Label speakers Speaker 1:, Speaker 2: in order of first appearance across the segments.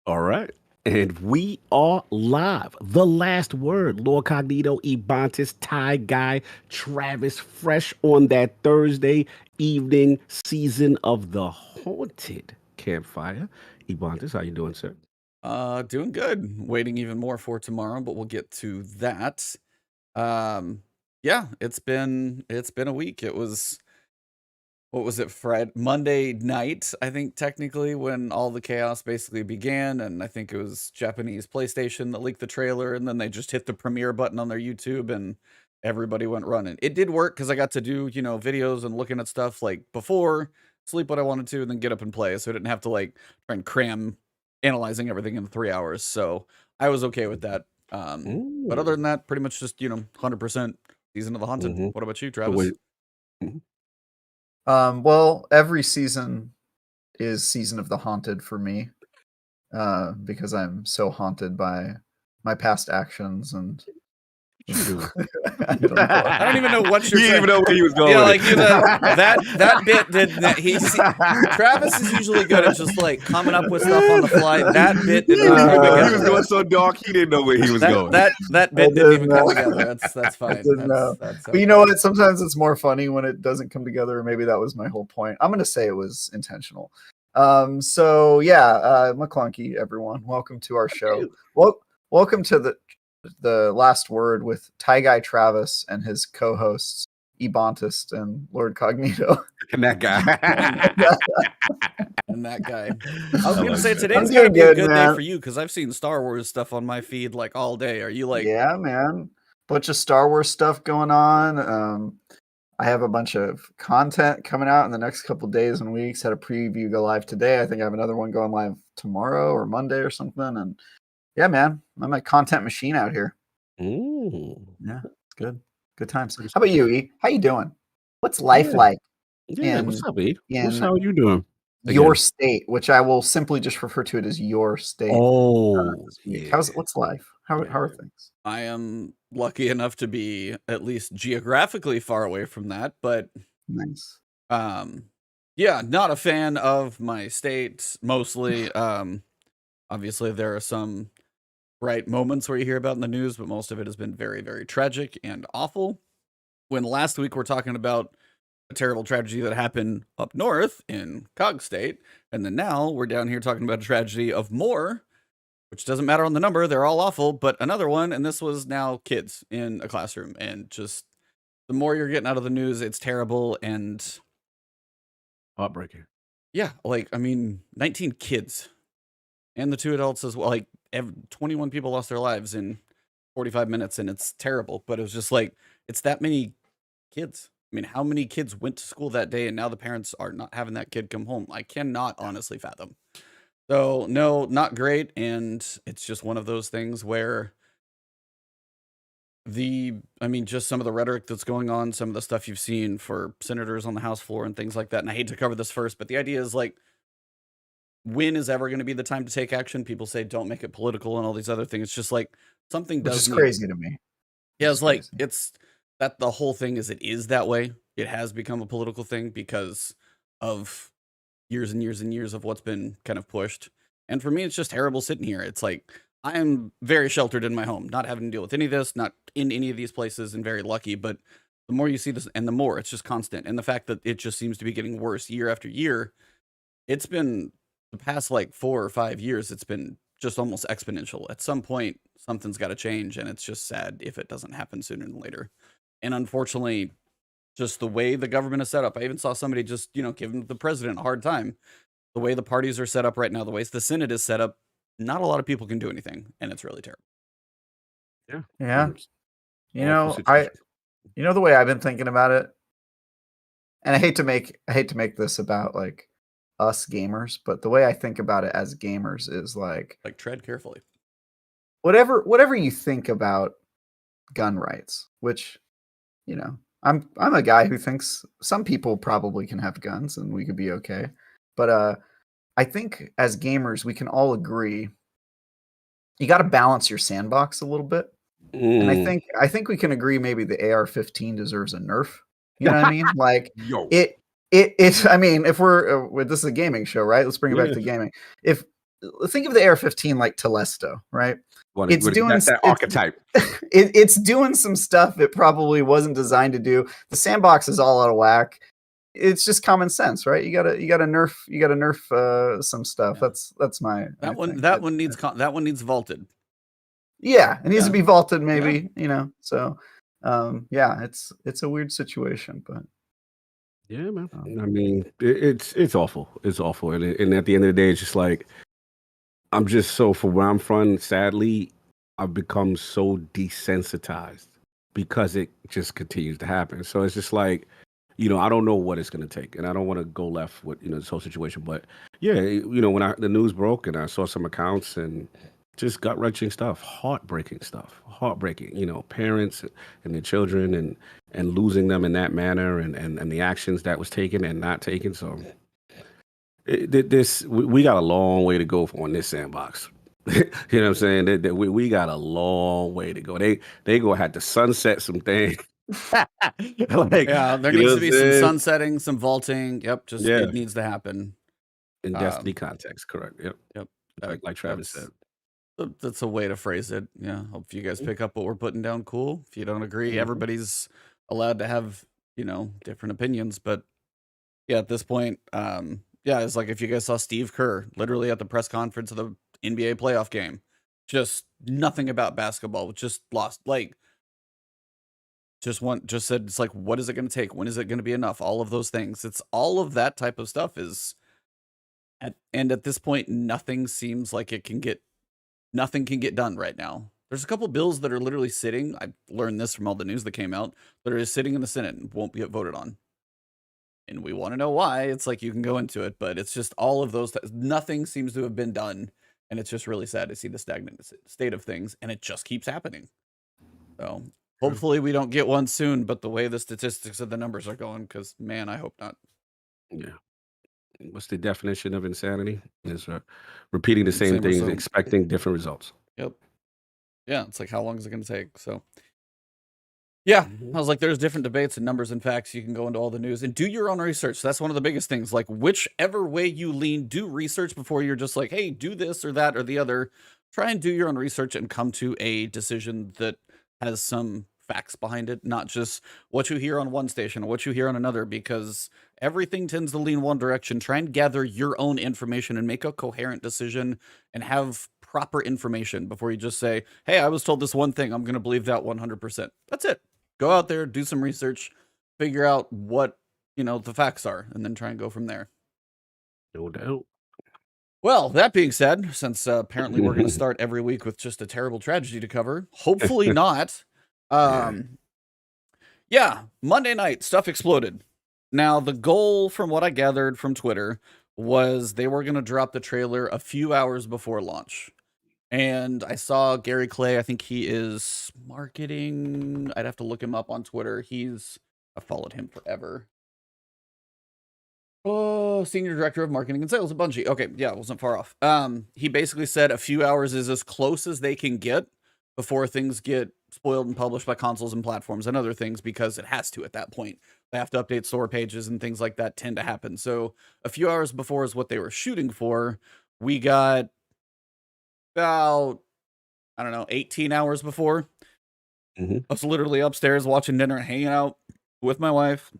Speaker 1: All right. And we are live. The last word. LordCognito, Ebontis, Ty Guy, Travis, fresh on that Thursday evening season of the Haunted Campfire. Ebontis, how you doing, sir?
Speaker 2: Doing good. Waiting even more for tomorrow, but we'll get to that. Yeah, it's been a week. It was what was it, Monday night, I think technically, when all the chaos basically began, and I think it was Japanese PlayStation that leaked the trailer, and then they just hit the premiere button on their YouTube and everybody went running. It did work because I got to do, videos and looking at stuff like before, sleep what I wanted to, and then get up and play. So I didn't have to like try and cram analyzing everything in 3 hours. So I was okay with that. But other than that, pretty much just, 100% Season of the Haunted. What about you, Travis?
Speaker 3: Well, every season is Season of the Haunted for me, because I'm so haunted by my past actions and.
Speaker 2: I don't even know what you're
Speaker 1: You didn't even know where he was going.
Speaker 2: Yeah, like that bit didn't. Travis is usually good at just like coming up with stuff on the fly. That bit didn't even come together.
Speaker 1: He was going so dark, he didn't know where he was going.
Speaker 2: That bit didn't even come together. That's fine. That's
Speaker 3: okay. But you know what? Sometimes it's more funny when it doesn't come together. Or maybe that was my whole point. I'm gonna say it was intentional. So yeah, McClunky, everyone, welcome to our show. Welcome to the last word with Ty Guy Travis and his co-hosts Ebontis and LordCognito.
Speaker 1: And that guy.
Speaker 2: And that guy. I was gonna say today's gonna be a good day for you because I've seen Star Wars stuff on my feed like all day. Are you like?
Speaker 3: Yeah, man. Bunch of Star Wars stuff going on. I have a bunch of content coming out in the next couple days and weeks. Had a preview go live today. I think I have another one going live tomorrow or Monday or something. And yeah, man, I'm a content machine out here. Yeah, it's good. Good times. How about you, E? How you doing? What's life like?
Speaker 1: Yeah, what's up, E? How are you doing?
Speaker 3: Your state, which I will simply just refer to it as your state.
Speaker 1: Yeah.
Speaker 3: What's life? How are things?
Speaker 2: I am lucky enough to be at least geographically far away from that, but
Speaker 3: nice.
Speaker 2: Yeah, not a fan of my state mostly. Obviously there are some bright moments where you hear about in the news, but most of it has been very, very tragic and awful. When last week we're talking about a terrible tragedy that happened up north in Cog State, and then now we're down here talking about a tragedy of more, which doesn't matter on the number, they're all awful, but another one, and this was now kids in a classroom, and just the more you're getting out of the news, it's terrible and
Speaker 1: heartbreaking.
Speaker 2: Yeah, like, I mean, 19 kids. And the 2 adults as well. Like 21 people lost their lives in 45 minutes, and it's terrible. But it was just like, it's that many kids. I mean, how many kids went to school that day, and now the parents are not having that kid come home? I cannot honestly fathom. So, no, not great. And it's just one of those things where just some of the rhetoric that's going on, some of the stuff you've seen for senators on the House floor and things like that. And I hate to cover this first, but the idea is like, when is ever going to be the time to take action? People say don't make it political and all these other things. It's just like something does.
Speaker 3: Which is crazy to me.
Speaker 2: Yeah, it's like it's that the whole thing is it is that way. It has become a political thing because of years and years and years of what's been kind of pushed. And for me, it's just terrible sitting here. It's like I am very sheltered in my home, not having to deal with any of this, not in any of these places, and very lucky. But the more you see this, and the more it's just constant, and the fact that it just seems to be getting worse year after year, it's been. The past like 4 or 5 years, it's been just almost exponential. At some point, something's got to change, and it's just sad if it doesn't happen sooner than later. And unfortunately, just the way the government is set up, I even saw somebody just, giving the president a hard time. The way the parties are set up right now, the way the Senate is set up, not a lot of people can do anything, and it's really terrible.
Speaker 3: Yeah. The way I've been thinking about it, and I hate to make this about like us gamers, but the way I think about it as gamers is like
Speaker 2: tread carefully.
Speaker 3: Whatever you think about gun rights, which I'm a guy who thinks some people probably can have guns and we could be okay, but I think as gamers we can all agree you got to balance your sandbox a little bit. And I think we can agree maybe the AR-15 deserves a nerf. You know what I mean? Like it's, I mean, if we're this is a gaming show, right? Let's bring it back to gaming. If think of the AR-15 like Telesto, right? It's doing
Speaker 1: that archetype.
Speaker 3: It's doing some stuff it probably wasn't designed to do. The sandbox is all out of whack. It's just common sense, right? You gotta nerf some stuff.
Speaker 2: Yeah.
Speaker 3: That's my
Speaker 2: that one needs vaulted.
Speaker 3: Yeah, it needs to be vaulted, maybe, you know. So yeah, it's a weird situation, but
Speaker 1: yeah, man. I mean, it's awful. It's awful, and at the end of the day, it's just like I'm just so for where I'm from. Sadly, I've become so desensitized because it just continues to happen. So it's just like, you know, I don't know what it's going to take, and I don't want to go left with, you know, this whole situation. But yeah, you know, when the news broke and I saw some accounts and just gut wrenching stuff, heartbreaking stuff, you know, parents and their children and losing them in that manner and the actions that was taken and not taken. So we got a long way to go on this sandbox. You know what I'm saying? We got a long way to go. They gonna have to sunset some things.
Speaker 2: Like, yeah, there needs to be some sunsetting, some vaulting. Yep, it needs to happen.
Speaker 1: In Destiny context, correct. Yep. Like Travis said.
Speaker 2: That's a way to phrase it. Yeah. Hope you guys pick up what we're putting down. Cool. If you don't agree, everybody's allowed to have, you know, different opinions. But yeah, at this point, yeah, it's like if you guys saw Steve Kerr literally at the press conference of the NBA playoff game, just nothing about basketball, just lost, like, just said, it's like, what is it going to take? When is it going to be enough? All of those things. It's all of that type of stuff and at this point, nothing seems like nothing can get done right now. There's a couple bills that are literally sitting. I learned this from all the news that came out, that are sitting in the Senate and won't get voted on. And we want to know why. It's like, you can go into it, but it's just all of those. Nothing seems to have been done. And it's just really sad to see the stagnant state of things. And it just keeps happening. So hopefully we don't get one soon, but the way the statistics of the numbers are going, because man, I hope not.
Speaker 1: Yeah. What's the definition of insanity? Is repeating the same things, expecting different results.
Speaker 2: Yep. Yeah, it's like, how long is it going to take? So, yeah, I was like, there's different debates and numbers and facts. You can go into all the news and do your own research. That's one of the biggest things. Like, whichever way you lean, do research before you're just like, hey, do this or that or the other. Try and do your own research and come to a decision that has some facts behind it, not just what you hear on one station or what you hear on another, because everything tends to lean one direction. Try and gather your own information and make a coherent decision and have proper information before you just say, hey, I was told this one thing, I'm going to believe that 100%. That's it. Go out there, do some research, figure out what, you know, the facts are, and then try and go from there.
Speaker 1: No doubt.
Speaker 2: Well, that being said, since apparently we're going to start every week with just a terrible tragedy to cover, hopefully not. Yeah, Monday night, stuff exploded. Now, the goal, from what I gathered from Twitter, was they were going to drop the trailer a few hours before launch. And I saw Gary Clay, I think he is marketing. I'd have to look him up on Twitter. I've followed him forever. Oh, Senior Director of Marketing and Sales at Bungie. Okay, yeah, it wasn't far off. He basically said a few hours is as close as they can get before things get spoiled and published by consoles and platforms and other things, because it has to at that point. They have to update store pages and things like that tend to happen. So a few hours before is what they were shooting for. We got about, I don't know, 18 hours before. I was literally upstairs watching dinner and hanging out with my wife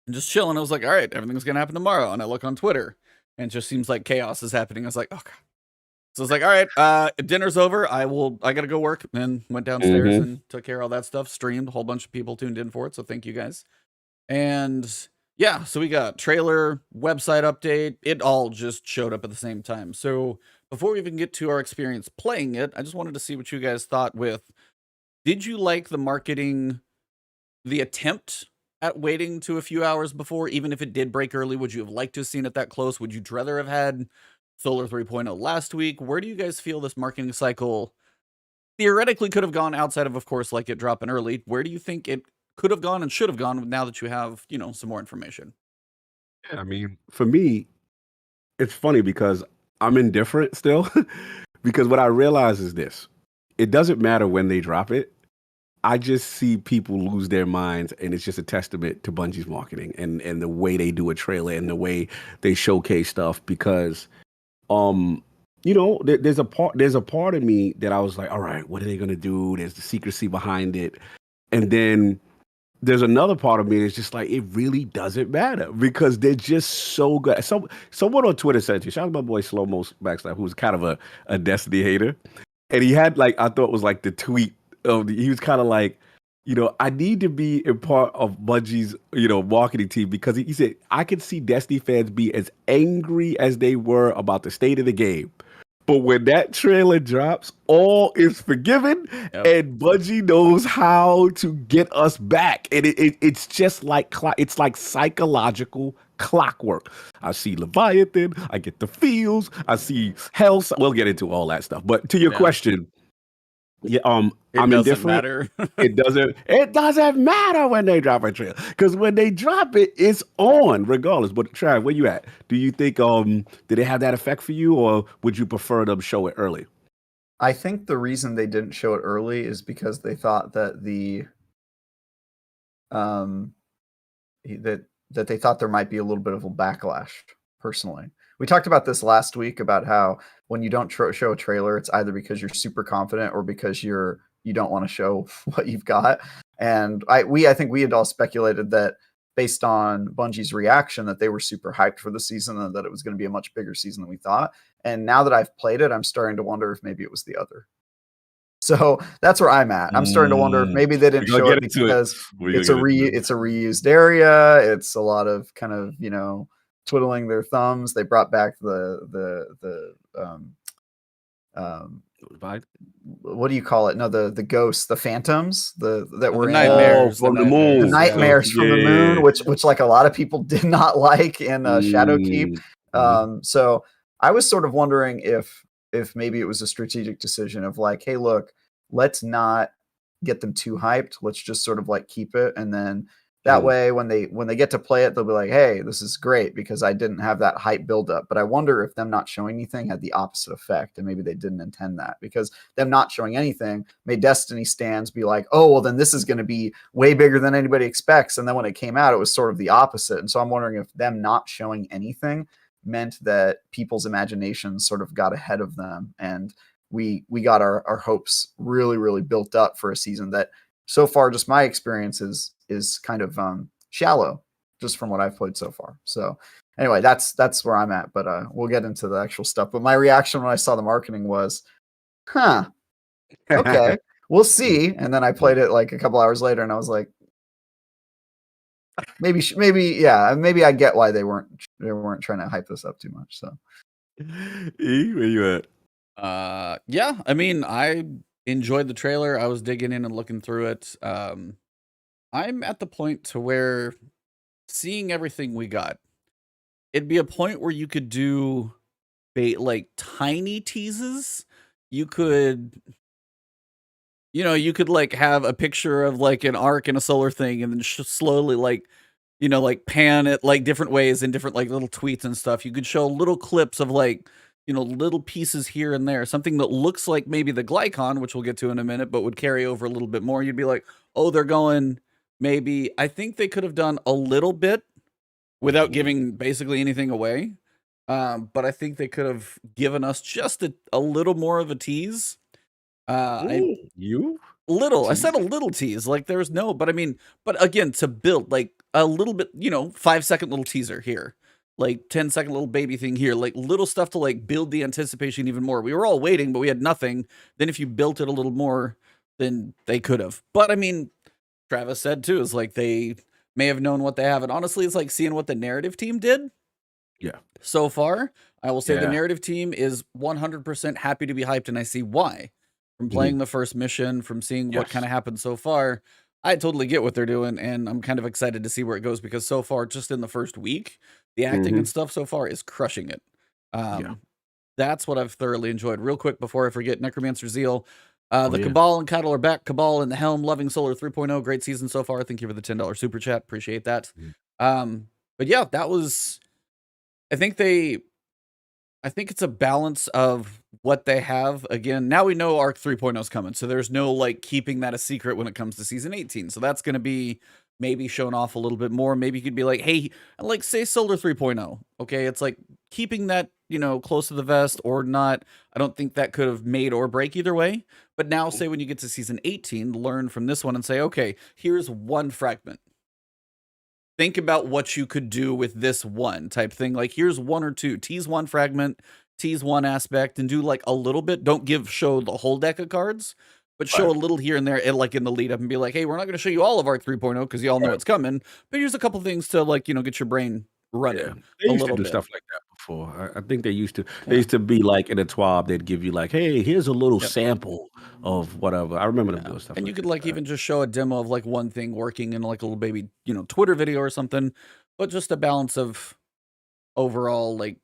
Speaker 2: and just chilling. I was like, all right, everything's going to happen tomorrow. And I look on Twitter and it just seems like chaos is happening. I was like, oh, God. So I was like, all right, dinner's over. I got to go work. And went downstairs and took care of all that stuff. Streamed. A whole bunch of people tuned in for it. So thank you guys. And yeah, so we got trailer, website update. It all just showed up at the same time. So before we even get to our experience playing it, I just wanted to see what you guys thought did you like the marketing, the attempt at waiting to a few hours before, even if it did break early? Would you have liked to have seen it that close? Would you rather have had Solar 3.0 last week? Where do you guys feel this marketing cycle theoretically could have gone, outside of course, like it dropping early? Where do you think it could have gone and should have gone now that you have, you know, some more information?
Speaker 1: Yeah, I mean, for me, it's funny because I'm indifferent still. Because what I realize is this: it doesn't matter when they drop it. I just see people lose their minds, and it's just a testament to Bungie's marketing and the way they do a trailer and the way they showcase stuff. Because there's a part of me that I was like, all right, what are they gonna do? There's the secrecy behind it, and then there's another part of me that's just like, it really doesn't matter because they're just so good. Someone on Twitter said to you, shout out to my boy Slow Mo Backstab, who's kind of a Destiny hater. And he had like, I thought was like the tweet of he was kind of like, I need to be a part of Bungie's, marketing team because he said, I could see Destiny fans be as angry as they were about the state of the game. But when that trailer drops, all is forgiven, and Bungie knows how to get us back. And it's just like it's like psychological clockwork. I see Leviathan, I get the feels, I see hell. We'll get into all that stuff. But to your question, yeah, I'm indifferent.
Speaker 2: Matter.
Speaker 1: It doesn't matter when they drop a trailer because when they drop it, it's on regardless. But Trav, where you at? Do you think did it have that effect for you, or would you prefer them show it early?
Speaker 3: I think the reason they didn't show it early is because they thought that that they thought there might be a little bit of a backlash. Personally, we talked about this last week about how when you don't show a trailer, it's either because you're super confident or because you don't want to show what you've got. And I think we had all speculated that based on Bungie's reaction that they were super hyped for the season and that it was going to be a much bigger season than we thought. And now that I've played it, I'm starting to wonder if maybe it was the other. So that's where I'm at. I'm starting to wonder if maybe they didn't show it because it's a reused area. It's a lot of kind of, twiddling their thumbs. They brought back the what do you call it? No, the ghosts, the phantoms, that were
Speaker 2: nightmares
Speaker 1: from the moon.
Speaker 3: The nightmares from the moon, which like a lot of people did not like in Shadowkeep. So I was sort of wondering if maybe it was a strategic decision of like, hey, look, let's not get them too hyped. Let's just sort of like keep it, and then that way when they get to play it, they'll be like, hey, this is great because I didn't have that hype buildup. But I wonder if them not showing anything had the opposite effect, and maybe they didn't intend that because them not showing anything made Destiny stands be like, oh, well, then this is going to be way bigger than anybody expects. And then when it came out, it was sort of the opposite. And so I'm wondering if them not showing anything meant that people's imaginations sort of got ahead of them, and we got our hopes really, really built up for a season that so far, just my experience is kind of shallow, just from what I've played so far. So anyway, that's where I'm at. But we'll get into the actual stuff. But my reaction when I saw the marketing was, okay, we'll see. And then I played it like a couple hours later, and I was like, maybe I get why they weren't trying to hype this up too much. So,
Speaker 1: where you at?
Speaker 2: Yeah, I mean, I enjoyed the trailer. I was digging in and looking through it. I'm at the point to where seeing everything we got, it'd be a point where you could do like tiny teases. You could like have a picture of like an arc and a solar thing, and then slowly like pan it like different ways in different like little tweets and stuff. You could show little clips of like little pieces here and there, something that looks like maybe the Glycon, which we'll get to in a minute, but would carry over a little bit more. You'd be like, oh, they're going maybe. I think they could have done a little bit without giving basically anything away. But I think they could have given us just a little more of a tease. I said a little tease, like there's no, but I mean, but again, to build like a little bit, 5-second little teaser here, like 10-second little baby thing here, like little stuff to like build the anticipation even more. We were all waiting, but we had nothing. Then if you built it a little more, then they could have. But I mean, Travis said too, is like they may have known what they have. And honestly, it's like seeing what the narrative team did.
Speaker 1: Yeah.
Speaker 2: So far, I will say the narrative team is 100% happy to be hyped, and I see why. From playing the first mission, from seeing what kind of happened so far, I totally get what they're doing, and I'm kind of excited to see where it goes, because so far, just in the first week, the acting and stuff so far is crushing it. That's what I've thoroughly enjoyed. Real quick before I forget, Necromancer Zeal. The Cabal and Caiatl are back. Cabal in the helm, loving Solar 3.0. Great season so far. Thank you for the $10 super chat. Appreciate that. But yeah, that was... I think it's a balance of what they have. Again, now we know Arc 3.0 is coming, so there's no like keeping that a secret when it comes to season 18. So that's going to be maybe shown off a little bit more. Maybe you could be like, hey, like say Solar 3.0. Okay, it's like keeping that, you know, close to the vest or not. I don't think that could have made or break either way. But now, say when you get to season 18, learn from this one and say, okay, here's one fragment. Think about what you could do with this one type thing. Like, here's one or two. Tease one fragment, tease one aspect, and do like a little bit. Don't show the whole deck of cards, but show a little here and there, and like in the lead up, and be like, hey, we're not going to show you all of Arc 3.0 because you all know it's coming. But here's a couple things to, like, you know, get your brain running.
Speaker 1: They used to do stuff like that before. I think they used to. They used to be like in a TWAB. They'd give you like, "Hey, here's a little sample of whatever." I remember them doing stuff.
Speaker 2: And you could
Speaker 1: that.
Speaker 2: like even just show a demo of like one thing working in like a little baby, you know, Twitter video or something. But just a balance of overall, like,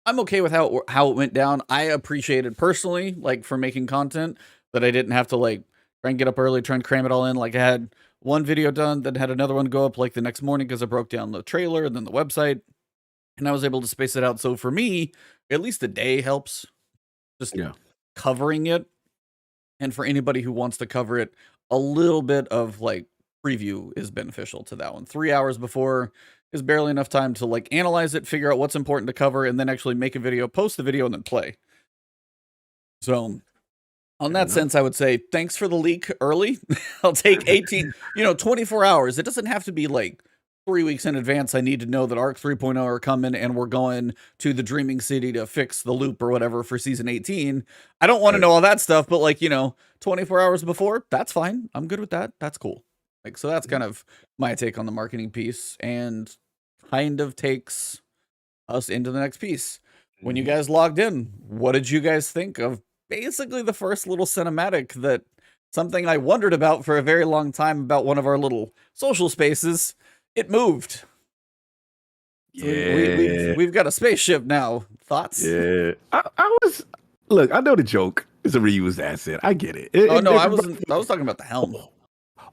Speaker 2: I'm okay with how it went down. I appreciated personally, like, for making content, that I didn't have to like try and get up early, try and cram it all in. Like, I had one video done, then had another one go up like the next morning because I broke down the trailer and then the website, and I was able to space it out. So for me, at least a day helps, just covering it. And for anybody who wants to cover it, a little bit of like preview is beneficial to that one. 3 hours before is barely enough time to like analyze it, figure out what's important to cover, and then actually make a video, post the video, and then play. So on that sense, I would say thanks for the leak early. I'll take 18, 24 hours. It doesn't have to be like 3 weeks in advance. I need to know that Arc 3.0 are coming and we're going to the Dreaming City to fix the loop or whatever for season 18. I don't want to know all that stuff, but like, 24 hours before, that's fine. I'm good with that. That's cool. Like, so that's kind of my take on the marketing piece, and kind of takes us into the next piece. When you guys logged in, what did you guys think of basically the first little cinematic, that something I wondered about for a very long time about one of our little social spaces? It moved.
Speaker 1: Yeah.
Speaker 2: We've got a spaceship now. Thoughts?
Speaker 1: Yeah. Look, I know the joke is a reused asset. I get it.
Speaker 2: I was talking about the helm.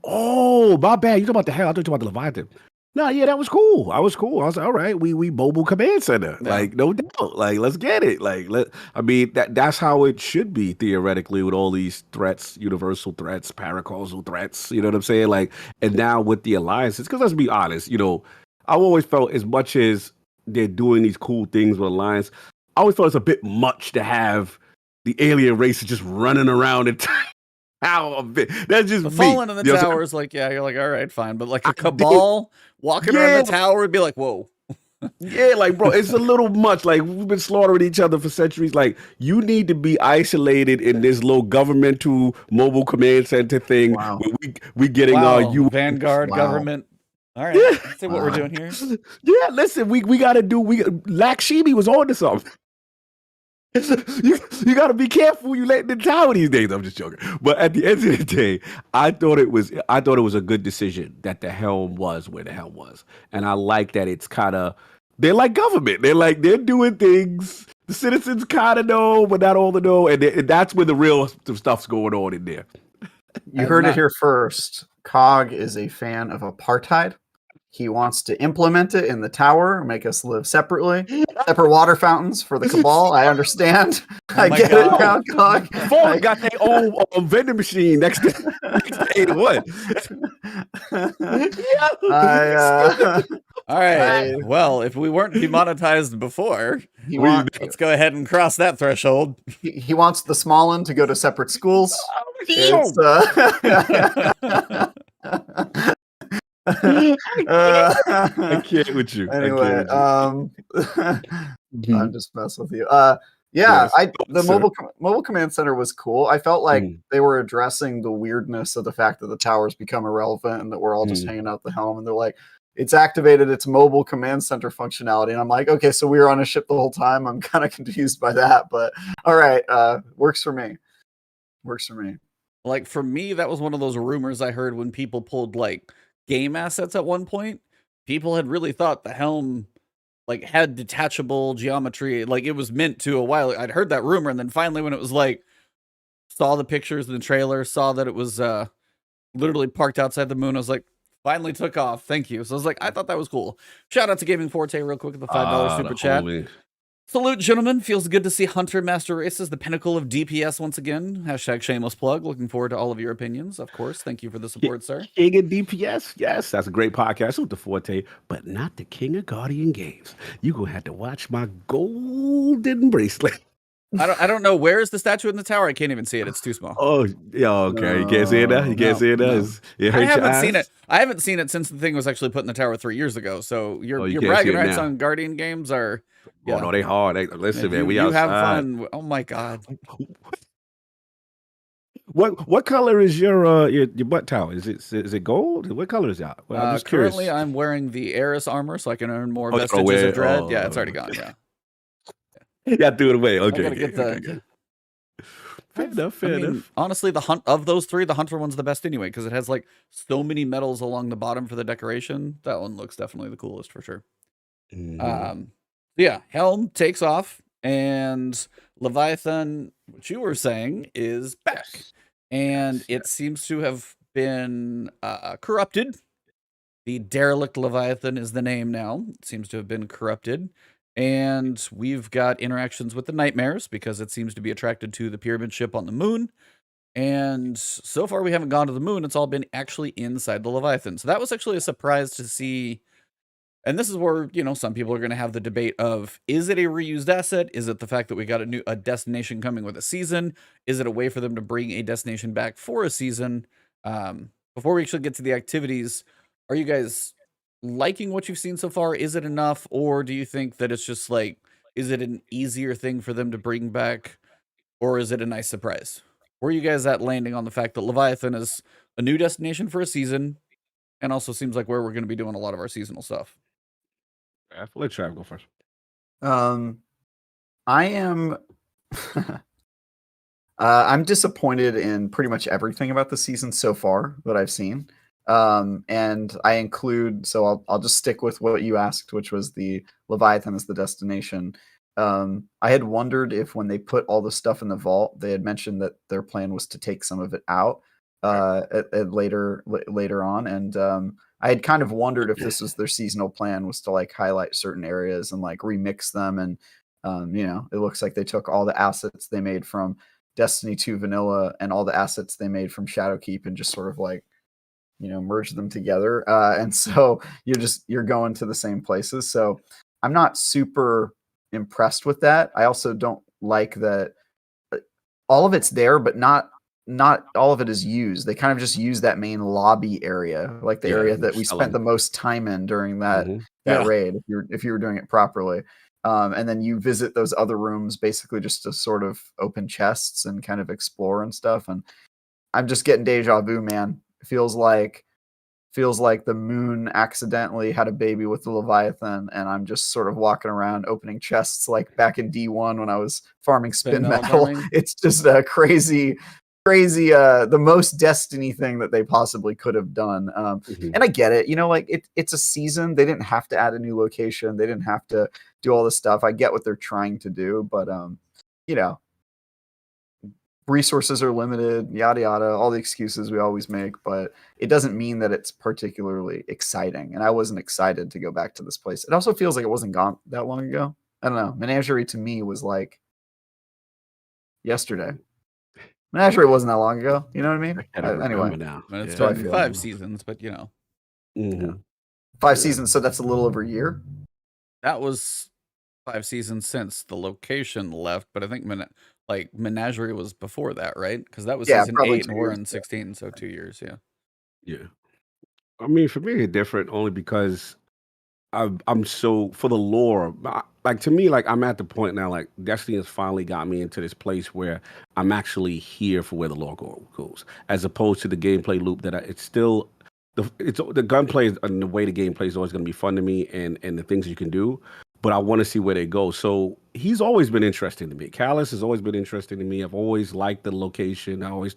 Speaker 1: Oh, my bad. You talking about the hell? I thought you were about the Leviathan. No, yeah, that was cool. I was like, all right, we mobile command center.
Speaker 2: Yeah.
Speaker 1: Like, no doubt. Like, let's get it. Like, that's how it should be theoretically, with all these threats, universal threats, paracausal threats. You know what I'm saying? Like, and now with the alliances, because let's be honest, I've always felt, as much as they're doing these cool things with alliance, I always thought it's a bit much to have the alien races just running around and that's just
Speaker 2: falling in the towers. Like, yeah, you're like, all right, fine, but like a Cabal walking around the tower would be like, whoa.
Speaker 1: Yeah, like, bro, it's a little much. Like, we've been slaughtering each other for centuries. Like, you need to be isolated in this little governmental mobile command center thing.
Speaker 3: Wow.
Speaker 1: Where we getting our
Speaker 2: Vanguard government. All right, let's see what we're doing here.
Speaker 1: Yeah, listen, we got to do. Lakshmi was on to something. You got to be careful you letting the tower these days. I'm just joking. But at the end of the day, I thought it was a good decision that the helm was where the helm was. And I like that it's they're like government. They're doing things. The citizens kind of know, but not all the know. And that's where the real stuff's going on in there.
Speaker 3: You heard it here first. Cog is a fan of apartheid. He wants to implement it in the tower, make us live separately. Separate water fountains for the Cabal. I understand. I get it now, Cog.
Speaker 1: Fallen got their own vending machine next to 81.
Speaker 2: All right. Well, if we weren't demonetized before, let's go ahead and cross that threshold.
Speaker 3: He wants the Smallin to go to separate schools.
Speaker 1: I can't with you.
Speaker 3: Anyway, I'm just messing with you. The mobile command center was cool. I felt like they were addressing the weirdness of the fact that the towers become irrelevant and that we're all just hanging out the helm. And they're like, it's activated its mobile command center functionality. And I'm like, okay, so we were on a ship the whole time. I'm kind of confused by that, but all right, works for me.
Speaker 2: Like, for me, that was one of those rumors I heard when people pulled like game assets at one point. People had really thought the helm like had detachable geometry, like it was meant to a while. I'd heard that rumor, and then finally when it was like, saw the pictures in the trailer, saw that it was literally parked outside the moon, I was like, finally took off. Thank you. So I was like, I thought that was cool. Shout out to Gaming Forte real quick at the $5 super chat. Salute, gentlemen. Feels good to see Hunter Master Race as the pinnacle of DPS once again. Hashtag shameless plug. Looking forward to all of your opinions, of course. Thank you for the support, sir.
Speaker 1: King of DPS, yes, that's a great podcast with the forte, but not the King of Guardian Games. You're gonna have to watch my golden bracelet.
Speaker 2: I don't know, where is the statue in the tower? I can't even see it. It's too small.
Speaker 1: Oh, yeah, okay. You can't see it now. You can't see it now.
Speaker 2: No.
Speaker 1: It
Speaker 2: I
Speaker 1: hurts your
Speaker 2: haven't seen
Speaker 1: eyes?
Speaker 2: it. I haven't seen it since the thing was actually put in the tower 3 years ago. So your
Speaker 1: you can't see
Speaker 2: bragging
Speaker 1: it
Speaker 2: rights
Speaker 1: now.
Speaker 2: on Guardian games are.
Speaker 1: Oh no, they hard. Listen, man, we
Speaker 2: you
Speaker 1: outside.
Speaker 2: have fun. Oh my god.
Speaker 1: What color is your butt tower? Is it gold? What color is that? Well, I'm just
Speaker 2: Currently,
Speaker 1: curious.
Speaker 2: I'm wearing the Eris armor, so I can earn more
Speaker 1: Oh,
Speaker 2: vestiges of dread. Yeah, it's already gone. Yeah.
Speaker 1: Yeah, threw it away. Okay,
Speaker 2: gotta get the-
Speaker 1: okay. Fair enough. Fair enough.
Speaker 2: Honestly, the hunt of those three, the hunter one's the best anyway, because it has like so many metals along the bottom for the decoration. That one looks definitely the coolest for sure.
Speaker 1: Mhm.
Speaker 2: Yeah, Helm takes off, and Leviathan, what you were saying, is back, and it seems to have been corrupted. The derelict Leviathan is the name now. It seems to have been corrupted. And we've got interactions with the nightmares because it seems to be attracted to the pyramid ship on the moon. And so far we haven't gone to the moon. It's all been actually inside the Leviathan. So that was actually a surprise to see. And this is where, some people are going to have the debate of, is it a reused asset? Is it the fact that we got a destination coming with a season? Is it a way for them to bring a destination back for a season? Before we actually get to the activities, are you guys liking what you've seen so far? Is it enough? Or do you think that it's just like, is it an easier thing for them to bring back? Or is it a nice surprise? Where are you guys at landing on the fact that Leviathan is a new destination for a season and also seems like where we're going to be doing a lot of our seasonal stuff?
Speaker 1: I'll let Trav go first.
Speaker 3: I am I'm disappointed in pretty much everything about the season so far that I've seen. And I include, so I'll just stick with what you asked, which was the Leviathan as the destination. I had wondered if when they put all the stuff in the vault, they had mentioned that their plan was to take some of it out later on, and I had kind of wondered if this was their seasonal plan, was to like highlight certain areas and like remix them, and it looks like they took all the assets they made from Destiny 2 vanilla and all the assets they made from Shadowkeep and just sort of like merge them together, and so you're going to the same places. So I'm not super impressed with that. I also don't like that all of it's there, but not all of it is used. They kind of just use that main lobby area, like the area that we spent the most time in during that raid, if you were doing it properly. And then you visit those other rooms basically just to sort of open chests and kind of explore and stuff. And I'm just getting deja vu, man. It feels like the moon accidentally had a baby with the Leviathan, and I'm just sort of walking around opening chests like back in D1 when I was farming spin metal. It's just a crazy, the most Destiny thing that they possibly could have done. And I get it, it's a season. They didn't have to add a new location. They didn't have to do all this stuff. I get what they're trying to do, but resources are limited, yada yada, all the excuses we always make, but it doesn't mean that it's particularly exciting. And I wasn't excited to go back to this place. It also feels like it wasn't gone that long ago. I don't know. Menagerie to me was like yesterday. Menagerie wasn't that long ago. You know what I mean? Anyway,
Speaker 1: now.
Speaker 2: It's been 5 seasons, but
Speaker 3: 5 seasons. So that's a little over a year.
Speaker 2: That was 5 seasons since the location left, but I think Menagerie was before that, right? Because that was season 8 and we're in 16, so 2 years.
Speaker 1: Yeah. I mean, for me, it's different only because I'm so, for the lore, like to me, like I'm at the point now, like Destiny has finally got me into this place where I'm actually here for where the lore goes, as opposed to the gameplay loop that it's still, the gunplay and the way the gameplay is always going to be fun to me, and the things you can do. But I want to see where they go. So he's always been interesting to me. Callus has always been interesting to me. I've always liked the location. I always,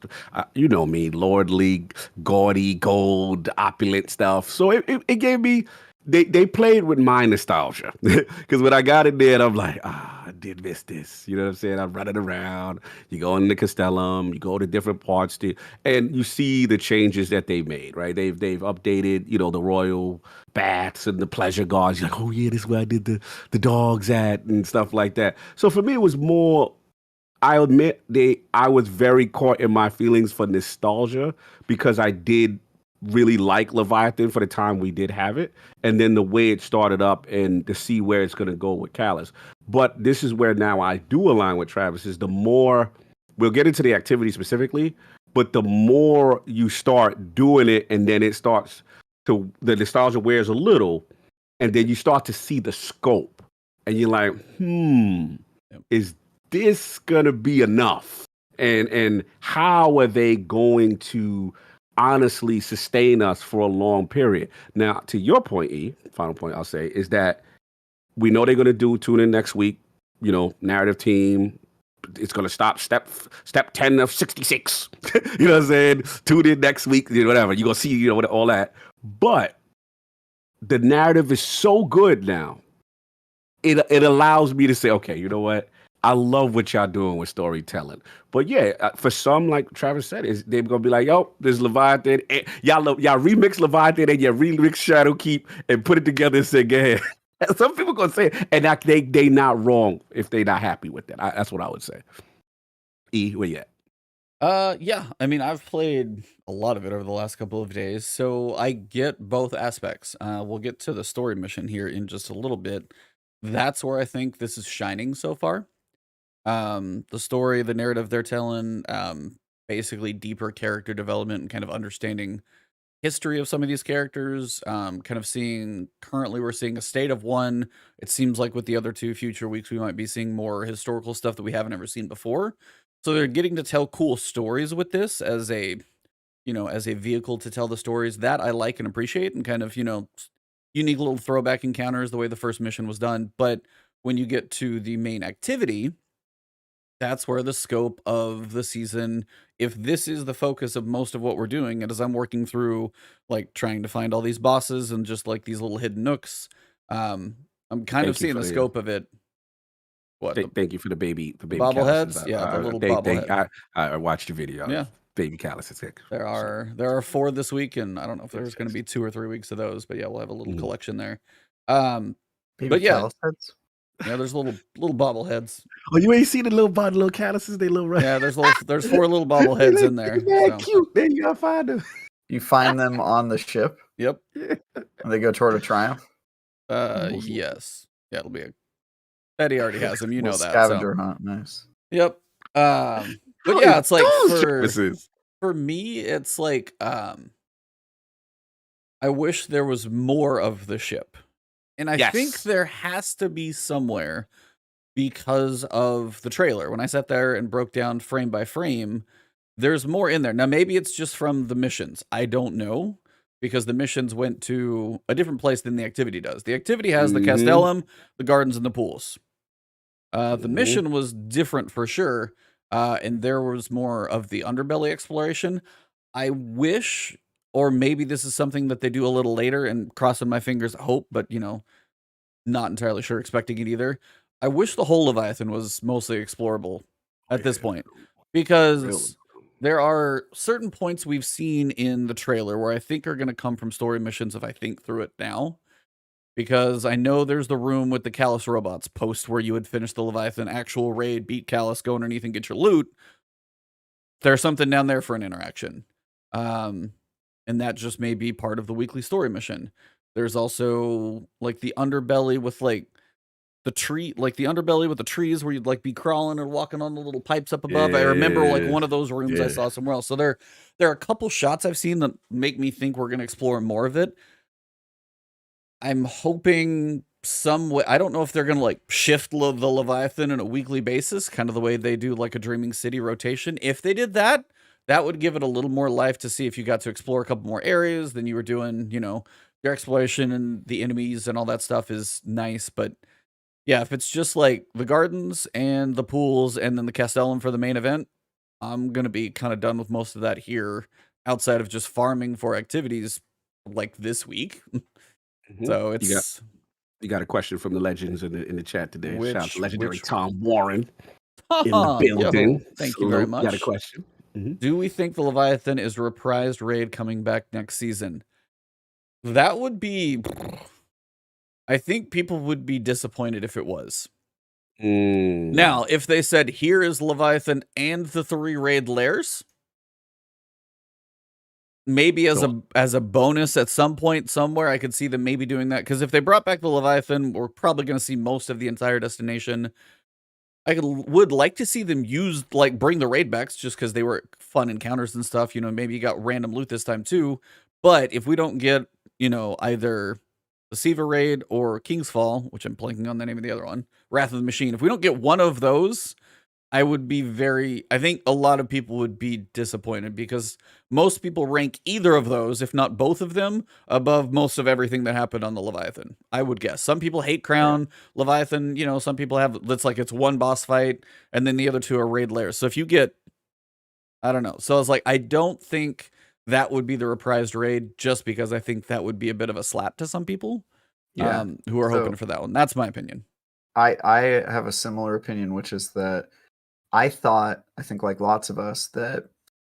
Speaker 1: you know me, lordly, gaudy, gold, opulent stuff. So it gave me they played with my nostalgia because when I got in there, I'm like, I did miss this. You know what I'm saying? I'm running around. You go in the Castellum, you go to different parts, and you see the changes that they made. Right? They've updated, the royal baths and the pleasure guards. You're like, oh yeah, this is where I did the dogs at and stuff like that. So for me, it was more. I admit I was very caught in my feelings for nostalgia because I did really like Leviathan for the time we did have it, and then the way it started up and to see where it's going to go with Callus. But this is where now I do align with Travis. Is the more we'll get into the activity specifically, but the more you start doing it, and then it starts to the nostalgia wears a little, and then you start to see the scope, and you're like, is this gonna be enough? And how are they going to honestly sustain us for a long period? Now, to your point, final point I'll say is that we know they're gonna tune in next week. Narrative team. It's gonna stop step 10 of 66. You know what I'm saying? Tune in next week. Whatever. You're gonna see all that. But the narrative is so good now. It allows me to say, okay, you know what? I love what y'all doing with storytelling. But yeah, for some, like Travis said, they're gonna be like, yo, there's Leviathan. And y'all remix Leviathan and you remix Shadowkeep and put it together and say, go ahead. Some people gonna say it, and they not wrong if they not happy with that. That's what I would say. Where you at?
Speaker 2: Yeah. I mean, I've played a lot of it over the last couple of days, so I get both aspects. We'll get to the story mission here in just a little bit. That's where I think this is shining so far. The story, the narrative they're telling, basically deeper character development and kind of understanding history of some of these characters, kind of currently we're seeing a state of one. It seems like with the other two future weeks, we might be seeing more historical stuff that we haven't ever seen before. So they're getting to tell cool stories with this as a vehicle to tell the stories that I like and appreciate, and kind of, unique little throwback encounters the way the first mission was done. But when you get to the main activity, that's where the scope of the season, if this is the focus of most of what we're doing, and as I'm working through, like, trying to find all these bosses and just like these little hidden nooks, I'm kind of seeing the scope of it. What?
Speaker 1: Thank you for the baby
Speaker 2: bobbleheads. Yeah, the little bobblehead.
Speaker 1: I watched the video.
Speaker 2: Yeah,
Speaker 1: baby calluses.
Speaker 2: There are 4 this week, and I don't know if there's going to be 2 or 3 weeks of those, but yeah, we'll have a little collection there.
Speaker 3: Baby callus heads.
Speaker 2: Yeah, there's little bobbleheads.
Speaker 1: Oh, you ain't seen the little calluses? They little
Speaker 2: yeah. There's 4 little bobbleheads in there.
Speaker 1: They're cute. Then you gotta find them.
Speaker 3: You find them on the ship.
Speaker 2: Yep.
Speaker 3: And they go toward a triumph.
Speaker 2: Yes. Yeah, it'll be Eddie already has them. You know that
Speaker 3: scavenger hunt. Nice.
Speaker 2: Yep. But yeah, it's like for me, it's like I wish there was more of the ship. And I think there has to be somewhere because of the trailer. When I sat there and broke down frame by frame, there's more in there. Now, maybe it's just from the missions. I don't know, because the missions went to a different place than the activity does. The activity has the Castellum, the gardens, and the pools. The mission was different for sure, and there was more of the underbelly exploration. I wish... or maybe this is something that they do a little later, and crossing my fingers, hope, but, not entirely sure, expecting it either. I wish the whole Leviathan was mostly explorable at this point, because there are certain points we've seen in the trailer where I think are going to come from story missions if I think through it now. Because I know there's the room with the Callus robots post where you would finish the Leviathan actual raid, beat Callus, go underneath and get your loot. There's something down there for an interaction. And that just may be part of the weekly story mission. There's also like the underbelly with like the tree, like the underbelly with the trees where you'd like be crawling or walking on the little pipes up above. I remember like one of those rooms I saw somewhere else. So there are a couple shots I've seen that make me think we're going to explore more of it. I'm hoping some way. I don't know if they're going to like shift the Leviathan on a weekly basis, kind of the way they do like a Dreaming City rotation. If they did that, that would give it a little more life to see if you got to explore a couple more areas than you were doing, your exploration and the enemies and all that stuff is nice. But yeah, if it's just like the gardens and the pools and then the Castellum for the main event, I'm going to be kind of done with most of that here outside of just farming for activities like this week. So
Speaker 1: You
Speaker 2: it's
Speaker 1: got a question from the legends in the chat today. Shout out to legendary
Speaker 2: which
Speaker 1: Tom Warren in the
Speaker 2: yo,
Speaker 1: building.
Speaker 2: thank you very
Speaker 1: Salute. You got a
Speaker 2: much.
Speaker 1: question?
Speaker 2: Do we think the Leviathan is a reprised raid coming back next season? That would be. I think people would be disappointed if it was. Now, if they said, here is Leviathan and the 3 raid lairs, maybe as a bonus at some point somewhere, I could see them maybe doing that. Because if they brought back the Leviathan, we're probably going to see most of the entire destination. Would like to see them use, like, bring the raid backs just because they were fun encounters and stuff. You know, maybe you got random loot this time too. But if we don't get, you know, either the Sever raid or King's Fall, which I'm blanking on the name of the other one, Wrath of the Machine, if we don't get one of those, I would be I think a lot of people would be disappointed because most people rank either of those, if not both of them, above most of everything that happened on the Leviathan. I would guess. Some people hate Crown, Leviathan, you know, some people have, it's like it's one boss fight, and then the other 2 are raid lairs. So if you get, I don't know. So I was like, I don't think that would be the reprised raid, just because I think that would be a bit of a slap to some people who are hoping for that one. That's my opinion.
Speaker 3: I have a similar opinion, which is that I think like lots of us, that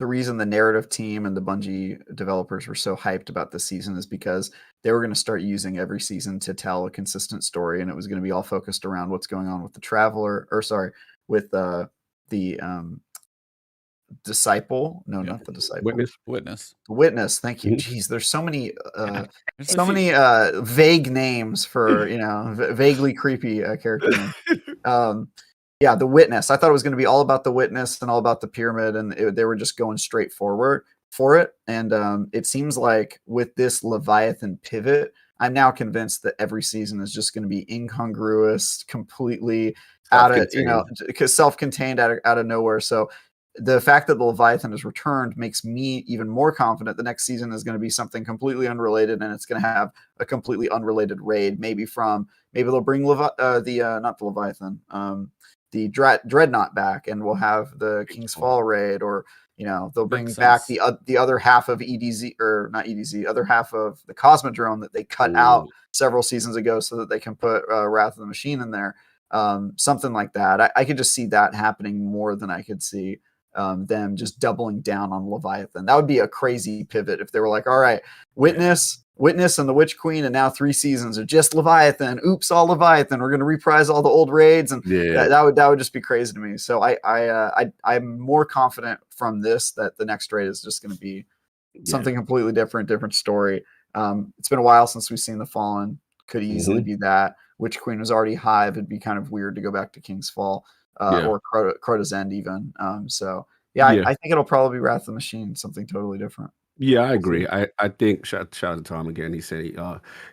Speaker 3: the reason the narrative team and the Bungie developers were so hyped about this season is because they were going to start using every season to tell a consistent story, and it was going to be all focused around what's going on with the Traveler, or sorry, with the Disciple. No, not the Disciple. Witness. Thank you. Jeez, there's so many vague names for, you know, vaguely creepy character names. Yeah, the Witness. I thought it was going to be all about the Witness and all about the pyramid, and they were just going straight forward for it. And it seems like with this Leviathan pivot, I'm now convinced that every season is just going to be incongruous, completely out of, you know, because self-contained out of nowhere. So the fact that the Leviathan has returned makes me even more confident the next season is going to be something completely unrelated, and it's going to have a completely unrelated raid. Maybe they'll bring not the Leviathan, the Dreadnought back, and we'll have the King's Fall raid, or, you know, they'll bring back the other half of EDZ, or not EDZ, other half of the Cosmodrome that they cut out several seasons ago so that they can put Wrath of the Machine in there. Something like that. I could just see that happening more than I could see them just doubling down on Leviathan. That would be a crazy pivot if they were like, all right, Witness and the Witch Queen, and now 3 seasons are just Leviathan. Oops, all Leviathan. We're going to reprise all the old raids, and that would just be crazy to me. So I'm more confident from this that the next raid is just going to be something completely different story. It's been a while since we've seen the Fallen. Could easily be that. Witch Queen was already Hive. It'd be kind of weird to go back to King's Fall. Or Crota's End even. I think it'll probably be Wrath of the Machine, something totally different.
Speaker 1: Yeah, I agree. I think shout out to Tom again. He said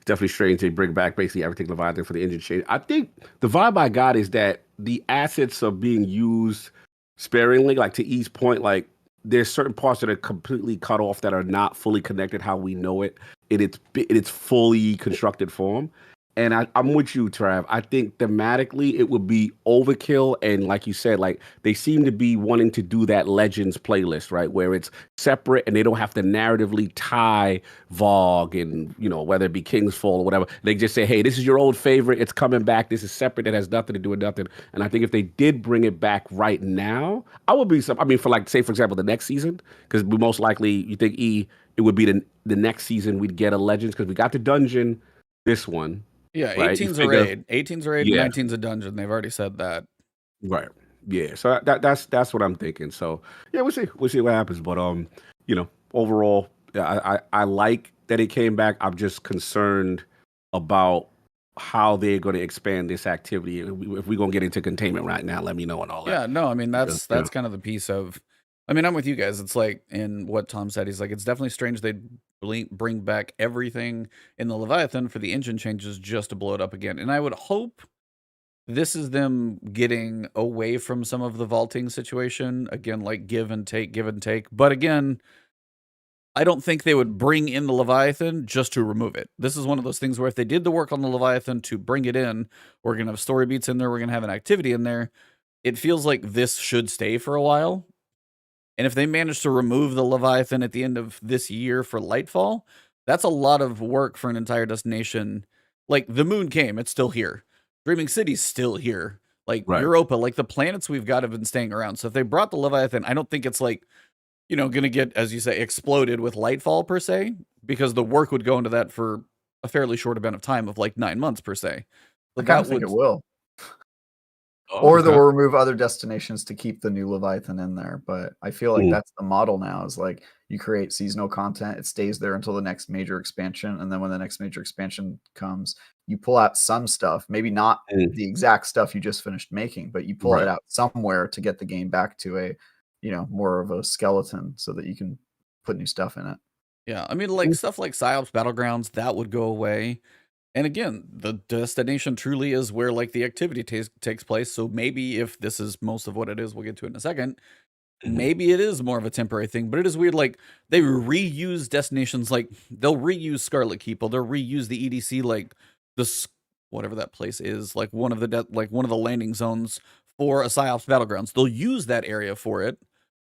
Speaker 1: definitely strange they bring back basically everything Leviathan for the engine change. I think the vibe I got is that the assets are being used sparingly. Like, to E's point, like, there's certain parts that are completely cut off that are not fully connected how we know it in its fully constructed form. And I'm with you, Trav. I think thematically it would be overkill. And like you said, like, they seem to be wanting to do that Legends playlist, right? Where it's separate and they don't have to narratively tie Vogue and, you know, whether it be King's Fall or whatever. They just say, hey, this is your old favorite. It's coming back. This is separate. It has nothing to do with nothing. And I think if they did bring it back right now, I would be for like, say, for example, the next season, because we most likely, you think, it would be the next season we'd get a Legends, because we got the dungeon this one.
Speaker 2: Yeah, 18's a raid. 18's a raid, and 19's a dungeon. They've already said that.
Speaker 1: Right. Yeah. So that's what I'm thinking. So yeah, we'll see what happens. But you know, overall, I like that it came back. I'm just concerned about how they're going to expand this activity. If we're going to get into containment right now, let me know and all that.
Speaker 2: Yeah, no, I mean, that's kind of the piece of, I mean, I'm with you guys. It's like, in what Tom said, he's like, it's definitely strange they'd bring back everything in the Leviathan for the engine changes just to blow it up again. And I would hope this is them getting away from some of the vaulting situation. Again, like give and take. But again, I don't think they would bring in the Leviathan just to remove it. This is one of those things where if they did the work on the Leviathan to bring it in, we're going to have story beats in there, we're going to have an activity in there. It feels like this should stay for a while. And if they manage to remove the Leviathan at the end of this year for Lightfall, That's a lot of work for an entire destination. Like the moon came, it's still here. Dreaming City's still here. Like
Speaker 1: Right.
Speaker 2: Europa, like the planets we've got have been staying around. So if they brought the Leviathan, I don't think it's like, gonna get, as you say, exploded with Lightfall per se, because the work would go into that for a fairly short amount of time of like 9 months per se.
Speaker 3: I
Speaker 2: But
Speaker 3: kind
Speaker 2: that
Speaker 3: of think
Speaker 2: would,
Speaker 3: it will.
Speaker 1: Oh,
Speaker 3: Or they'll
Speaker 1: okay.
Speaker 3: remove other destinations to keep the new Leviathan in there. But I feel like that's the model now, is like you create seasonal content, it stays there until the next major expansion, and then when the next major expansion comes, you pull out some stuff, maybe not the exact stuff you just finished making, but you pull it out somewhere to get the game back to a, more of a skeleton so that you can put new stuff in it.
Speaker 2: yeah, I mean, like stuff like Psyops Battlegrounds, that would go away. And again, the destination truly is where like the activity takes place. So maybe if this is most of what it is, we'll get to it in a second. Maybe it is more of a temporary thing, but it is weird. Like they reuse destinations, like they'll reuse Scarlet Keep, or they'll reuse the EDC, like this whatever that place is, like one of the landing zones for a Psyops Battlegrounds. They'll use that area for it,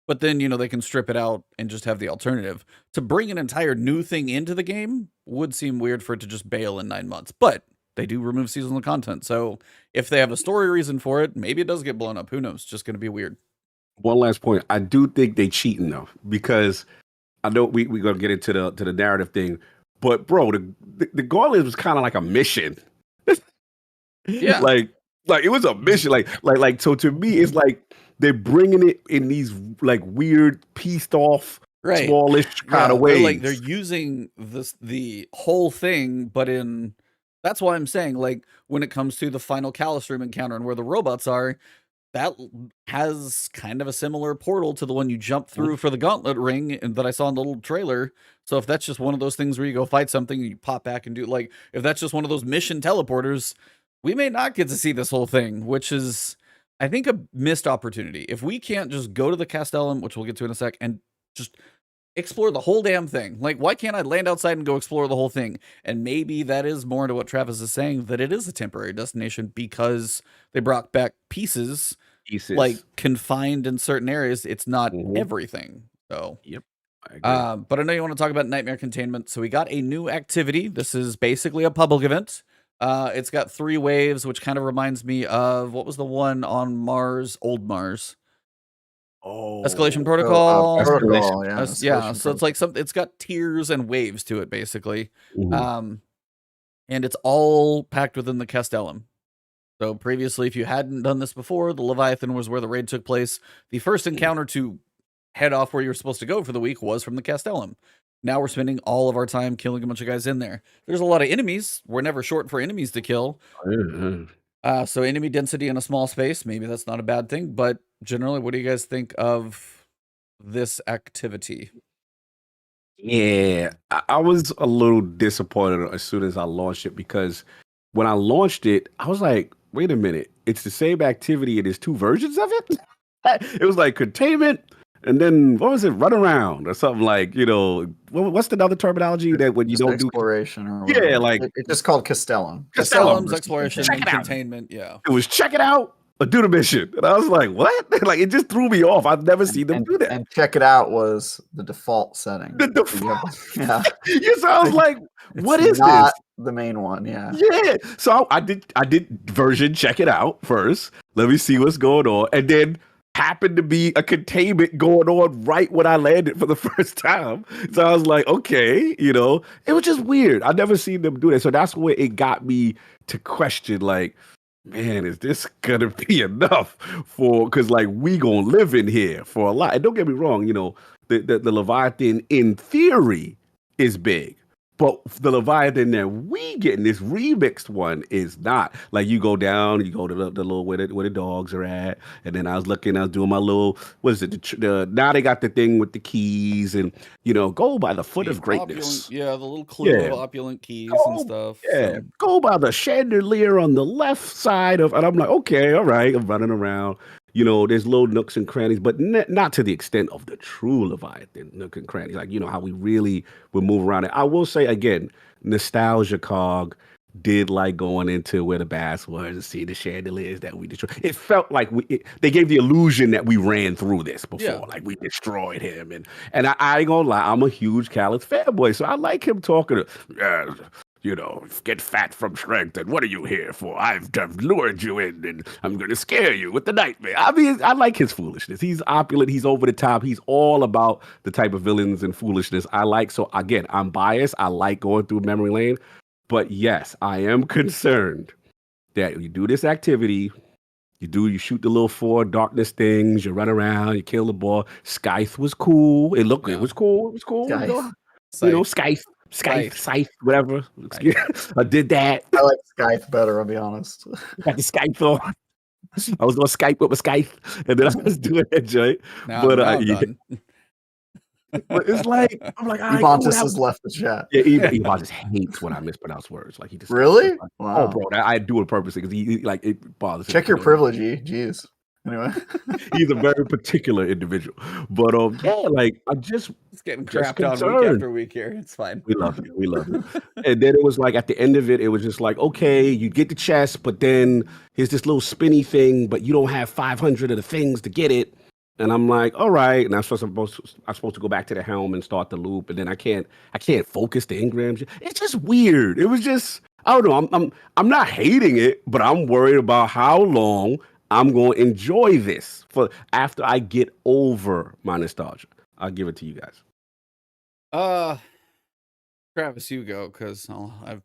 Speaker 2: but then they can strip it out and just have the alternative. To bring an entire new thing into the game would seem weird for it to just bail in 9 months, but they do remove seasonal content. So if they have a story reason for it, maybe it does get blown up. Who knows? Just going to be weird.
Speaker 1: One last point. I do think they cheating though, because I know we're gonna get into the narrative thing, but bro, the Gauntlet was kind of like a mission.
Speaker 2: Yeah.
Speaker 1: like it was a mission. Like so to me, it's like they're bringing it in these like weird pieced off,
Speaker 2: Right.
Speaker 1: smallish kind of ways.
Speaker 2: They're using the whole thing, but that's why I'm saying, like, when it comes to the final Calistream encounter and where the robots are, that has kind of a similar portal to the one you jump through for the Gauntlet ring and that I saw in the little trailer. So if that's just one of those things where you go fight something and you pop back and do, like, if that's just one of those mission teleporters, we may not get to see this whole thing, which is, I think, a missed opportunity. If we can't just go to the Castellum, which we'll get to in a sec, and just explore the whole damn thing. Like, why can't I land outside and go explore the whole thing? And maybe that is more into what Travis is saying, that it is a temporary destination because they brought back pieces. Like confined in certain areas. It's not everything. So,
Speaker 1: yep. I agree.
Speaker 2: But I know you want to talk about Nightmare Containment. So we got a new activity. This is basically a public event. It's got 3 waves, which kind of reminds me of, what was the one on Mars, Old Mars? Escalation Protocol.
Speaker 3: Protocol,
Speaker 2: yeah. So it's like something. It's got tiers and waves to it, basically. And it's all packed within the Castellum. So previously, if you hadn't done this before, the Leviathan was where the raid took place. The first encounter to head off where you were supposed to go for the week was from the Castellum. Now we're spending all of our time killing a bunch of guys in there. There's a lot of enemies. We're never short for enemies to kill. So enemy density in a small space, maybe that's not a bad thing. But generally, what do you guys think of this activity?
Speaker 1: Yeah, I was a little disappointed as soon as I launched it, because when I launched it, I was like, wait a minute, it's the same activity and there's 2 versions of it? It was like Containment, and then what was it, Run Around or something, like, what's the other terminology that when you don't do
Speaker 3: exploration or
Speaker 1: whatever? Yeah, like
Speaker 3: it's just called Castellum.
Speaker 2: Castellum's exploration and Containment, yeah.
Speaker 1: It was check it out or do the mission. And I was like, what? Like, it just threw me off. I've never seen them do that.
Speaker 3: And check it out was the default setting.
Speaker 1: The default.
Speaker 3: Yeah.
Speaker 1: So I was like, what is
Speaker 3: not
Speaker 1: this?
Speaker 3: The main one, yeah.
Speaker 1: Yeah. So I did version check it out first. Let me see what's going on. And then happened to be a containment going on right when I landed for the first time. So I was like, okay, it was just weird. I never seen them do that. So that's where it got me to question, like, man, is this gonna be enough because like we gonna live in here for a lot. And don't get me wrong, the Leviathan in theory is big. But the Leviathan that we get in this remixed one is not. Like, you go down, you go to the little where the dogs are at, and then I was doing my little, what is it? Now they got the thing with the keys, and go by the foot of greatness.
Speaker 2: The little clue of opulent keys and stuff.
Speaker 1: Yeah, so go by the chandelier on the left side of, and I'm like, okay, all right, I'm running around. There's little nooks and crannies, but not to the extent of the true Leviathan nook and crannies. Like, how we really would move around it. I will say again, nostalgia cog, did like going into where the bass was and see the chandeliers that we destroyed. It felt like they gave the illusion that we ran through this before,
Speaker 2: Yeah.
Speaker 1: like we destroyed him. And I ain't gonna lie, I'm a huge Caiatl fanboy, so I like him talking to, get fat from strength. And what are you here for? I've lured you in, and I'm going to scare you with the nightmare. I mean, I like his foolishness. He's opulent. He's over the top. He's all about the type of villains and foolishness I like. So again, I'm biased. I like going through memory lane. But yes, I am concerned that you do this activity. You shoot the little 4 darkness things. You run around. You kill the ball. Scythe was cool. It was cool. It was cool. Scythe, whatever. I did that.
Speaker 3: I like Scythe better, I'll be honest.
Speaker 1: Got the Skype on. I was on Skype with my Skype, and then I was doing that joint. But but it's like I'm like,
Speaker 3: Ebontis has left the chat.
Speaker 1: Yeah, Ebontis hates when I mispronounce words. Like he just
Speaker 3: really.
Speaker 1: Wow. Oh, bro, I do it purposely because he like it bothers.
Speaker 3: Check your privilege, Jeez. Anyway,
Speaker 1: he's a very particular individual. But like I just
Speaker 2: it's getting crapped on week after week here. It's fine.
Speaker 1: We love you. And then it was like at the end of it, it was just like, okay, you get the chest, but then here's this little spinny thing, but you don't have 500 of the things to get it. And I'm like, all right. And I'm supposed to go back to the helm and start the loop, and then I can't focus the Engrams. It's just weird. It was just, I don't know. I'm not hating it, but I'm worried about how long I'm going to enjoy this for after I get over my nostalgia. I'll give it to you guys.
Speaker 2: Travis, you go, because I've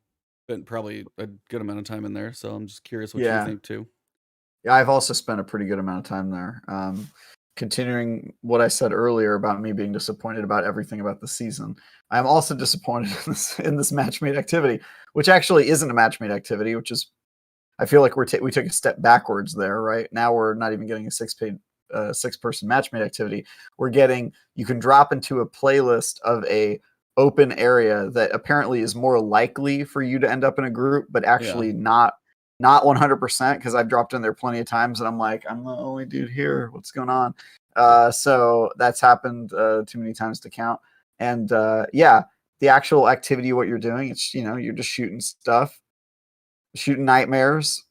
Speaker 2: spent probably a good amount of time in there, so I'm just curious what you think too.
Speaker 3: Yeah, I've also spent a pretty good amount of time there. Continuing what I said earlier about me being disappointed about everything about the season, I'm also disappointed in this matchmade activity, which actually isn't a matchmade activity, which is, I feel like we took a step backwards there, right? Now we're not even getting a 6-person matchmade activity. We're getting, you can drop into a playlist of a open area that apparently is more likely for you to end up in a group, but actually not 100%, because I've dropped in there plenty of times and I'm like, I'm the only dude here. What's going on? So that's happened too many times to count. And the actual activity, what you're doing, it's, you're just shooting stuff, shooting nightmares.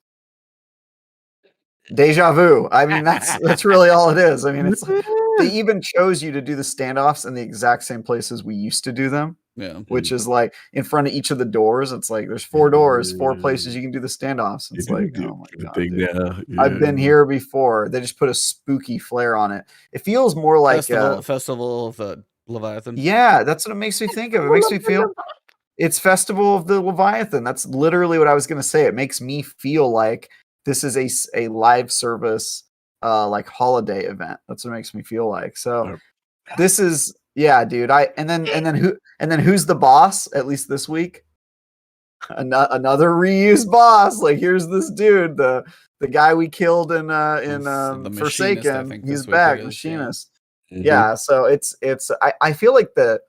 Speaker 3: Deja vu. I mean, that's really all it is. I mean, it's they even chose you to do the standoffs in the exact same places we used to do them.
Speaker 2: Yeah.
Speaker 3: Which is like in front of each of the doors. It's like there's 4 doors, 4 places you can do the standoffs. It's like, oh my god, dude. I've been here before. They just put a spooky flair on it. It feels more like
Speaker 2: Festival of the Leviathan.
Speaker 3: Yeah, that's what it makes me think of. It makes me feel it's Festival of the Leviathan. That's literally what I was going to say. It makes me feel like this is a live service like holiday event. That's what it makes me feel like. So this is dude. And then who's the boss? At least this week, another reused boss. Like here's this dude, the guy we killed in Forsaken. He's back, Machinist.
Speaker 1: Mm-hmm.
Speaker 3: Yeah. So it's I feel like the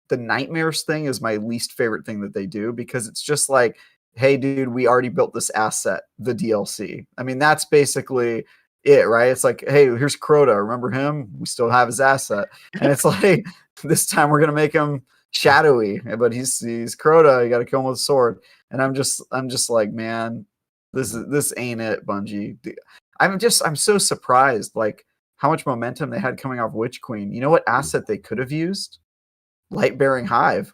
Speaker 3: nightmares thing is my least favorite thing that they do, because it's just like, hey, dude, we already built this asset, the DLC. I mean, that's basically it, right? It's like, hey, here's Crota. Remember him? We still have his asset. And it's like, this time we're gonna make him shadowy, but he's Crota. You got to kill him with a sword. And I'm just like, man, this ain't it, Bungie. I'm so surprised, like how much momentum they had coming off Witch Queen. You know what asset they could have used? Light-bearing Hive.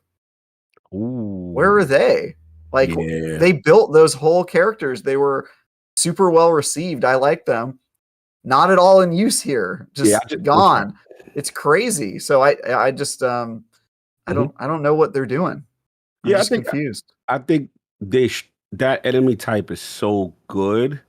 Speaker 1: Ooh.
Speaker 3: Where are they? Like they built those whole characters. They were super well received. I like them. Not at all in use here. Just gone. It's crazy. So I just I don't know what they're doing. I'm just confused.
Speaker 1: I think that enemy type is so good,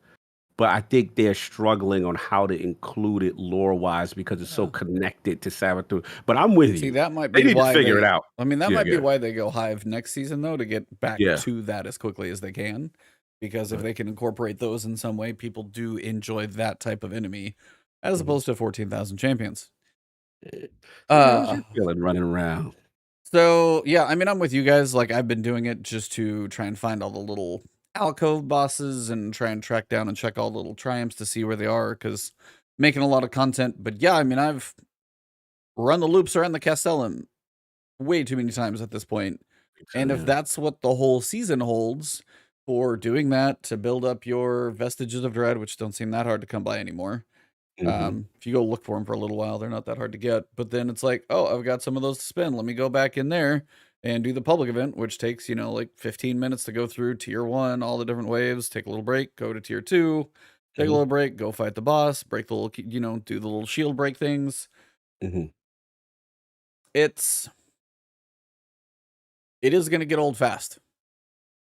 Speaker 1: but I think they're struggling on how to include it lore-wise because it's so connected to Sabathur. But I'm with you.
Speaker 2: See, that might be
Speaker 1: they need
Speaker 2: why
Speaker 1: to figure it out.
Speaker 2: I mean, that might be why they go Hive next season, though, to get back to that as quickly as they can. Because if they can incorporate those in some way, people do enjoy that type of enemy, as opposed to 14,000 champions.
Speaker 1: Feeling running around.
Speaker 2: So yeah, I mean, I'm with you guys. Like, I've been doing it just to try and find all the little alcove bosses and try and track down and check all the little triumphs to see where they are, because making a lot of content. But yeah, I mean, I've run the loops around the Castellum way too many times at this point. And if that's what the whole season holds, for doing that to build up your Vestiges of Dread, which don't seem that hard to come by anymore. If you go look for them for a little while, they're not that hard to get. But then it's like, oh, I've got some of those to spend. Let me go back in there and do the public event, which takes, you know, like 15 minutes to go through tier 1, all the different waves, take a little break, go to tier 2, take a little break, go fight the boss, break the little, you know, do the little shield break things. It is going to get old fast.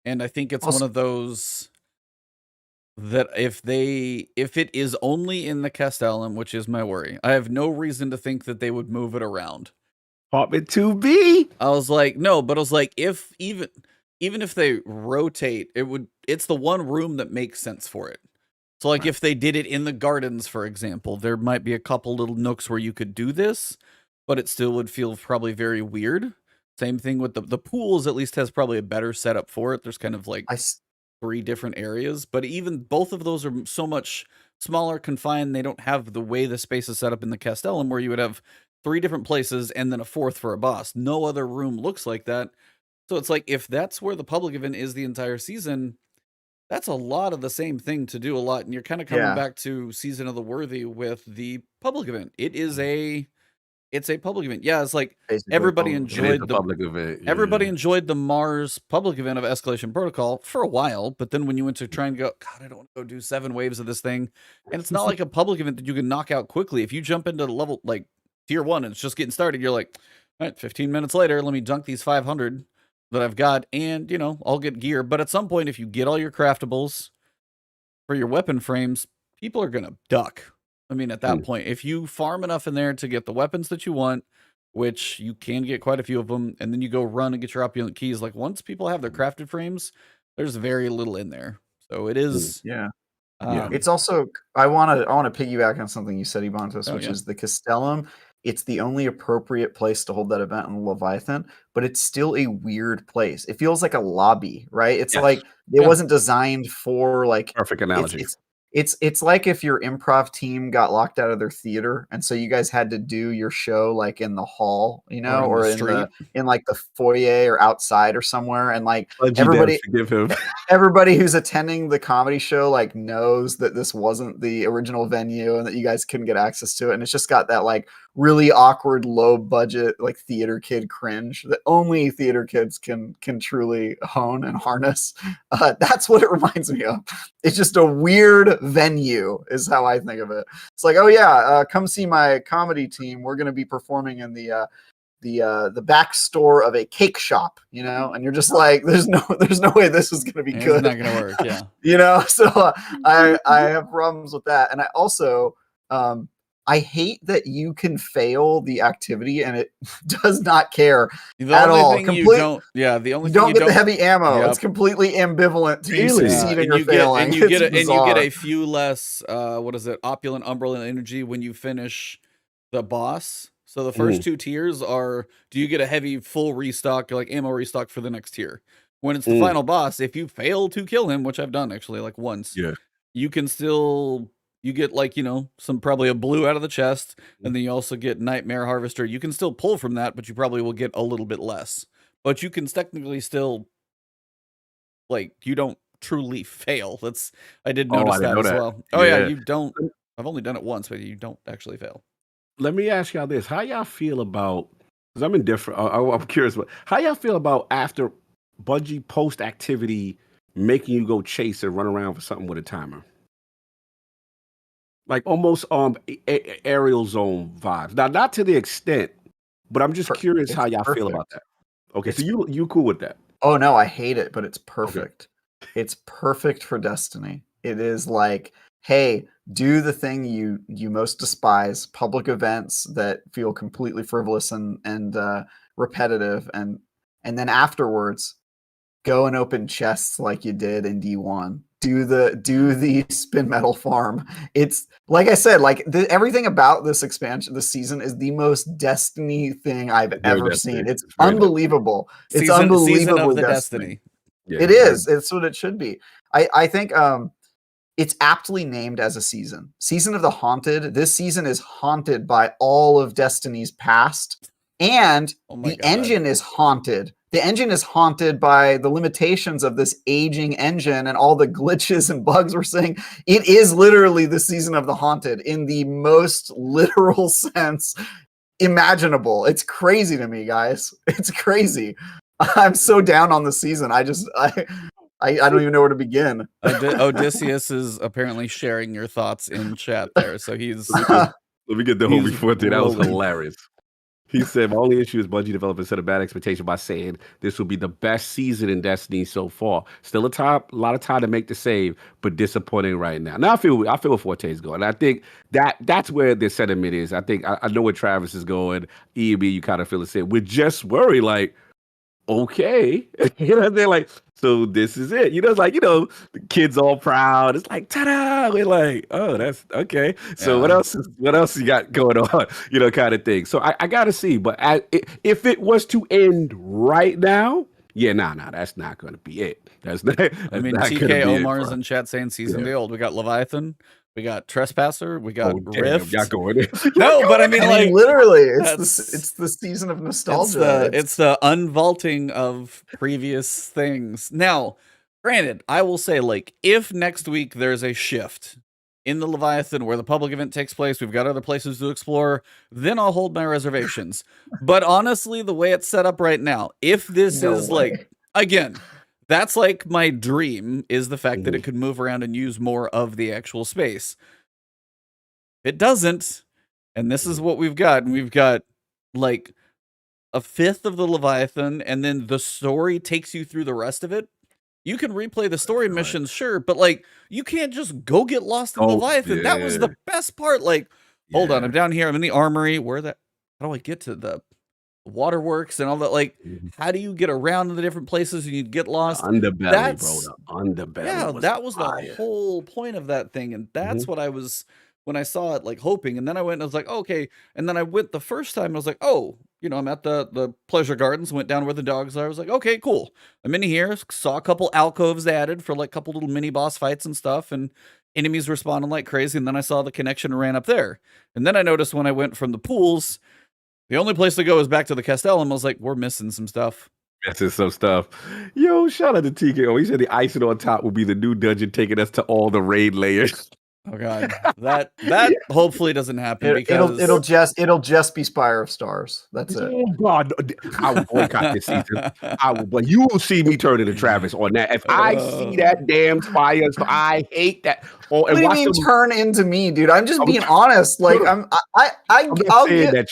Speaker 2: And I think it's one of those that if it is only in the Castellum, which is my worry, I have no reason to think that they would move it around.
Speaker 1: Apartment 2B.
Speaker 2: I was like, no, but I was like, if even if they rotate, it's the one room that makes sense for it. So like if they did it in the gardens, for example, there might be a couple little nooks where you could do this, but it still would feel probably very weird. Same thing with the pools, at least has probably a better setup for it. There's kind of like 3 different areas, but even both of those are so much smaller, confined. They don't have the way the space is set up in the Castellum where you would have 3 different places and then a 4th for a boss. No other room looks like that. So it's like, if that's where the public event is the entire season, that's a lot of the same thing to do a lot. And you're kind of coming back to Season of the Worthy with the public event. It's a public event. Yeah, it's like
Speaker 3: Basically,
Speaker 2: everybody enjoyed the
Speaker 1: public event.
Speaker 2: Everybody enjoyed the Mars public event of Escalation Protocol for a while, but then when you went to try and go, God, I don't want to go do 7 waves of this thing, and it's not like a public event that you can knock out quickly. If you jump into the level like tier 1 and it's just getting started, you're like, all right, 15 minutes later, let me dunk these 500 that I've got, and you know, I'll get gear. But at some point, if you get all your craftables for your weapon frames, people are gonna duck. I mean, at that point, if you farm enough in there to get the weapons that you want, which you can get quite a few of them, and then you go run and get your opulent keys, like once people have their crafted frames, there's very little in there. So it is.
Speaker 3: It's also, I want to piggyback on something you said, Ebontis, which is the Castellum. It's the only appropriate place to hold that event on the Leviathan, but it's still a weird place. It feels like a lobby, right? It's like it wasn't designed for like
Speaker 1: perfect analogy.
Speaker 3: It's like if your improv team got locked out of their theater, and so you guys had to do your show like in the hall, you know, or in like the foyer or outside or somewhere, and like everybody who's attending the comedy show like knows that this wasn't the original venue and that you guys couldn't get access to it, and it's just got that like really awkward, low budget, like theater kid cringe that only theater kids can truly hone and harness. That's what it reminds me of. It's just a weird venue is how I think of it. It's like, oh yeah, come see my comedy team. We're going to be performing in the back store of a cake shop, you know, and you're just like, there's no way this is going to be good.
Speaker 2: It's not going to work. Yeah.
Speaker 3: You know, so I have problems with that. And I also, I hate that you can fail the activity and it does not care at all.
Speaker 2: You don't get
Speaker 3: the heavy ammo. Yep. It's completely ambivalent to you succeeding or failing.
Speaker 2: And you get a few less opulent umbral energy when you finish the boss. So the first 2 tiers are, do you get a heavy full restock, like ammo restock for the next tier? When it's the final boss, if you fail to kill him, which I've done actually like once, you can still. You get like, you know, probably a blue out of the chest, and then you also get Nightmare Harvester. You can still pull from that, but you probably will get a little bit less. But you can technically still, like, you don't truly fail. I did notice that as well. Oh yeah, you don't. I've only done it once, but you don't actually fail.
Speaker 1: Let me ask y'all this: how y'all feel about? Because I'm indifferent. I'm curious, but how y'all feel about after Bungie post activity making you go chase and run around for something with a timer? Like almost aerial zone vibes. Now, not to the extent, but I'm just curious how y'all feel about that. Okay, so you cool with that?
Speaker 3: Oh no, I hate it, but it's perfect. Okay. It's perfect for Destiny. It is like, hey, do the thing you most despise, public events that feel completely frivolous and repetitive, and then afterwards, go and open chests like you did in D1. Do the spin metal farm. It's like I said, like everything about this expansion, this season is the most Destiny thing I've ever seen. It's unbelievable. It's unbelievably Destiny. Yeah, it is. It's what it should be. I think it's aptly named as a season. Season of the Haunted. This season is haunted by all of Destiny's past, and the engine is haunted. the engine is haunted by the limitations of this aging engine and all the glitches and bugs we're seeing. It is literally the season of the haunted in the most literal sense imaginable. It's crazy to me, guys. It's crazy. I'm so down on the season. I don't even know where to begin.
Speaker 2: Odysseus is apparently sharing your thoughts in chat there, so he's.
Speaker 1: Let me get the whole
Speaker 2: He's
Speaker 1: before thing. That was
Speaker 2: rolling.
Speaker 1: hilarious. He said, my only issue is Bungie developers set a bad expectation by saying this will be the best season in Destiny so far. Still a lot of time to make the save, but disappointing right now. Now I feel where Forte's going. I think that's where the sentiment is. I think I know where Travis is going. EB, you kind of feel the same. We're just worried, like, okay. You know what I'm saying? Like, so this is it. You know, it's like, the kids all proud. It's like, ta-da! We're like, oh, that's okay. So
Speaker 2: Yeah.
Speaker 1: what else you got going on? Kind of thing. So I gotta see. But if it was to end right now, yeah, nah, that's not gonna be it. That's not.
Speaker 2: I mean,
Speaker 1: not gonna
Speaker 2: TK
Speaker 1: be
Speaker 2: Omar's
Speaker 1: it,
Speaker 2: in chat saying season
Speaker 1: Yeah.
Speaker 2: the old. We got Leviathan, we got Trespasser, we got Rift.
Speaker 1: Y'all going in.
Speaker 2: No, but I mean, like,
Speaker 3: literally,
Speaker 2: that's-
Speaker 3: it's the season of nostalgia.
Speaker 2: It's the unvaulting of previous things. Now, granted, I will say, like, if next week there's a shift in the Leviathan where the public event takes place, we've got other places to explore, then I'll hold my reservations. But honestly, the way it's set up right now, if this is like, again, that's like my dream, is the fact that it could move around and use more of the actual space. It doesn't, and this is what we've got. And we've got like a fifth of the Leviathan, and then the story takes you through the rest of it. You can replay the story missions, sure, but like you can't just go get lost in Leviathan. That was the best part. Like, hold on, I'm down here. I'm in the armory. How do I get to the waterworks and all that? Like, how do you get around to the different places and you get lost?
Speaker 1: Underbelly, bro. The underbelly.
Speaker 2: Yeah, that was
Speaker 1: fire.
Speaker 2: the whole point of that thing, and that's what I was when I saw it, like, hoping. And then I went and I was like, okay. And then I went the first time and I was like, oh, I'm at the pleasure gardens, went down where the dogs are. I was like, okay, cool. I'm in here, saw a couple alcoves added for like a couple little mini boss fights and stuff, and enemies responding like crazy. And then I saw the connection and ran up there. And then I noticed when I went from the pools, the only place to go is back to the Castell, and I was like, we're missing some stuff.
Speaker 1: Missing some stuff. Yo, shout out to TKO. He said the icing on top will be the new dungeon taking us to all the raid layers.
Speaker 2: Oh god, that hopefully doesn't happen because
Speaker 3: it'll just be Spire of Stars. That's it.
Speaker 1: Oh god, I will boycott this season. But you will see me turn into Travis on that. If I see that damn Spire, I hate that.
Speaker 3: What do you mean turn into me, dude? I'm just being honest. Like I'm
Speaker 1: saying that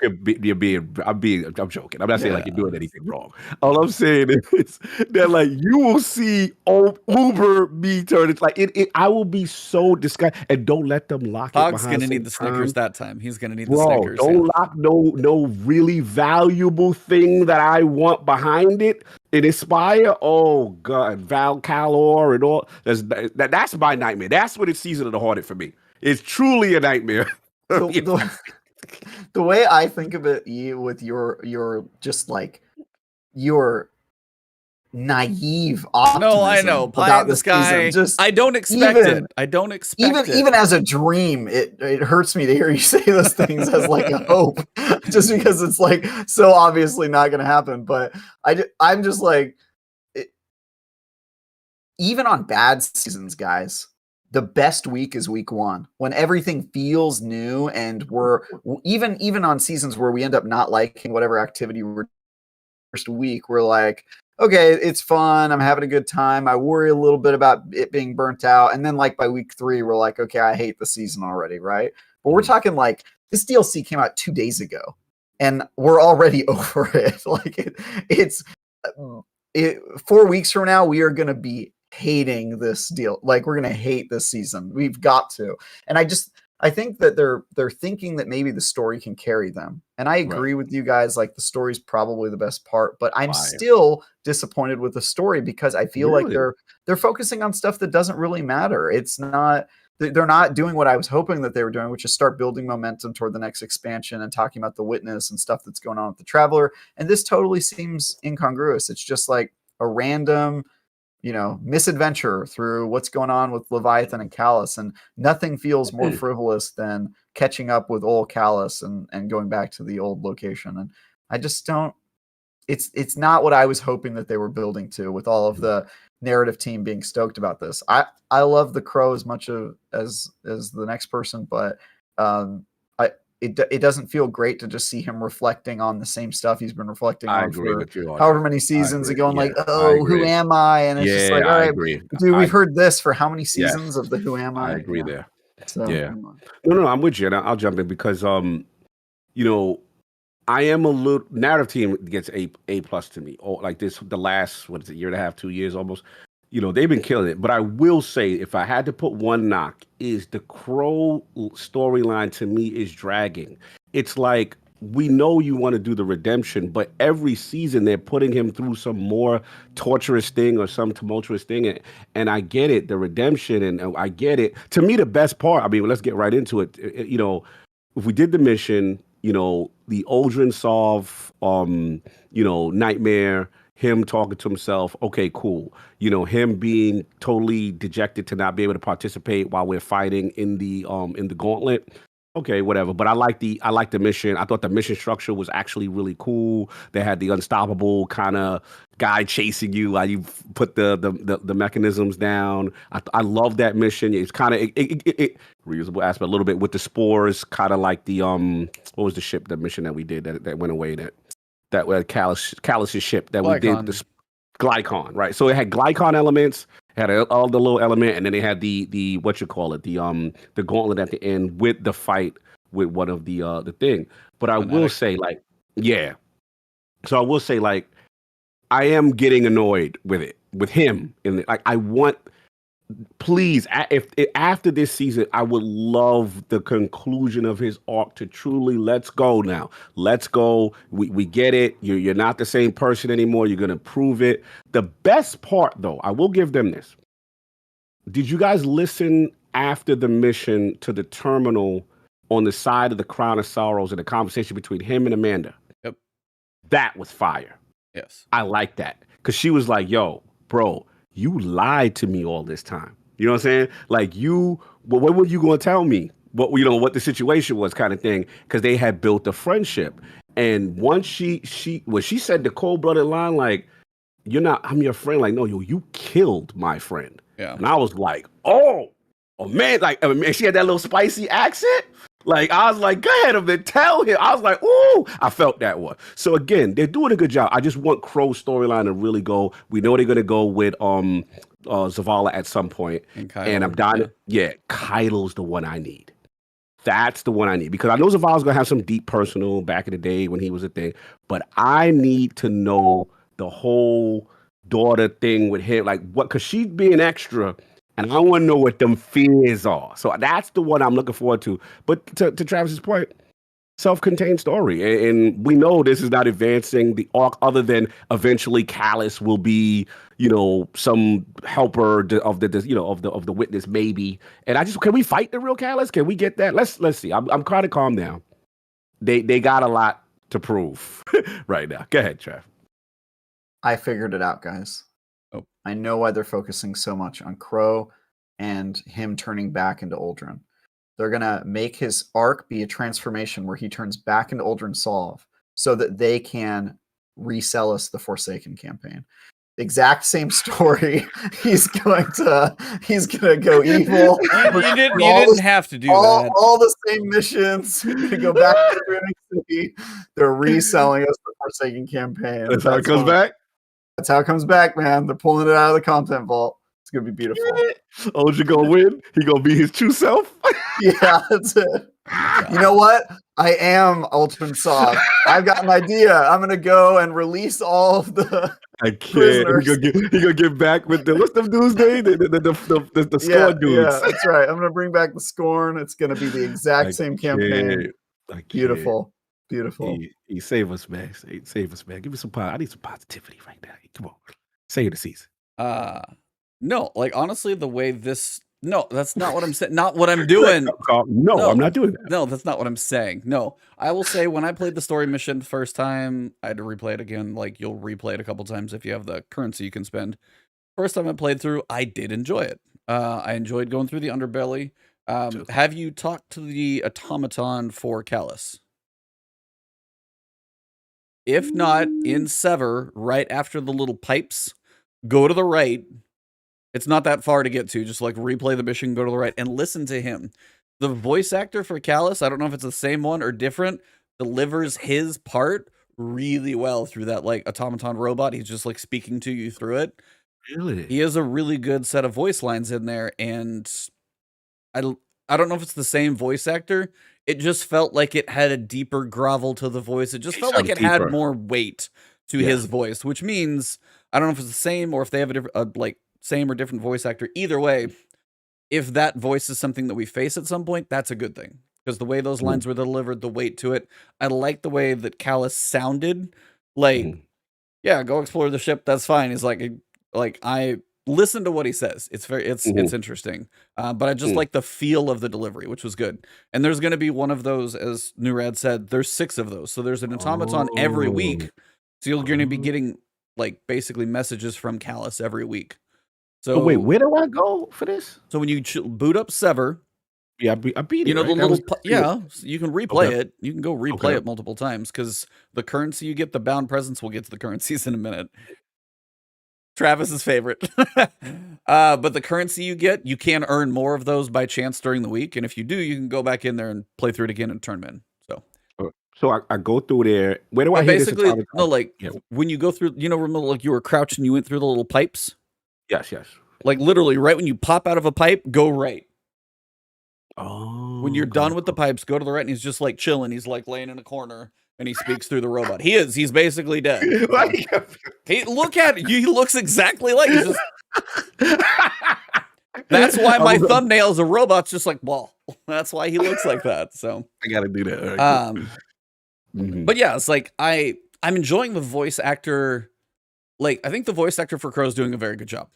Speaker 1: I'm joking. I'm not saying like you're doing anything wrong. All I'm saying is that like you will see Uber me turn it like it. I will be so disgusted. And don't let them lock it behind.
Speaker 2: Hog's gonna need the Snickers that time. He's gonna need the
Speaker 1: Bro,
Speaker 2: Snickers.
Speaker 1: Don't lock no really valuable thing that I want behind it. It Inspire. Oh god, Val Calor and all. That's my nightmare. That's what it's season of the haunted for me. It's truly a nightmare.
Speaker 3: The way I think of it, with your just like your naive optimism.
Speaker 2: No, I know. Pie in the sky. Just I don't expect it. I don't expect it.
Speaker 3: Even as a dream, it hurts me to hear you say those things as like a hope, just because it's like so obviously not going to happen. But I'm just like, even on bad seasons, guys, the best week is week 1 when everything feels new, and we're even on seasons where we end up not liking whatever activity we're first week. We're like, okay, it's fun. I'm having a good time. I worry a little bit about it being burnt out. And then like by week 3, we're like, okay, I hate the season already, right? But we're talking like this DLC came out 2 days ago and we're already over it. Like it's 4 weeks from now, we are going to be hating this deal. Like we're going to hate this season. We've got to. And I think that they're thinking that maybe the story can carry them. And I agree with you guys, like the story's probably the best part, but I'm still disappointed with the story because I feel like they're focusing on stuff that doesn't really matter. It's not, they're not doing what I was hoping that they were doing, which is start building momentum toward the next expansion and talking about the Witness and stuff that's going on with the Traveler. And this totally seems incongruous. It's just like a random, misadventure through what's going on with Leviathan and Callus, and nothing feels more frivolous than catching up with old Callus and going back to the old location. And I just don't it's not what I was hoping that they were building to, with all of the narrative team being stoked about this. I love the Crow as much as the next person, but it doesn't feel great to just see him reflecting on the same stuff he's been reflecting
Speaker 1: I
Speaker 3: on
Speaker 1: agree
Speaker 3: for
Speaker 1: with you on
Speaker 3: however
Speaker 1: that.
Speaker 3: many
Speaker 1: I
Speaker 3: seasons, and
Speaker 1: agree.
Speaker 3: going
Speaker 1: Yeah,
Speaker 3: like,
Speaker 1: I
Speaker 3: oh, who
Speaker 1: agree.
Speaker 3: am I? And it's just
Speaker 1: Yeah,
Speaker 3: like, all
Speaker 1: I
Speaker 3: right,
Speaker 1: agree.
Speaker 3: dude, we've
Speaker 1: I
Speaker 3: heard this for how many
Speaker 1: yes,
Speaker 3: seasons of the who am
Speaker 1: I
Speaker 3: I?
Speaker 1: agree
Speaker 3: Yeah.
Speaker 1: there.
Speaker 3: So
Speaker 1: Yeah.
Speaker 3: anyway.
Speaker 1: No, I'm with you, and I'll jump in because you know, I am a little narrative team gets A plus to me. Or like this, the last what is it, year and a half, 2 years almost. You know, they've been killing it. But I will say, if I had to put one knock, is the Crow storyline to me is dragging. It's like we know you want to do the redemption, but every season they're putting him through some more torturous thing or some tumultuous thing. And I get it, the redemption, and I get it. To me, the best part, I mean, let's get right into it. You know, if we did the mission, you know, the Aldrin solve, you know, Nightmare, him talking to himself, okay, cool. You know, him being totally dejected to not be able to participate while we're fighting in the Gauntlet. Okay, whatever. But I like the mission. I thought the mission structure was actually really cool. They had the unstoppable kind of guy chasing you while you put the mechanisms down. I love that mission. It's kind of it reusable aspect a little bit with the spores, kind of like the what was the ship, the mission that we did that went away, that was Callus's ship that we did, the Glycon, right? So it had Glycon elements, had all the little element, and then they had the what you call it, the Gauntlet at the end with the fight with one of the thing. But I will say, like, yeah. So I will say, like, I am getting annoyed with it, with him, and like I want. Please, if after this season, I would love the conclusion of his arc to truly let's go now. Let's go. We get it. You're not the same person anymore. You're gonna prove it. The best part, though, I will give them this. Did you guys listen after the mission to the terminal on the side of the Crown of Sorrows and the conversation between him and Amanda?
Speaker 2: Yep.
Speaker 1: That was fire.
Speaker 2: Yes.
Speaker 1: I like that. Because she was like, yo, bro, you lied to me all this time. You know what I'm saying? Like what were you going to tell me? What the situation was, kind of thing. Because they had built a friendship. And once she said the cold-blooded line, like, I'm your friend. Like, no, you killed my friend.
Speaker 2: Yeah.
Speaker 1: And I was like, oh man, like, I mean, she had that little spicy accent. Like, I was like, go ahead and tell him. I was like, ooh, I felt that one. So again, they're doing a good job. I just want Crow's storyline to really go. We know they're gonna go with Zavala at some point. And I'm dying. Yeah, Caiatl's the one I need. That's the one I need, because I know Zavala's gonna have some deep personal back in the day when he was a thing, but I need to know the whole daughter thing with him, like what, because she's being extra, and I want to know what them fears are. So that's the one I'm looking forward to. But to Travis's point, self-contained story, and we know this is not advancing the arc, other than eventually Callus will be, some helper of the witness, maybe. And can we fight the real Callus? Can we get that? Let's see. I'm kind of calm now. They got a lot to prove right now. Go ahead, Trav.
Speaker 3: I figured it out, guys. Oh, I know why they're focusing so much on Crow and him turning back into Aldrin. They're going to make his arc be a transformation where he turns back into Aldrin Solve so that they can resell us the Forsaken campaign. Exact same story. He's going to go evil.
Speaker 2: You didn't have to do that.
Speaker 3: All the same missions. To go back to Dreaming City. They're reselling us the Forsaken campaign.
Speaker 1: That's how it comes back?
Speaker 3: That's how it comes back, man. They're pulling it out of the content vault. It's gonna be beautiful.
Speaker 1: Aldrin gonna win. He gonna be his true self.
Speaker 3: Yeah, that's it. You know what? I am Ultimate Soft. I've got an idea. I'm gonna go and release all of the prisoners.
Speaker 1: He gonna get back with what's them dudes' name? The Scorn dudes.
Speaker 3: Yeah, that's right. I'm gonna bring back the Scorn. It's gonna be the exact same campaign. Beautiful.
Speaker 1: He save us, man. Save us, man. Give me some I need some positivity right now. Come on. Save the season.
Speaker 2: No, like, honestly, the way this... No, that's not what I'm saying. Not what I'm doing.
Speaker 1: No, I'm not doing that.
Speaker 2: No, that's not what I'm saying. No, I will say, when I played the story mission the first time, I had to replay it again. Like, you'll replay it a couple times if you have the currency you can spend. First time I played through, I did enjoy it. I enjoyed going through the underbelly. Have you talked to the automaton for Callus? If not, in Sever, right after the little pipes, go to the right. It's not that far to get to. Just like replay the mission, go to the right, and listen to him. The voice actor for Callus, I don't know if it's the same one or different, delivers his part really well through that like automaton robot. He's just like speaking to you through it.
Speaker 1: Really?
Speaker 2: He has a really good set of voice lines in there, and I don't know if it's the same voice actor. It just felt like it had a deeper grovel to the voice. It just felt like
Speaker 1: sounds
Speaker 2: it had
Speaker 1: deeper.
Speaker 2: more weight to
Speaker 1: Yeah.
Speaker 2: his voice, which means I don't know if it's the same or if they have a different, like same or different voice actor. Either way, if that voice is something that we face at some point, that's a good thing because the way those lines were delivered, the weight to it, I like the way that Callus sounded. Like,
Speaker 1: Mhm.
Speaker 2: yeah, go explore the ship. That's fine. He's like I listen to what he says. It's very, it's interesting. But I just like the feel of the delivery, which was good. And there's going to be one of those, as Nurad said, there's 6 of those. So there's an automaton every week. So you're going to be getting like basically messages from Callus every week. So
Speaker 1: wait, where do I go for this?
Speaker 2: So when you boot up Sever,
Speaker 1: Yeah, I beat it.
Speaker 2: you know,
Speaker 1: right?
Speaker 2: the
Speaker 1: That
Speaker 2: little,
Speaker 1: was-
Speaker 2: yeah, so you can replay
Speaker 1: Okay.
Speaker 2: it. You can go replay
Speaker 1: Okay.
Speaker 2: it multiple times because the currency you get, the bound presence, we'll get to the currencies in a minute. Travis's favorite. But the currency you get, you can earn more of those by chance during the week. And if you do, you can go back in there and play through it again and turn them in.
Speaker 1: So I go through there. Where do I
Speaker 2: But
Speaker 1: hear this?
Speaker 2: basically,
Speaker 1: automaton?
Speaker 2: no, like
Speaker 1: Yeah.
Speaker 2: when you go through, you know, remember like you were crouched and you went through the little pipes?
Speaker 1: Yes, yes.
Speaker 2: Like literally right when you pop out of a pipe, go right.
Speaker 1: Oh.
Speaker 2: When you're done with the pipes, go to the right, and he's just like chilling. He's like laying in a corner, and he speaks through the robot. He's basically dead. He look at it. He looks exactly like he's just. That's why my thumbnail is a robot's just like well. That's why he looks like that. So
Speaker 1: I gotta do that. All right, cool.
Speaker 2: But yeah, it's like I'm enjoying the voice actor. Like I think the voice actor for Crow is doing a very good job.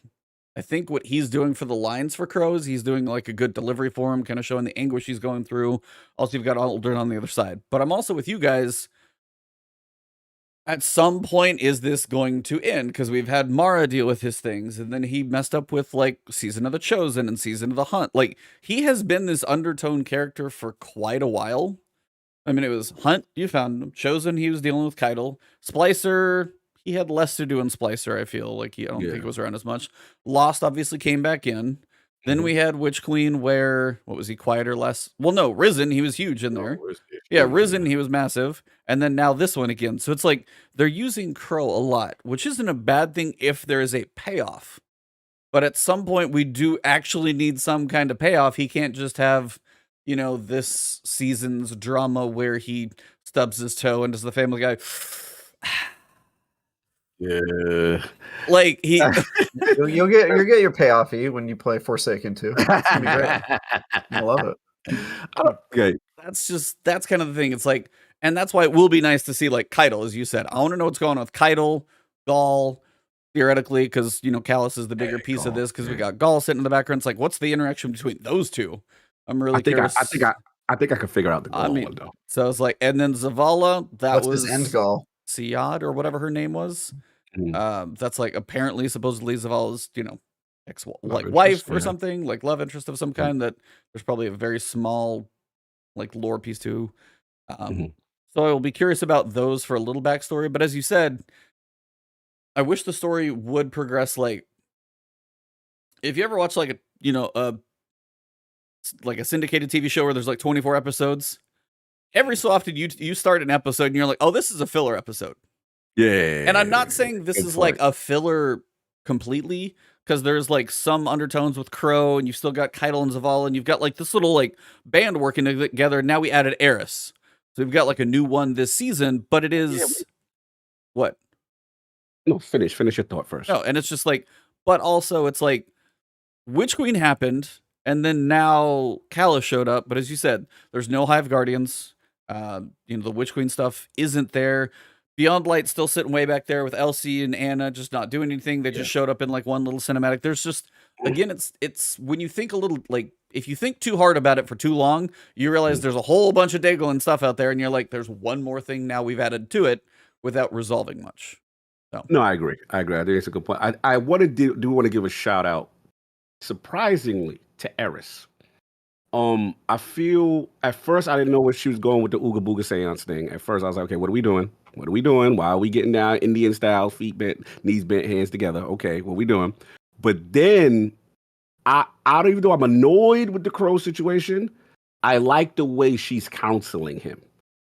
Speaker 2: I think what he's doing for the lines for Crows, he's doing like a good delivery for him, kind of showing the anguish he's going through. Also, you've got Aldrin on the other side. But I'm also with you guys. At some point, is this going to end? Because we've had Mara deal with his things, and then he messed up with like Season of the Chosen and Season of the Hunt. Like he has been this undertone character for quite a while. I mean, it was Hunt, you found him. Chosen, he was dealing with Caiatl. Splicer, he had less to do in Splicer, I feel like I don't think it was around as much. Lost obviously came back in. Then we had Witch Queen where, what was he, quieter, less? Well, no, Risen, he was huge in there. Yeah, Risen, he was massive. And then now this one again. So it's like they're using Crow a lot, which isn't a bad thing if there is a payoff. But at some point, we do actually need some kind of payoff. He can't just have, you know, this season's drama where he stubs his toe and does the Family Guy.
Speaker 1: Yeah.
Speaker 2: Like he
Speaker 3: You'll get your payoff when you play Forsaken 2. It's gonna be great. I love it.
Speaker 1: Okay.
Speaker 2: that's kind of the thing. It's like, and that's why it will be nice to see like Caiatl, as you said. I want to know what's going on with Caiatl, Gaul, theoretically, because you know Callus is the bigger piece of this because we got Gaul sitting in the background. It's like, what's the interaction between those two? I'm really curious.
Speaker 1: I think I can figure out the goal one though.
Speaker 2: So it's like, and then Zavala, that
Speaker 3: What's
Speaker 2: was
Speaker 3: his end goal?
Speaker 2: Siad or whatever her name was. That's like apparently supposedly Zavala's, you know, wife or something, like love interest of some kind that there's probably a very small like lore piece to. So I will be curious about those for a little backstory. But as you said, I wish the story would progress. Like if you ever watch like a, you know, like a syndicated TV show where there's like 24 episodes, every so often you start an episode and you're like, oh, this is a filler episode.
Speaker 1: Yeah.
Speaker 2: And I'm not saying this is like a filler completely, because there's like some undertones with Crow, and you've still got Caiatl and Zavala, and you've got like this little like band working together. Now we added Eris. So we've got like a new one this season, but it is what?
Speaker 1: No, finish your thought first.
Speaker 2: No, and it's just like, but also it's like Witch Queen happened, and then now Callus showed up. But as you said, there's no Hive Guardians. You know, the Witch Queen stuff isn't there. Beyond Light still sitting way back there with Elsie and Anna just not doing anything. They just showed up in like one little cinematic. There's just, again, it's when you think a little, like, if you think too hard about it for too long, you realize there's a whole bunch of Daigle and stuff out there, and you're like, there's one more thing now we've added to it without resolving much. So.
Speaker 1: No, I agree. I think it's a good point. I want to do want to give a shout out, surprisingly, to Eris. I feel at first I didn't know where she was going with the Ooga Booga seance thing. At first I was like, okay, what are we doing? What are we doing? Why are we getting down Indian style, feet bent, knees bent, hands together? Okay, what are we doing? But then I don't even though I'm annoyed with the crow situation, I like the way she's counseling him.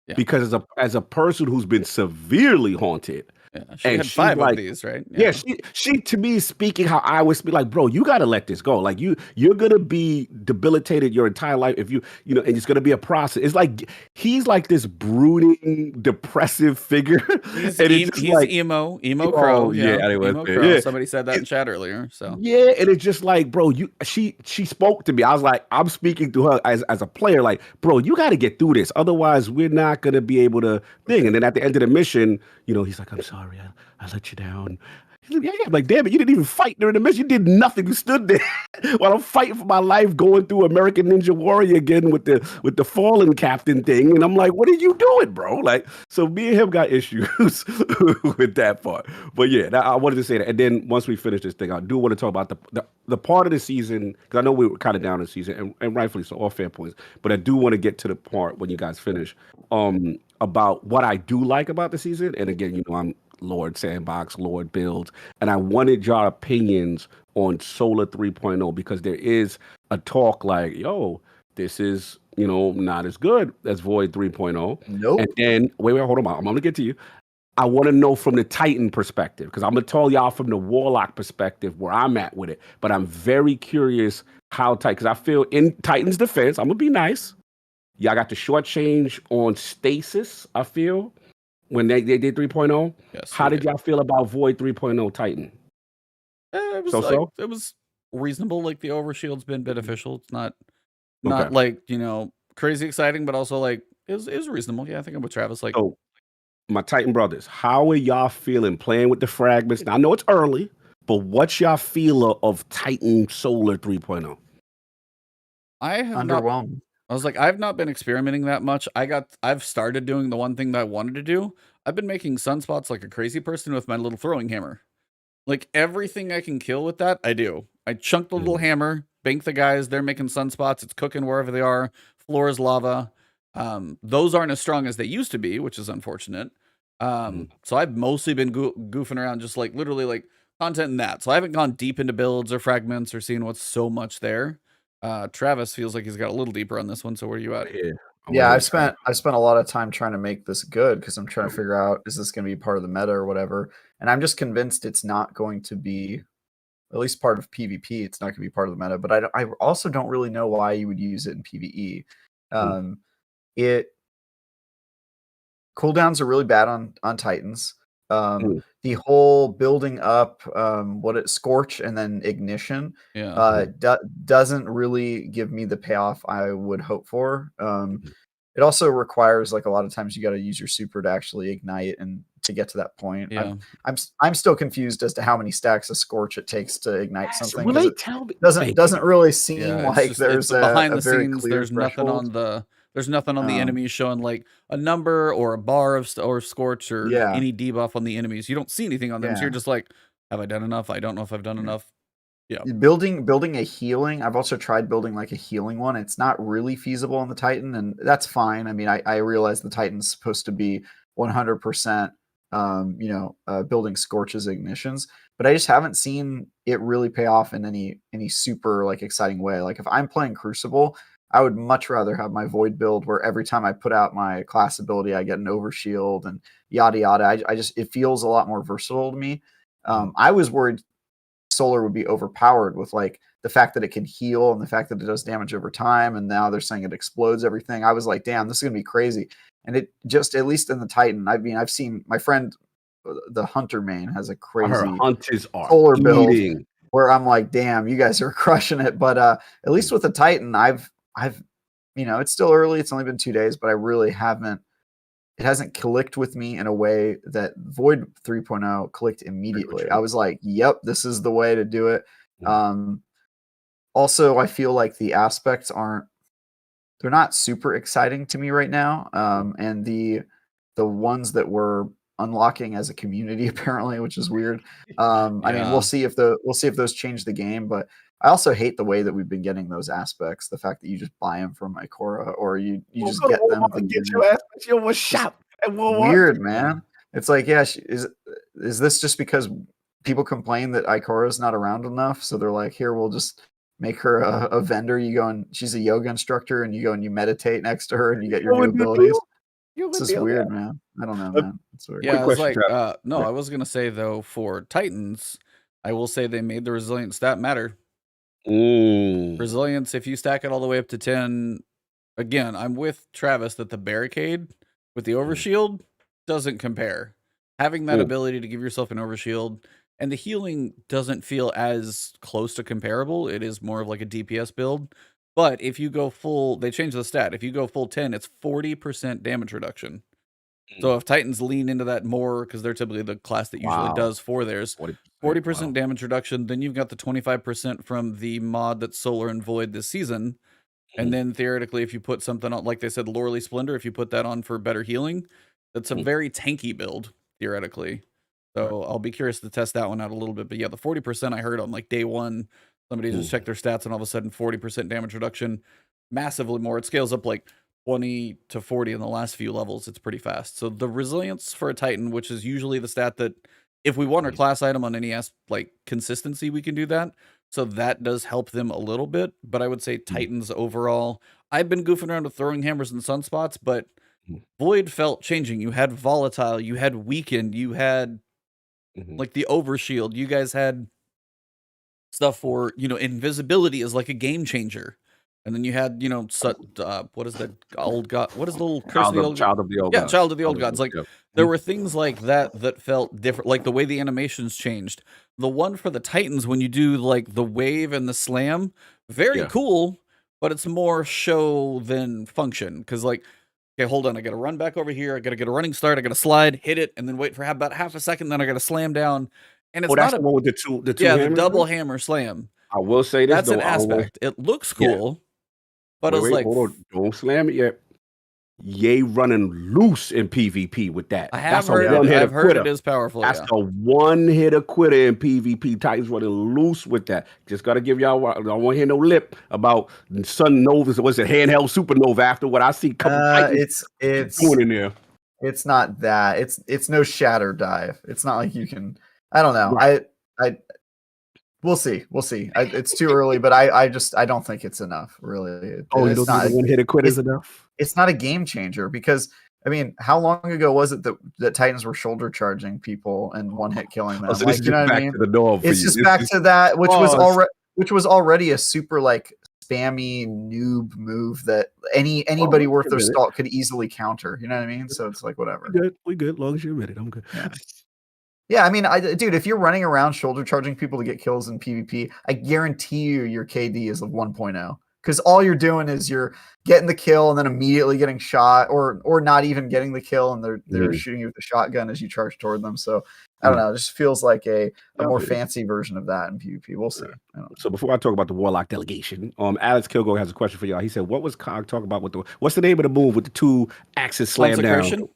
Speaker 2: Yeah.
Speaker 1: Because as a person who's been severely haunted,
Speaker 2: Yeah, she
Speaker 1: and
Speaker 2: had
Speaker 1: she's
Speaker 2: 5 of
Speaker 1: like,
Speaker 2: these, right?
Speaker 1: yeah, she to me is speaking how I would speak. Like, bro, you got to let this go. Like, you're gonna be debilitated your entire life if you know, and it's gonna be a process. It's like he's like this brooding, depressive figure,
Speaker 2: He's
Speaker 1: and it's just
Speaker 2: he's
Speaker 1: like,
Speaker 2: emo
Speaker 1: oh
Speaker 2: crow,
Speaker 1: yeah,
Speaker 2: yeah,
Speaker 1: anyway,
Speaker 2: emo crow.
Speaker 1: yeah.
Speaker 2: Somebody said that in chat earlier. So
Speaker 1: Yeah, and it's just like, bro, she spoke to me. I was like, I'm speaking to her as a player, like, bro, you got to get through this, otherwise we're not gonna be able to thing. And then at the end of the mission, you know, he's like, I'm sorry, I let you down. He's like, yeah, I'm like, damn it, you didn't even fight during the mission. You did nothing. You stood there while I'm fighting for my life, going through American Ninja Warrior again with the fallen captain thing. And I'm like, what are you doing, bro? Like, so me and him got issues with that part. But yeah, I wanted to say that. And then once we finish this thing, I do want to talk about the part of the season, because I know we were kind of down in the season, and rightfully so, all fair points. But I do want to get to the part when you guys finish about what I do like about the season. And again, you know, I'm Lord Sandbox, Lord Builds, and I wanted your opinions on Solar 3.0 because there is a talk like, yo, this is, you know, not as good as Void 3.0.
Speaker 3: Nope.
Speaker 1: And then, wait, hold on. I'm going to get to you. I want to know from the Titan perspective, because I'm going to tell y'all from the Warlock perspective where I'm at with it. But I'm very curious how tight, because I feel in Titan's defense, I'm going to be nice. Y'all got the short change on Stasis, I feel, when they did 3.0.
Speaker 2: yes,
Speaker 1: How did y'all feel about Void 3.0 Titan?
Speaker 2: it was
Speaker 1: So?
Speaker 2: it was reasonable. Like the overshield's been beneficial. It's not
Speaker 1: Okay.
Speaker 2: like, you know, crazy exciting, but also like it was reasonable. Yeah, I think I'm with Travis. Like,
Speaker 1: So, my Titan brothers, how are y'all feeling playing with the fragments? Now, I know it's early, but what's y'all feel of Titan Solar 3.0?
Speaker 2: I have not.
Speaker 3: Underwhelmed.
Speaker 2: I was like, I've not been experimenting that much. I've started doing the one thing that I wanted to do. I've been making sunspots like a crazy person with my little throwing hammer. Like everything I can kill with that, I do. I chunk the little hammer, bank the guys. They're making sunspots. It's cooking wherever they are. Floor is lava. Those aren't as strong as they used to be, which is unfortunate. So I've mostly been goofing around, just like literally like content in that. So I haven't gone deep into builds or fragments or seen what's so much there. Travis feels like he's got a little deeper on this one. So where are you at?
Speaker 3: Yeah, I've spent a lot of time trying to make this good because I'm trying to figure out, is this going to be part of the meta or whatever? And I'm just convinced it's not going to be, at least part of PvP. It's not going to be part of the meta. But I also don't really know why you would use it in PvE. Cooldowns are really bad on Titans. The whole building up, Scorch and then Ignition, doesn't really give me the payoff I would hope for. It also requires, like, a lot of times you got to use your super to actually ignite and to get to that point.
Speaker 2: Yeah.
Speaker 3: I'm still confused as to how many stacks of Scorch it takes to ignite something.
Speaker 1: Will they tell me?
Speaker 3: Doesn't really seem like
Speaker 2: just,
Speaker 3: there's
Speaker 2: behind
Speaker 3: a
Speaker 2: the
Speaker 3: very
Speaker 2: scenes.
Speaker 3: clear
Speaker 2: There's nothing
Speaker 3: threshold.
Speaker 2: on the enemies showing like a number or a bar of or Scorch or any debuff on the enemies. You don't see anything on them, so you're just like, have I done enough? I don't know if I've done enough. Yeah.
Speaker 3: Building a healing. I've also tried building like a healing one. It's not really feasible on the Titan, and that's fine. I mean, I realize the Titan's supposed to be 100%, building Scorches ignitions, but I just haven't seen it really pay off in any super like exciting way. Like if I'm playing Crucible, I would much rather have my Void build where every time I put out my class ability, I get an overshield and yada yada. It feels a lot more versatile to me. I was worried Solar would be overpowered with like the fact that it can heal and the fact that it does damage over time, and now they're saying it explodes everything. I was like, damn, this is gonna be crazy. And it just, at least in the Titan, I mean, I've seen my friend, the Hunter main, has a crazy
Speaker 1: Hunters are
Speaker 3: Solar build
Speaker 1: eating.
Speaker 3: where I'm like, damn, you guys are crushing it. But at least with the Titan, I've it's still early. It's only been 2 days, but I really haven't. It hasn't clicked with me in a way that Void 3.0 clicked immediately. I was like, yep, this is the way to do it. Also, I feel like the aspects they're not super exciting to me right now. And the ones that were unlocking as a community apparently, which is weird. I mean, we'll see if those change the game, but I also hate the way that we've been getting those aspects. The fact that you just buy them from Ikora, or you just get them at the
Speaker 1: get your aspects. You almost shop at Walmart.
Speaker 3: Weird, man. It's like, yeah, is this just because people complain that Ikora's not around enough? So they're like, here, we'll just make her a vendor. You go and she's a yoga instructor, and you go and you meditate next to her, and you get your new abilities. This is weird, man. I don't know, man. It's weird.
Speaker 2: Yeah, it's like, no, I was gonna say though, for Titans, I will say they made the resilience stat matter. Resilience, if you stack it all the way up to 10, again, I'm with Travis that the barricade with the overshield doesn't compare. Having that ability to give yourself an overshield, and the healing doesn't feel as close to comparable. It is more of like a DPS build. But if you go full, they changed the stat. If you go full 10, it's 40% damage reduction. So if Titans lean into that more, because they're typically the class that usually does for theirs, 40% damage reduction, then you've got the 25% from the mod that's Solar and Void this season. And then theoretically, if you put something on, like they said, Loreley Splendor, if you put that on for better healing, that's a very tanky build, theoretically. So I'll be curious to test that one out a little bit. But yeah, the 40% I heard on like day one, somebody just checked their stats and all of a sudden 40% damage reduction, massively more. It scales up like 20 to 40 in the last few levels. It's pretty fast. So the resilience for a Titan, which is usually the stat that if we want our class item on any like consistency, we can do that. So that does help them a little bit. But I would say Titans overall, I've been goofing around with throwing hammers and sunspots, but Void felt changing. You had volatile, you had weakened, you had like the overshield. You guys had stuff for, invisibility is like a game changer. And then you had, what is the old god? What is the little curse of the old
Speaker 1: Child of the old gods.
Speaker 2: Child of the old gods. Like there were things like that felt different, like the way the animations changed. The one for the Titans, when you do like the wave and the slam, very cool, but it's more show than function. Because like, okay, hold on, I got to run back over here. I got to get a running start. I got to slide, hit it, and then wait for about half a second. Then I got to slam down. And it's
Speaker 1: that's the one with the two
Speaker 2: the double hammer slam.
Speaker 1: I will say this,
Speaker 2: that's an aspect. It looks cool. But I was like,
Speaker 1: hold on, don't slam it yet. Yay, running loose in PvP with that.
Speaker 2: I've heard it is powerful.
Speaker 1: That's a one-hitter quitter in PvP. Titans running loose with that. Just got to give y'all, I don't want to hear no lip about Sun Novas. What's it, handheld supernova after what I see couple Titans doing in there.
Speaker 3: It's not that. It's no shatter dive. It's not like you can, I don't know. Right. We'll see. It's too early, but I don't think it's enough, really.
Speaker 1: You don't think one hit quit is enough?
Speaker 3: It's not a game changer because, I mean, how long ago was it that Titans were shoulder charging people and one hit killing them?
Speaker 1: So like, you know what I mean?
Speaker 3: It's just back to that, which was already a super like spammy noob move that anybody worth their salt could easily counter. You know what I mean? So it's like whatever.
Speaker 1: We good. As long as you admit it, I'm good.
Speaker 3: Yeah, I mean, dude, if you're running around shoulder charging people to get kills in PvP, I guarantee you your KD is of 1.0 because all you're doing is you're getting the kill and then immediately getting shot, or not even getting the kill and they're shooting you with a shotgun as you charge toward them. So I don't know, it just feels like a more fancy version of that in PvP. We'll see.
Speaker 1: So before I talk about the Warlock delegation, Alex Kilgo has a question for y'all. He said, "What was Cog talking about with what's the name of the move with the two axes slam down?"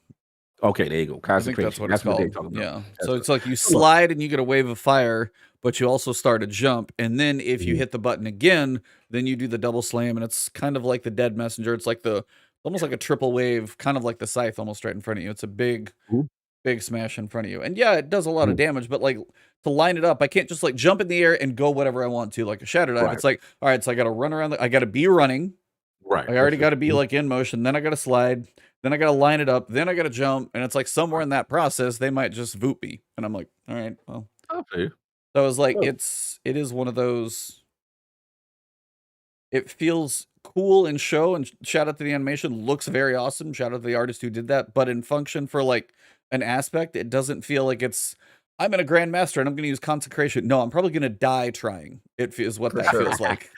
Speaker 1: Okay, there you go. Consecration.
Speaker 2: I think that's what it's called. Yeah. So it's like you slide and you get a wave of fire, but you also start a jump. And then if you hit the button again, then you do the double slam. And it's kind of like the Dead Messenger. It's like almost like a triple wave, kind of like the scythe almost right in front of you. It's a big smash in front of you. And yeah, it does a lot of damage, but like to line it up, I can't just like jump in the air and go whatever I want to, like a shatter dive. It's like, all right, so I got to run around. I got to be running.
Speaker 1: Right.
Speaker 2: I already got to be like in motion. Then I got to slide. Then I got to line it up. Then I got to jump. And it's like somewhere in that process, they might just voop me. And I'm like, all right, well.
Speaker 1: Okay.
Speaker 2: So I was like, it is one of those. It feels cool in show, and shout out to the animation. Looks very awesome. Shout out to the artist who did that. But in function for like an aspect, it doesn't feel like I'm in a Grandmaster and I'm going to use consecration. No, I'm probably going to die trying. It is what that feels like.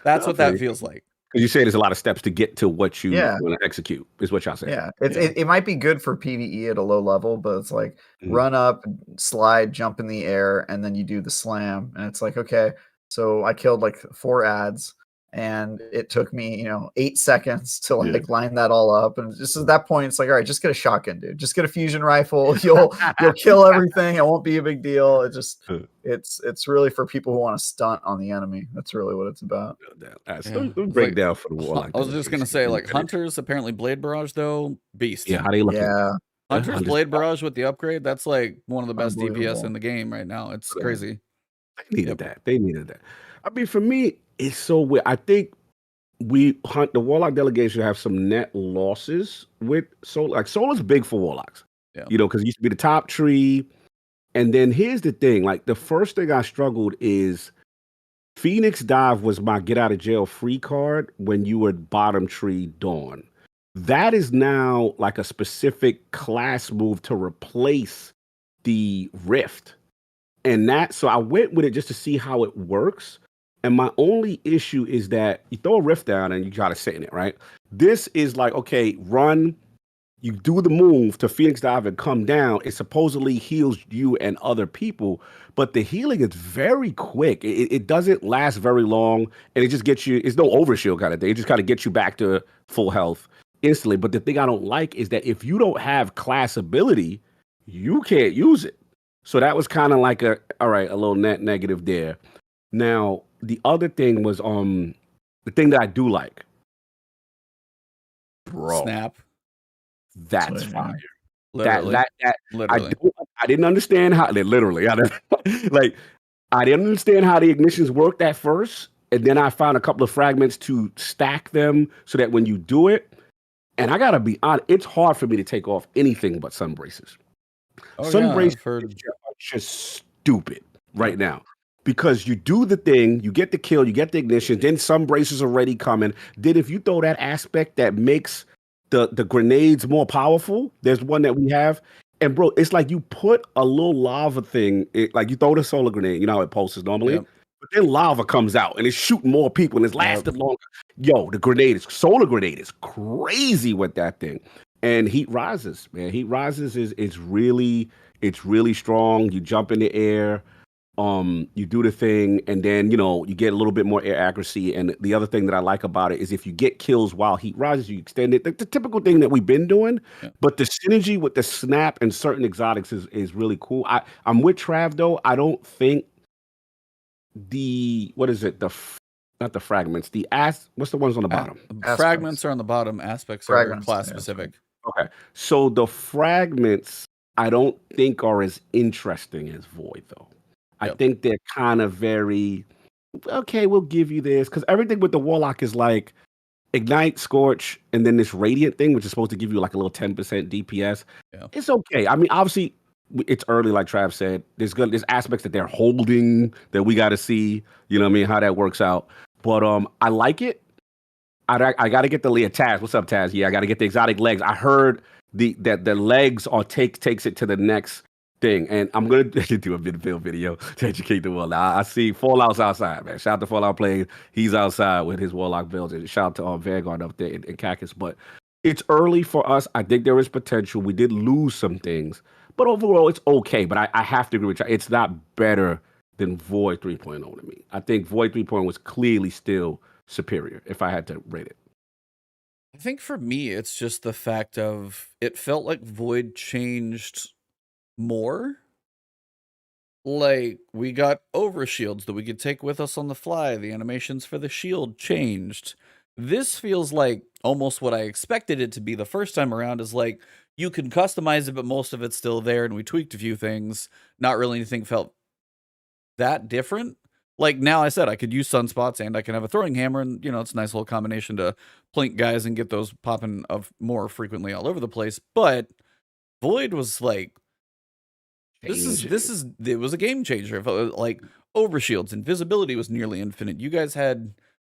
Speaker 2: That's what that feels like.
Speaker 1: Because you say there's a lot of steps to get to what you want to execute, is what y'all say.
Speaker 3: Yeah, it might be good for PvE at a low level, but it's like run up, slide, jump in the air, and then you do the slam. And it's like, okay, so I killed like 4 ads, and it took me, 8 seconds to
Speaker 1: Yeah.
Speaker 3: line that all up. And just at that point, it's like, all right, just get a shotgun, dude. Just get a fusion rifle. You'll kill everything. It won't be a big deal. It's really for people who want to stunt on the enemy. That's really what it's about.
Speaker 1: Let me break down for the Warlock.
Speaker 2: I was just gonna say, like, Hunters, apparently Blade Barrage though, beast.
Speaker 1: Yeah, how they looking?
Speaker 3: Yeah.
Speaker 2: Hunters Blade Barrage with the upgrade, that's like one of the best DPS
Speaker 3: Unbelievable.
Speaker 2: in the game right now. It's crazy.
Speaker 1: They needed that. They needed that. I mean, for me, it's so weird. I think the Warlock delegation have some net losses with Soul. Like Solar's big for Warlocks.
Speaker 2: Yeah.
Speaker 1: Because it used to be the top tree. And then here's the thing, like the first thing I struggled is Phoenix Dive was my get out of jail free card when you were bottom tree Dawn. That is now like a specific class move to replace the Rift. And so I went with it just to see how it works. And my only issue is that you throw a Rift down and you try to sit in it, right? This is like, okay, run, you do the move to Phoenix Dive and come down. It supposedly heals you and other people, but the healing is very quick. It doesn't last very long, and it just gets you, it's no overshield kind of thing. It just kind of gets you back to full health instantly. But the thing I don't like is that if you don't have class ability, you can't use it. So that was kind of like a little net negative there. Now, the other thing was the thing that I do like. Bro.
Speaker 2: Snap.
Speaker 1: That's fire.
Speaker 2: Literally. Literally.
Speaker 1: I didn't understand how they literally. I didn't understand how the ignitions worked at first, and then I found a couple of fragments to stack them so that when you do it, and I gotta be honest, it's hard for me to take off anything but sun braces. Sun braces are just stupid right now. Because you do the thing, you get the kill, you get the ignition, then sun braces are already coming. Then if you throw that aspect that makes the grenades more powerful, there's one that we have. And bro, it's like you put a little lava thing, like you throw the solar grenade, you know how it pulses normally, but then lava comes out and it's shooting more people and it's lasted longer. Yo, solar grenade is crazy with that thing. And heat rises, man. Heat rises is really strong. You jump in the air. You do the thing, and then you get a little bit more air accuracy. And the other thing that I like about it is if you get kills while heat rises, you extend it. The typical thing that we've been doing, but the synergy with the snap and certain exotics is really cool. I'm with Trav though. I don't think not the fragments. What's the ones on the bottom?
Speaker 2: Fragments are on the bottom. Aspects are class specific.
Speaker 1: Okay, so the fragments I don't think are as interesting as Void though. I think they're kind of very, okay, we'll give you this. Because everything with the Warlock is like Ignite, Scorch, and then this Radiant thing, which is supposed to give you like a little 10% DPS. Yeah. It's okay. I mean, obviously, it's early, like Trav said. There's aspects that they're holding that we got to see, how that works out. But I like it. I got to get the Taz. What's up, Taz? Yeah, I got to get the exotic legs. I heard that the legs takes it to the next thing, and I'm gonna do a build video to educate the world. I see Fallout's outside, man. Shout out to Fallout playing. He's outside with his Warlock builds, and shout out to Vanguard up there in Cactus. But it's early for us. I think there is potential. We did lose some things, but overall it's okay. But I have to agree with you. It's not better than Void 3.0 to me. I think Void 3.0 was clearly still superior if I had to rate it.
Speaker 2: I think for me, it's just the fact of it felt like Void changed more. Like, we got overshields that we could take with us on the fly. The animations for the shield changed. This feels like almost what I expected it to be the first time around, is like, you can customize it, but most of it's still there, and we tweaked a few things. Not really anything felt that different. Like, now I said I could use sunspots and I can have a throwing hammer, and it's a nice little combination to plink guys and get those popping more frequently all over the place. But Void was like, it was a game changer. Like, overshields, invisibility was nearly infinite. You guys had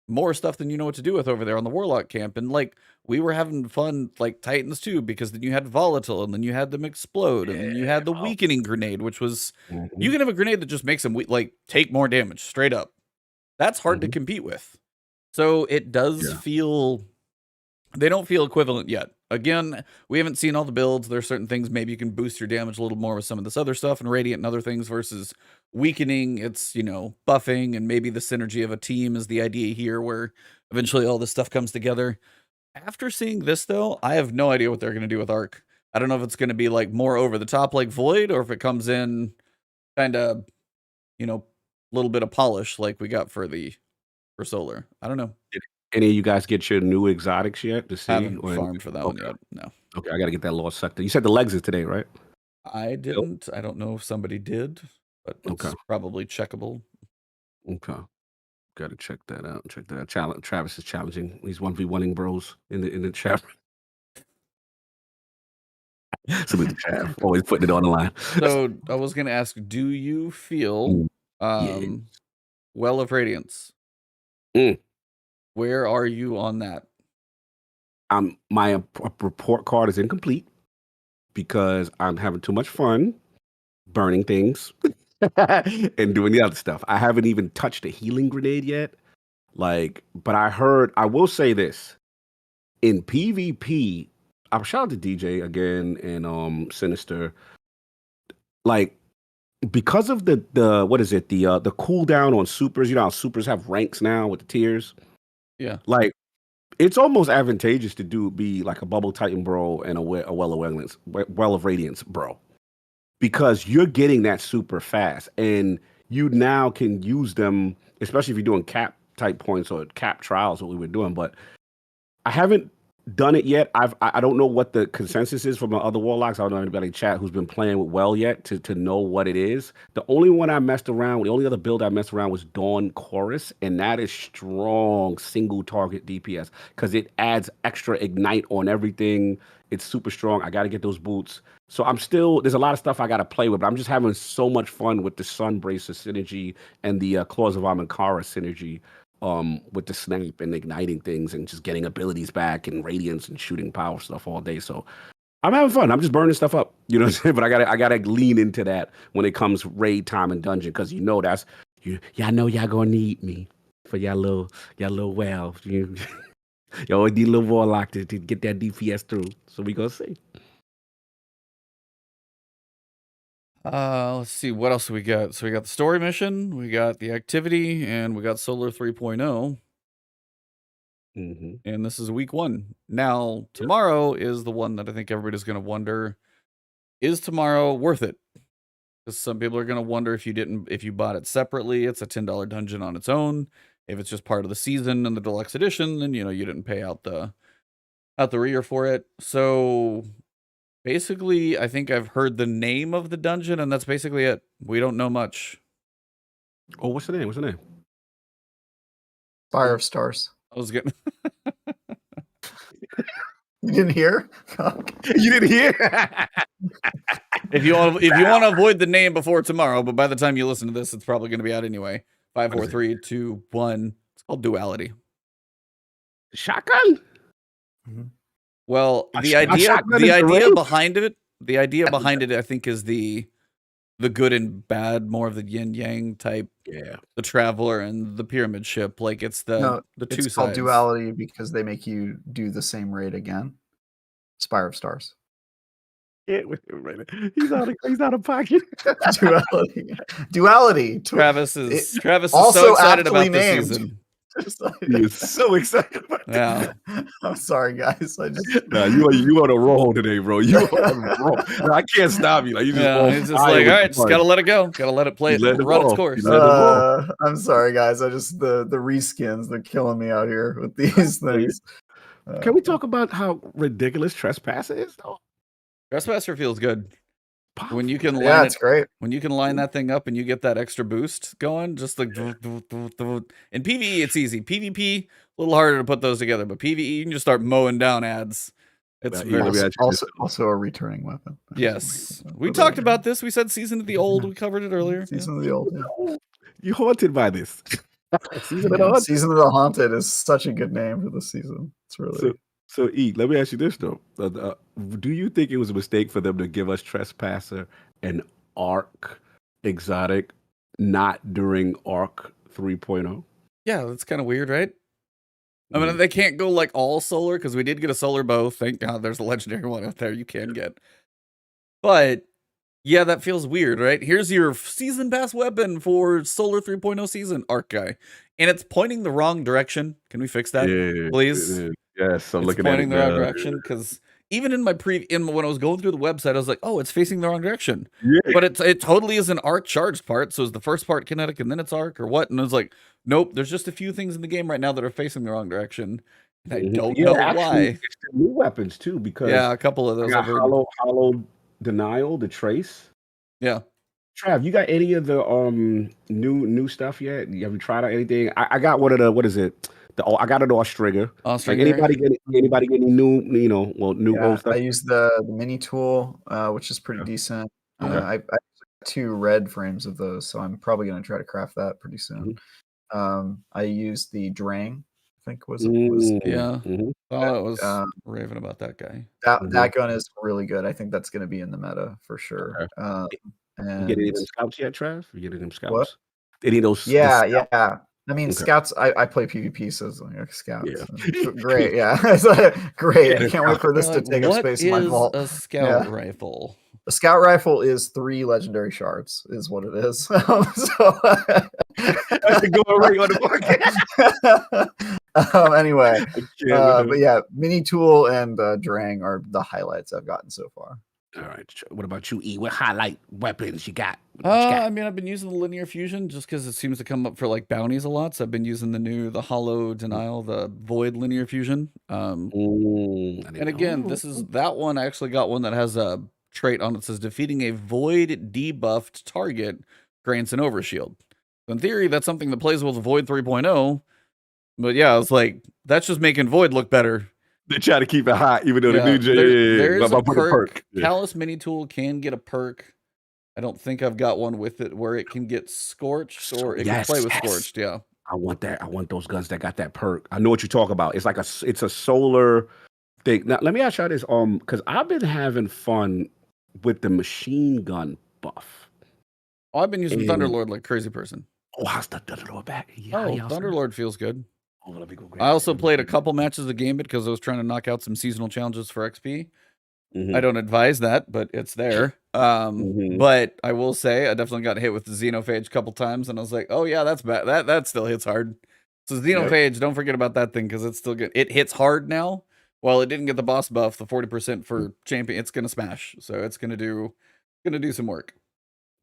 Speaker 2: more stuff than you know what to do with over there on the Warlock camp, and like, we were having fun like Titans too, because then you had volatile, and then you had them explode, and then you had the weakening grenade, which was you can have a grenade that just makes them take more damage straight up. That's hard to compete with. So it does feel They don't feel equivalent yet. Again, we haven't seen all the builds. There are certain things maybe you can boost your damage a little more with some of this other stuff and Radiant and other things versus weakening. It's, buffing and maybe the synergy of a team is the idea here where eventually all this stuff comes together. After seeing this, though, I have no idea what they're going to do with Arc. I don't know if it's going to be like more over the top like Void or if it comes in kind of, a little bit of polish like we got for Solar. I don't know.
Speaker 1: Did any of you guys get your new exotics yet to see?
Speaker 2: Haven't farmed for that one yet. No.
Speaker 1: Okay, I got to get that Lost Sector. You said the legs is today, right?
Speaker 2: I didn't. I don't know if somebody did, but it's probably checkable.
Speaker 1: Okay. Got to check that out. Check that out. Travis is challenging. He's 1v1ing bros in the chat. Somebody in the chat always putting it on the line.
Speaker 2: So I was going to ask, do you feel Well of Radiance? Where are you on that?
Speaker 1: My report card is incomplete because I'm having too much fun burning things and doing the other stuff. I haven't even touched a healing grenade yet. But I will say this. In PvP, I'm shout out to DJ again and Sinister. Because of the what is it? The cooldown on supers, how supers have ranks now with the tiers.
Speaker 2: Yeah.
Speaker 1: It's almost advantageous to be like a Bubble Titan bro and a Well of Radiance bro. Because you're getting that super fast and you now can use them, especially if you're doing cap type points or cap trials, what we were doing. But I haven't done it yet. I don't know what the consensus is from my other Warlocks. I don't know anybody in chat who's been playing with Well yet to know what it is. The only one I messed around with, the only other build I messed around was Dawn Chorus, and that is strong single target DPS because it adds extra ignite on everything. It's super strong. I got to get those boots. So there's a lot of stuff I got to play with, but I'm just having so much fun with the Sunbracer synergy and the Claws of Amankara synergy. With the snap and igniting things and just getting abilities back and radiance and shooting power stuff all day. So I'm having fun. I'm just burning stuff up. You know what I'm saying? But I gotta lean into that when it comes raid time and dungeon, because that's y'all know y'all gonna need me for y'all little well. You always need a little Warlock to get that DPS through. So we gonna see.
Speaker 2: Let's see, what else we got? So we got the story mission, we got the activity, and we got Solar 3.0. And this is week 1. Now, tomorrow is the one that I think everybody's going to wonder, is tomorrow worth it? Because some people are going to wonder if you bought it separately, it's a $10 dungeon on its own. If it's just part of the season and the deluxe edition, then you didn't pay out the rear for it. So basically, I think I've heard the name of the dungeon, and that's basically it. We don't know much.
Speaker 1: Oh, what's the name?
Speaker 3: Fire of Stars.
Speaker 2: I was getting.
Speaker 3: You didn't hear?
Speaker 1: You didn't hear?
Speaker 2: If you want to avoid the name before tomorrow, but by the time you listen to this, it's probably going to be out anyway. 5, 4, 3, 2, 1. It's called Duality.
Speaker 1: Shotgun.
Speaker 2: Well, the idea behind it, I think, is the good and bad, more of the yin yang type.
Speaker 1: Yeah,
Speaker 2: the Traveler and the Pyramid Ship. Like it's the two sides.
Speaker 3: It's called Duality because they make you do the same raid again. Spire of Stars.
Speaker 1: Yeah, he's out of pocket.
Speaker 3: Duality.
Speaker 2: Travis is so excited about this season.
Speaker 1: You're so excited about
Speaker 2: that.
Speaker 3: Yeah. I'm sorry, guys.
Speaker 1: You on a roll today, bro. You on a roll. No, I can't stop you. Like,
Speaker 2: he's just like, all right, just gotta let it go. Gotta let it play. Run its course.
Speaker 3: I'm sorry, guys. The reskins, they're killing me out here with these things.
Speaker 1: Can we talk about how ridiculous Trespasser is, though?
Speaker 2: Trespasser feels good. When you can
Speaker 3: it's great.
Speaker 2: When you can line that thing up and you get that extra boost going, just like in PvE, it's easy. PvP, a little harder to put those together, but PvE, you can just start mowing down ads. It's
Speaker 3: also a returning weapon.
Speaker 2: Yes, we talked about this. We said Season of the Old. We covered it earlier.
Speaker 3: Season of the Old. Yeah.
Speaker 1: You haunted by this.
Speaker 3: Season of the Haunted is such a good name for the season. It's really.
Speaker 1: So, E, let me ask you this, though. Do you think it was a mistake for them to give us Trespasser and Arc exotic, not during Arc 3.0?
Speaker 2: Yeah, that's kind of weird, right? I mean, they can't go like all solar because we did get a solar bow. Thank God there's a legendary one out there you can get. But yeah, that feels weird, right? Here's your season pass weapon for Solar 3.0 season, Arc Guy. And it's pointing the wrong direction. Can we fix that, please?
Speaker 1: Yes, I'm
Speaker 2: It's
Speaker 1: looking at
Speaker 2: pointing
Speaker 1: it
Speaker 2: the wrong
Speaker 1: now.
Speaker 2: direction because even in my when I was going through the website, I was like, oh, it's facing the wrong direction.
Speaker 1: Yeah.
Speaker 2: But it totally is an arc charged part. So is the first part kinetic and then it's arc or what? And I was like, nope, there's just a few things in the game right now that are facing the wrong direction. And I don't know why.
Speaker 1: It's the new weapons too, because
Speaker 2: Yeah, a couple of those
Speaker 1: I
Speaker 2: I've
Speaker 1: got
Speaker 2: heard.
Speaker 1: hollow denial, the trace.
Speaker 2: Yeah.
Speaker 1: Trav, you got any of the new stuff yet? Have you tried out anything? I got one of the, what is it? I got an Austringer. Like anybody get any new, new old stuff?
Speaker 3: I use the mini tool, which is pretty decent.
Speaker 1: Okay.
Speaker 3: I've got 2 red frames of those, so I'm probably going to try to craft that pretty soon. I used the Drang, I think was
Speaker 2: yeah.
Speaker 1: Mm-hmm.
Speaker 2: Oh, it was raving about that guy.
Speaker 3: That gun is really good. I think that's going to be in the meta for sure.
Speaker 1: Okay.
Speaker 3: And
Speaker 1: you get any of them scouts yet, Trav? You get them scouts?
Speaker 3: What?
Speaker 1: Any of those?
Speaker 3: Yeah. I mean, scouts. I play PvP, so it's like scouts.
Speaker 1: Yeah.
Speaker 3: Great, yeah, it's great. I can't wait for this to take up space in my vault.
Speaker 2: What is a scout rifle?
Speaker 3: A scout rifle is 3 legendary shards, is what it is. So
Speaker 1: going right on the
Speaker 3: market. Anyway, but yeah, mini tool and Drang are the highlights I've gotten so far.
Speaker 1: All right. What about you, E? What highlight weapons you got?
Speaker 2: I mean, I've been using the linear fusion just because it seems to come up for like bounties a lot. So I've been using the hollow denial, the void linear fusion. And again, that one. I actually got one that has a trait on it that says defeating a void debuffed target grants an overshield. In theory, that's something that plays with Void 3.0. But yeah, it's like that's just making Void look better.
Speaker 1: They try to keep it hot, even though the new
Speaker 2: there's a perk. Callous Mini Tool can get a perk. I don't think I've got one with it where it can get scorched or it can play with scorched. Yeah,
Speaker 1: I want that. I want those guns that got that perk. I know what you talk about. It's like it's a solar thing. Now let me ask you this, because I've been having fun with the machine gun buff.
Speaker 2: Oh, I've been using Thunderlord like crazy person.
Speaker 1: Oh, how's the Thunderlord back?
Speaker 2: Yeah, Thunderlord feels good.
Speaker 1: Oh, let me go
Speaker 2: I also played a couple matches of Gambit because I was trying to knock out some seasonal challenges for XP. I don't advise that, but it's there. But I will say I definitely got hit with the Xenophage a couple times, and I was like, oh yeah, that's bad. That still hits hard. So Xenophage, don't forget about that thing because it's still good. It hits hard now. While it didn't get the boss buff, the 40% for champion, it's gonna smash. So it's gonna do some work.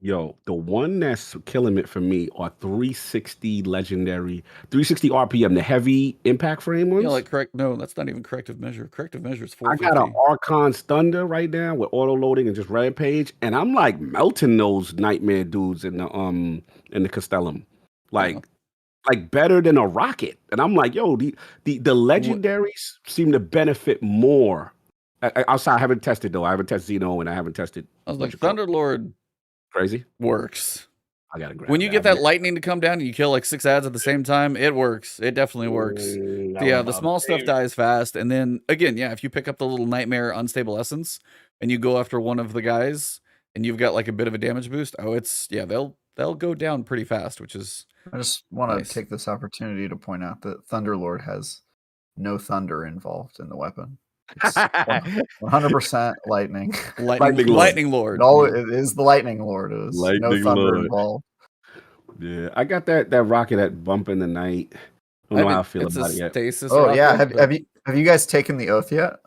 Speaker 1: Yo, the one that's killing it for me are 360 legendary, 360 RPM, the heavy impact frame ones.
Speaker 2: Yeah, like no, that's not even corrective measure. Corrective measure is 450.
Speaker 1: I got an Archon's Thunder right now with auto loading and just Rampage, and I'm like melting those nightmare dudes in the Castellum, like better than a rocket. And I'm like, yo, the legendaries seem to benefit more. Outside, I haven't tested though. I haven't tested Xeno, and I haven't tested.
Speaker 2: I was like, Thunderlord.
Speaker 1: Crazy
Speaker 2: works.
Speaker 1: I gotta grab
Speaker 2: when you get that lightning to come down and you kill like 6 ads at the same time, it works. It definitely works. Yeah, the small stuff dies fast, and then again, yeah, if you pick up the little nightmare unstable essence and you go after one of the guys and you've got like a bit of a damage boost, they'll go down pretty fast, which is.
Speaker 3: I just want to take this opportunity to point out that Thunderlord has no thunder involved in the weapon. It's 100% lightning.
Speaker 2: Lightning Lord.
Speaker 3: It is the Lightning Lord. It was no thunder involved.
Speaker 1: Yeah, I got that rocket that bump in the night. I don't know how I feel about it yet.
Speaker 2: Stasis
Speaker 3: rocket, yeah, have you guys taken the oath yet?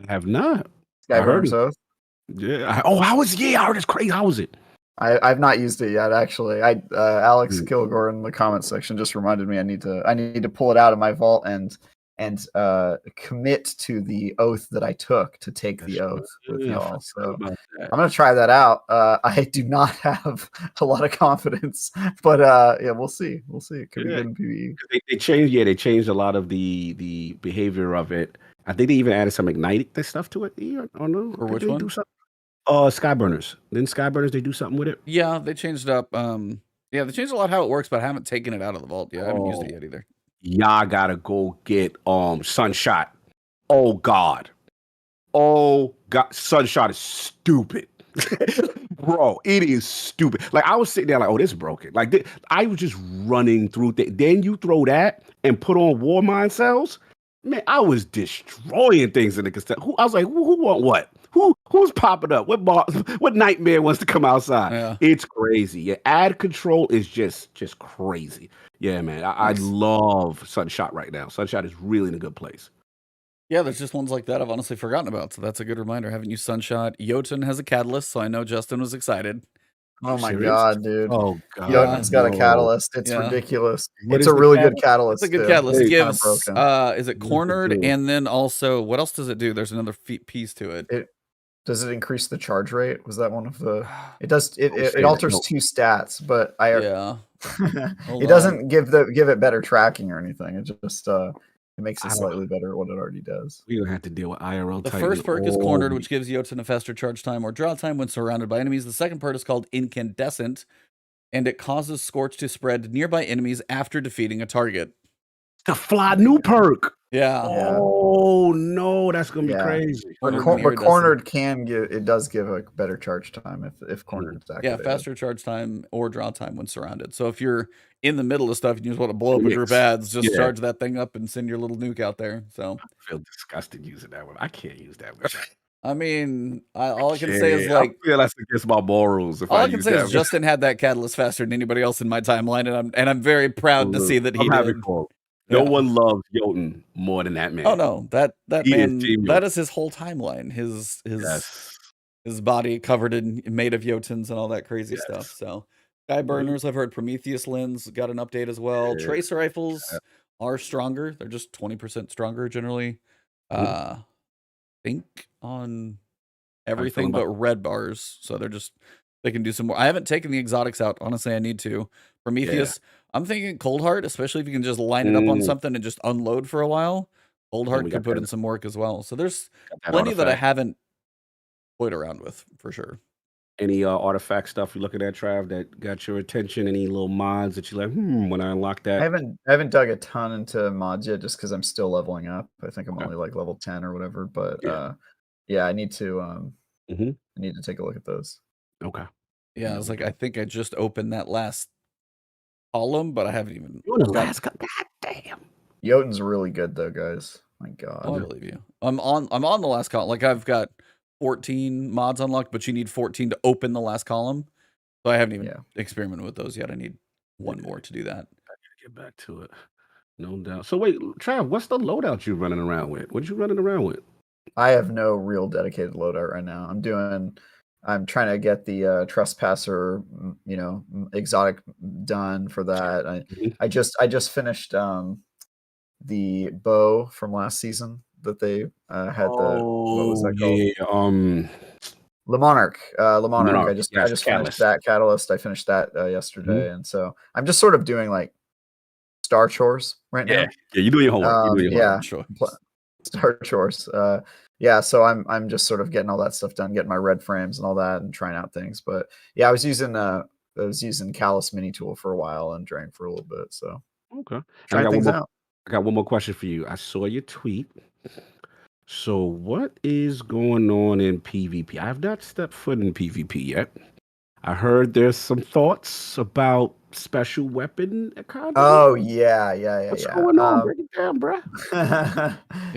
Speaker 1: I have not.
Speaker 3: Skyburner's oath.
Speaker 1: Yeah. I heard it's crazy. How was it?
Speaker 3: I've not used it yet, actually. Alex Kilgore in the comments section just reminded me I need to pull it out of my vault and commit to the oath that I took to take the oath with y'all. So I'm gonna try that out. I do not have a lot of confidence, but yeah, we'll see. It could be good in PvE.
Speaker 1: They changed a lot of the behavior of it. I think they even added some igniting stuff to it. Or no?
Speaker 2: Or which one?
Speaker 1: Do something? Skyburners. Then Skyburners, they do something with it.
Speaker 2: Yeah, they changed it up. Yeah, they changed a lot how it works, but I haven't taken it out of the vault yet. I haven't used it yet either.
Speaker 1: Y'all gotta go get Sunshot. Oh God, Sunshot is stupid. Bro, it is stupid. Like I was sitting there like, oh, this is broken. Like I was just running through Then you throw that and put on war mind cells. Man, I was destroying things in the cassette. I was like, who want what? Who's popping up? What nightmare wants to come outside?
Speaker 2: Yeah.
Speaker 1: It's crazy. Yeah, ad control is just crazy. Yeah, man. I love Sunshot right now. Sunshot is really in a good place.
Speaker 2: Yeah, there's just ones like that I've honestly forgotten about. So that's a good reminder. Haven't used Sunshot. Jotun has a catalyst, so I know Justin was excited.
Speaker 3: Oh my
Speaker 1: Serious?
Speaker 3: god, dude.
Speaker 1: Oh god.
Speaker 3: Jotun's got a
Speaker 1: no.
Speaker 3: catalyst. It's
Speaker 2: Yeah.
Speaker 3: ridiculous.
Speaker 1: What
Speaker 3: It's
Speaker 1: is
Speaker 3: a
Speaker 1: the
Speaker 3: really good
Speaker 1: catalyst?
Speaker 3: catalyst.
Speaker 2: It's a good
Speaker 3: too.
Speaker 2: catalyst. It
Speaker 3: It's kinda
Speaker 2: gives
Speaker 3: broken.
Speaker 2: is it
Speaker 1: What does it
Speaker 2: cornered
Speaker 1: do?
Speaker 2: and then also what else does it do? There's another piece to it.
Speaker 3: Does it increase the charge rate? Was that one of the? It does.
Speaker 1: Don't say
Speaker 3: It
Speaker 1: that,
Speaker 3: alters
Speaker 1: no.
Speaker 3: 2 stats, but
Speaker 2: Yeah.
Speaker 3: it doesn't give it better tracking or anything. It just it makes
Speaker 1: I
Speaker 3: it
Speaker 1: don't-
Speaker 3: slightly better at what it already does.
Speaker 1: We're gonna have to deal with IRL.
Speaker 2: The
Speaker 1: Titan
Speaker 2: first perk is
Speaker 1: all
Speaker 2: cornered,
Speaker 1: week.
Speaker 2: which gives Jotun a faster charge time or draw time when surrounded by enemies. The second perk is called Incandescent, and it causes Scorch to spread nearby enemies after defeating a target.
Speaker 1: The fly new perk.
Speaker 2: Yeah.
Speaker 3: Yeah.
Speaker 1: Oh no, that's gonna be
Speaker 3: Yeah.
Speaker 1: crazy.
Speaker 3: But,
Speaker 2: Cornered
Speaker 3: cor-
Speaker 2: mirror
Speaker 3: but
Speaker 2: doesn't.
Speaker 3: cornered does give a better charge time if cornered is
Speaker 2: Yeah,
Speaker 3: activated.
Speaker 2: faster charge time or draw time when surrounded. So if you're in the middle of stuff and you just want to blow up a group of
Speaker 1: Yes.
Speaker 2: ads, just
Speaker 1: Yeah.
Speaker 2: charge that thing up and send your little nuke out there. So
Speaker 1: I feel disgusted using that one. I can't use that one.
Speaker 2: I mean, all I can say is
Speaker 1: Yeah,
Speaker 2: like
Speaker 1: I feel that's against my morals. If
Speaker 2: all I
Speaker 1: I
Speaker 2: can
Speaker 1: use
Speaker 2: say
Speaker 1: that
Speaker 2: is
Speaker 1: one.
Speaker 2: Justin had that catalyst faster than anybody else in my timeline, and I'm very proud to see that he
Speaker 1: I'm happy
Speaker 2: did.
Speaker 1: for him. No
Speaker 2: Yeah.
Speaker 1: one loves Jotun more than that man.
Speaker 2: Oh no, that
Speaker 1: He is
Speaker 2: man,
Speaker 1: Team
Speaker 2: that
Speaker 1: Jotun.
Speaker 2: is his whole timeline. His
Speaker 1: Yes.
Speaker 2: his body covered in made of Jotuns and all that crazy
Speaker 1: Yes.
Speaker 2: stuff. So Sky Burners, I've heard Prometheus Lens got an update as well.
Speaker 1: Yeah.
Speaker 2: Tracer rifles are stronger. They're just 20% stronger generally. Think on everything
Speaker 1: about-
Speaker 2: but red bars. So they can do some more. I haven't taken the exotics out. Honestly, I need to. Prometheus, I'm thinking Cold Heart, especially if you can just line it up on something and just unload for a while. Cold Heart
Speaker 1: we
Speaker 2: could
Speaker 1: got
Speaker 2: put
Speaker 1: that-
Speaker 2: in some work as well. So there's
Speaker 1: Got that
Speaker 2: plenty that I
Speaker 1: artifact.
Speaker 2: haven't toyed around with for sure.
Speaker 1: Any artifact stuff you're looking at, Trav, that got your attention? Any little mods that you like? When I unlock that,
Speaker 3: I haven't dug a ton into mods yet, just because I'm still leveling up. I think I'm
Speaker 1: Okay.
Speaker 3: only like level 10 or whatever. But
Speaker 1: Yeah.
Speaker 3: I need to
Speaker 1: Mhm.
Speaker 3: I need to take a look at those.
Speaker 1: Okay.
Speaker 2: Yeah, I was like, I think I just opened that last column, but I haven't even.
Speaker 1: You're in the last. God damn.
Speaker 3: Jotun's really good though, guys. My God.
Speaker 2: Oh, I believe you. I'm on the last column. Like I've got 14 mods unlocked, but you need 14 to open the last column. So I haven't even experimented with those yet. I need one more to do that.
Speaker 1: Get back to it. No doubt. So wait, Trav, what's the loadout you running around with? What you running around with?
Speaker 3: I have no real dedicated loadout right now. I'm trying to get the trespasser, exotic done for that. I just finished the bow from last season that they had. What was that called?
Speaker 1: Yeah,
Speaker 3: Le Monarch. Le Monarch.
Speaker 1: Monarch,
Speaker 3: I just
Speaker 1: yes,
Speaker 3: finished
Speaker 1: Catalyst.
Speaker 3: that catalyst. I finished that yesterday, and so I'm just sort of doing like star chores right now.
Speaker 1: Yeah, you're doing your homework. You're doing your homework.
Speaker 2: Sure.
Speaker 3: Star chores. So I'm just sort of getting all that stuff done, getting my red frames and all that, and trying out things. But yeah, I was using Callus Mini Tool for a while and drank for a little bit. So
Speaker 1: Okay.
Speaker 3: trying things out.
Speaker 1: I got one more question for you. I saw your tweet. So what is going on in PvP? I have not stepped foot in PvP yet. I heard there's some thoughts about special weapon economy.
Speaker 3: Oh yeah.
Speaker 1: What's going on? Break it down, bro.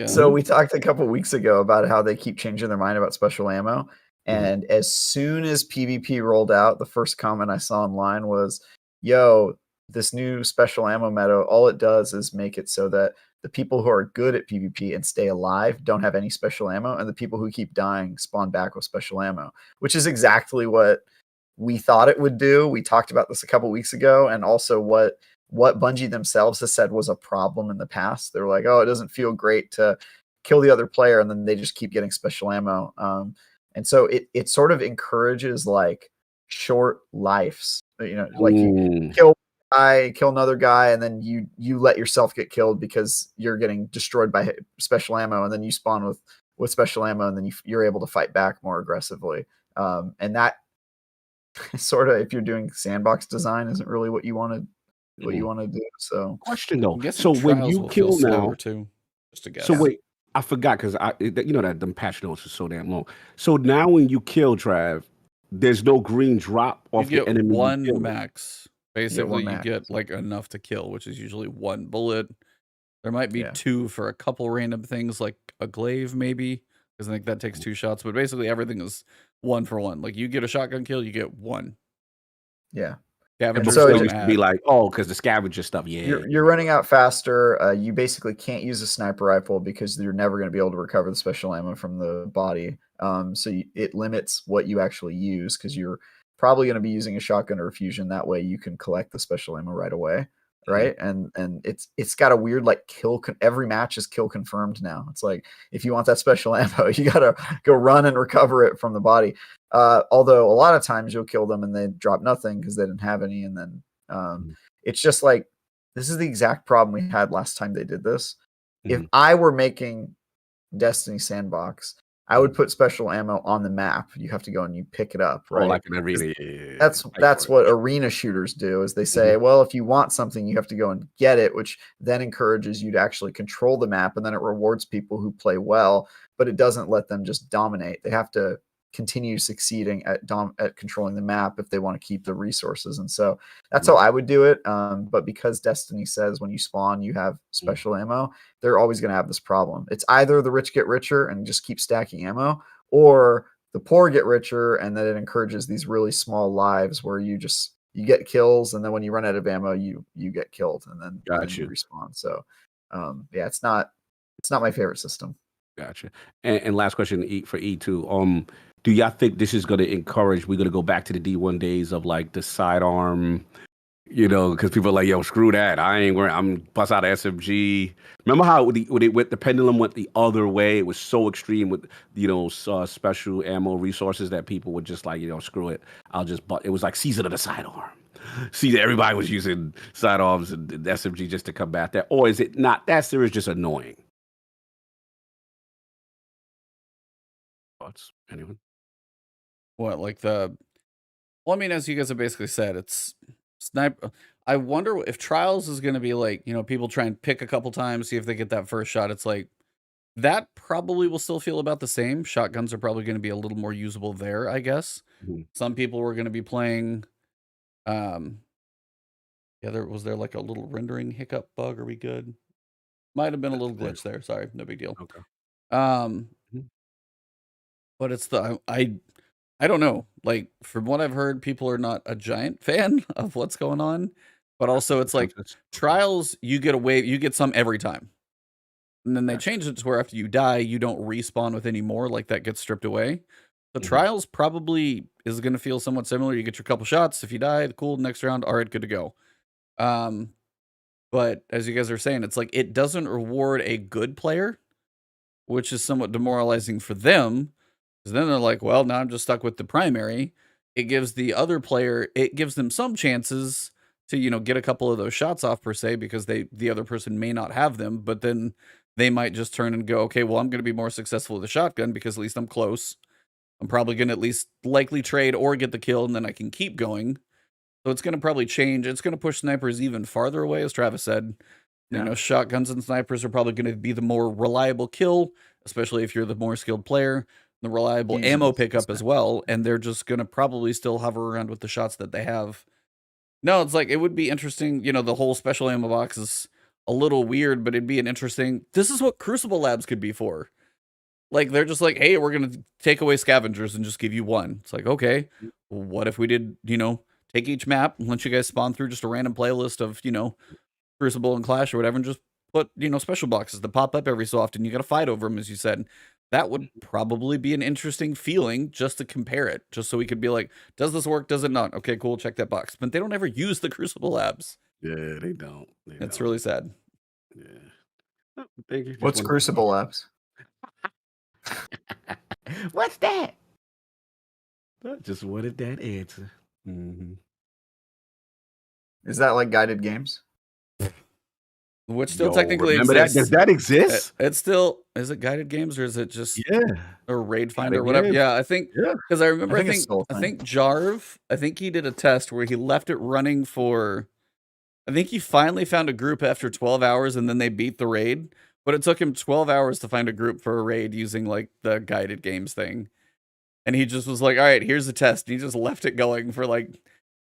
Speaker 3: So we talked a couple weeks ago about how they keep changing their mind about special ammo. And as soon as PvP rolled out, the first comment I saw online was, yo, this new special ammo meta, all it does is make it so that the people who are good at PvP and stay alive don't have any special ammo, and the people who keep dying spawn back with special ammo, which is exactly what we thought it would do. We talked about this a couple weeks ago, and also what Bungie themselves has said was a problem in the past. They were like, oh, it doesn't feel great to kill the other player, and then they just keep getting special ammo. And so it sort of encourages like short lives, like you kill another guy, and then you let yourself get killed because you're getting destroyed by special ammo, and then you spawn with special ammo, and then you're able to fight back more aggressively. And that sort of, if you're doing sandbox design, isn't really what you want to do. So
Speaker 1: question though. So when you kill now,
Speaker 2: too, just to guess.
Speaker 1: So wait, I forgot because that them patch notes are so damn long. So now when you kill Trav, there's no green drop
Speaker 2: You
Speaker 1: off the
Speaker 2: get
Speaker 1: enemy. you
Speaker 2: one
Speaker 1: kill.
Speaker 2: max.
Speaker 3: one
Speaker 2: Basically, you
Speaker 3: max.
Speaker 2: get like enough to kill, which is usually one bullet. There might be
Speaker 3: Yeah.
Speaker 2: 2 for a couple random things, like a glaive maybe, because I think that takes 2 shots. But basically, everything is 1 for 1. Like you get a shotgun kill, you get 1.
Speaker 3: Yeah.
Speaker 1: And
Speaker 2: Scavengers
Speaker 3: so
Speaker 1: before it
Speaker 2: don't
Speaker 1: used to be
Speaker 2: add.
Speaker 1: like, oh, because the scavenger stuff. Yeah.
Speaker 3: You're running out faster. You basically can't use a sniper rifle because you're never going to be able to recover the special ammo from the body. It limits what you actually use because you're probably going to be using a shotgun or a fusion. That way you can collect the special ammo right away, right? And it's got a weird like every match is kill confirmed now. It's like if you want that special ammo, you gotta go run and recover it from the body. Although a lot of times you'll kill them and they drop nothing because they didn't have any, and then it's just like this is the exact problem we had last time they did this. If I were making Destiny Sandbox, I would put special ammo on the map. You have to go and you pick it up, right?
Speaker 1: Oh, like an arena. Yeah.
Speaker 3: That's what arena shooters do. Is they say, well, if you want something, you have to go and get it, which then encourages you to actually control the map, and then it rewards people who play well, but it doesn't let them just dominate. They have to continue succeeding at controlling the map if they want to keep the resources. And so that's how I would do it. But because Destiny says when you spawn you have special ammo, they're always going to have this problem. It's either the rich get richer and just keep stacking ammo, or the poor get richer, and then it encourages these really small lives where you get kills, and then when you run out of ammo you get killed, and then you respawn. So yeah, it's not my favorite system.
Speaker 1: Gotcha. And last question for E2. Do y'all think this is going to encourage, we're going to go back to the D1 days of like the sidearm, because people are like, yo, screw that. I'm bust out of SMG. Remember how the pendulum went the other way? It was so extreme with, special ammo resources that people would just like, screw it. It was like season of the sidearm. See, everybody was using sidearms and SMG just to combat that. Or is it not that serious, just annoying? Thoughts? Anyone?
Speaker 2: What, like well, I mean, as you guys have basically said, it's sniper. I wonder if Trials is going to be like, people try and pick a couple times, see if they get that first shot. It's like, that probably will still feel about the same. Shotguns are probably going to be a little more usable there, I guess. Some people were going to be playing, yeah, there like a little rendering hiccup bug? Are we good? Might have been a little glitch there. Sorry, no big deal.
Speaker 1: Okay.
Speaker 2: But it's I don't know. Like, from what I've heard, people are not a giant fan of what's going on. But also, it's like Trials, you get some every time. And then they changed it to where after you die, you don't respawn with any more. Like, that gets stripped away. The Trials probably is going to feel somewhat similar. You get your couple shots. If you die, cool, next round, all right, good to go. But as you guys are saying, it's like it doesn't reward a good player, which is somewhat demoralizing for them. Because then they're like, well, now I'm just stuck with the primary. It gives the other player, it gives them some chances to, get a couple of those shots off per se, because the other person may not have them, but then they might just turn and go, okay, well, I'm going to be more successful with a shotgun because at least I'm close. I'm probably going to at least likely trade or get the kill, and then I can keep going. So it's going to probably change. It's going to push snipers even farther away, as Travis said. Shotguns and snipers are probably going to be the more reliable kill, especially if you're the more skilled player. The reliable ammo pickup as well, and they're just going to probably still hover around with the shots that they have. No, it's like, it would be interesting, the whole special ammo box is a little weird, but it'd be an interesting, this is what Crucible Labs could be for. Like, they're just like, hey, we're going to take away scavengers and just give you one. It's like, okay, what if we did, take each map and let you guys spawn through just a random playlist of, Crucible and Clash or whatever, and just put, special boxes that pop up every so often. You got to fight over them, as you said. That would probably be an interesting feeling just to compare it, just so we could be like, does this work? Does it not? Okay, cool. Check that box. But they don't ever use the Crucible Labs.
Speaker 1: Yeah, they don't.
Speaker 2: It's really sad.
Speaker 1: Yeah.
Speaker 3: What's Crucible Labs?
Speaker 1: What's that? I just wanted that answer.
Speaker 3: Is that like guided games?
Speaker 2: Which still technically
Speaker 1: exists. Does that exist?
Speaker 2: It's still, is it guided games or is it just or raid finder or whatever?
Speaker 1: Games.
Speaker 2: Yeah, I think, because I remember, I think Jarv, I think he did a test where he left it running for, I think he finally found a group after 12 hours and then they beat the raid, but it took him 12 hours to find a group for a raid using like the guided games thing. And he just was like, all right, here's the test. And he just left it going for like,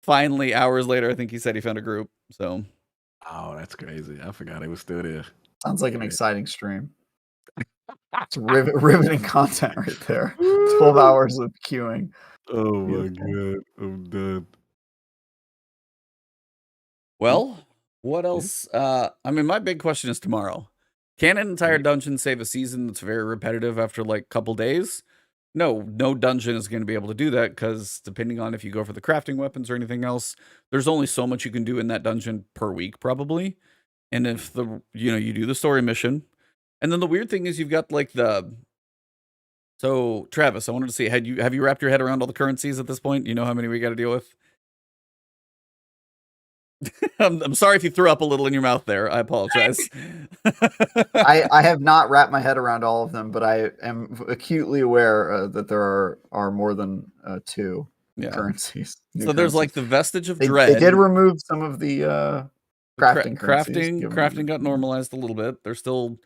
Speaker 2: finally, hours later, I think he said he found a group. So.
Speaker 1: Oh, that's crazy. I forgot it was still there.
Speaker 3: Sounds like an exciting stream. It's riveting content right there. 12 hours of queuing.
Speaker 1: Oh
Speaker 3: Beautiful.
Speaker 1: my god, I'm done.
Speaker 2: Well, what else? I mean, my big question is tomorrow. Can an entire dungeon save a season that's very repetitive after like a couple days? No dungeon is going to be able to do that because depending on if you go for the crafting weapons or anything else, there's only so much you can do in that dungeon per week probably. And if you do the story mission, and then the weird thing is you've got like so Travis, I wanted to see, have you wrapped your head around all the currencies at this point? You know how many we got to deal with? I'm sorry if you threw up a little in your mouth there. I apologize.
Speaker 3: I have not wrapped my head around all of them, but I am acutely aware that there are more than 2 currencies.
Speaker 2: So there's like the Vestige of
Speaker 3: They
Speaker 2: Dread.
Speaker 3: did remove some of the crafting currencies.
Speaker 2: Crafting got normalized a little bit. There's still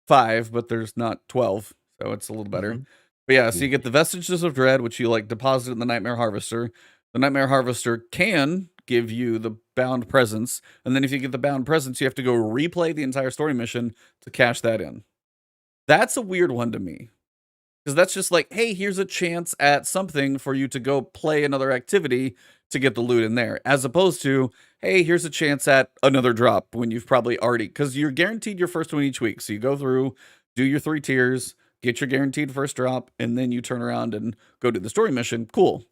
Speaker 2: 5, but there's not 12, so it's a little better. But yeah, so you get the Vestiges of Dread, which you like deposit in the Nightmare Harvester. The Nightmare Harvester can give you the bound presence, and then if you get the bound presence, you have to go replay the entire story mission to cash that in. That's a weird one to me, because that's just like, hey, here's a chance at something for you to go play another activity to get the loot in there, as opposed to, hey, here's a chance at another drop when you've probably already, because you're guaranteed your first one each week. So you go through, do your 3 tiers, get your guaranteed first drop, and then you turn around and go do the story mission. Cool.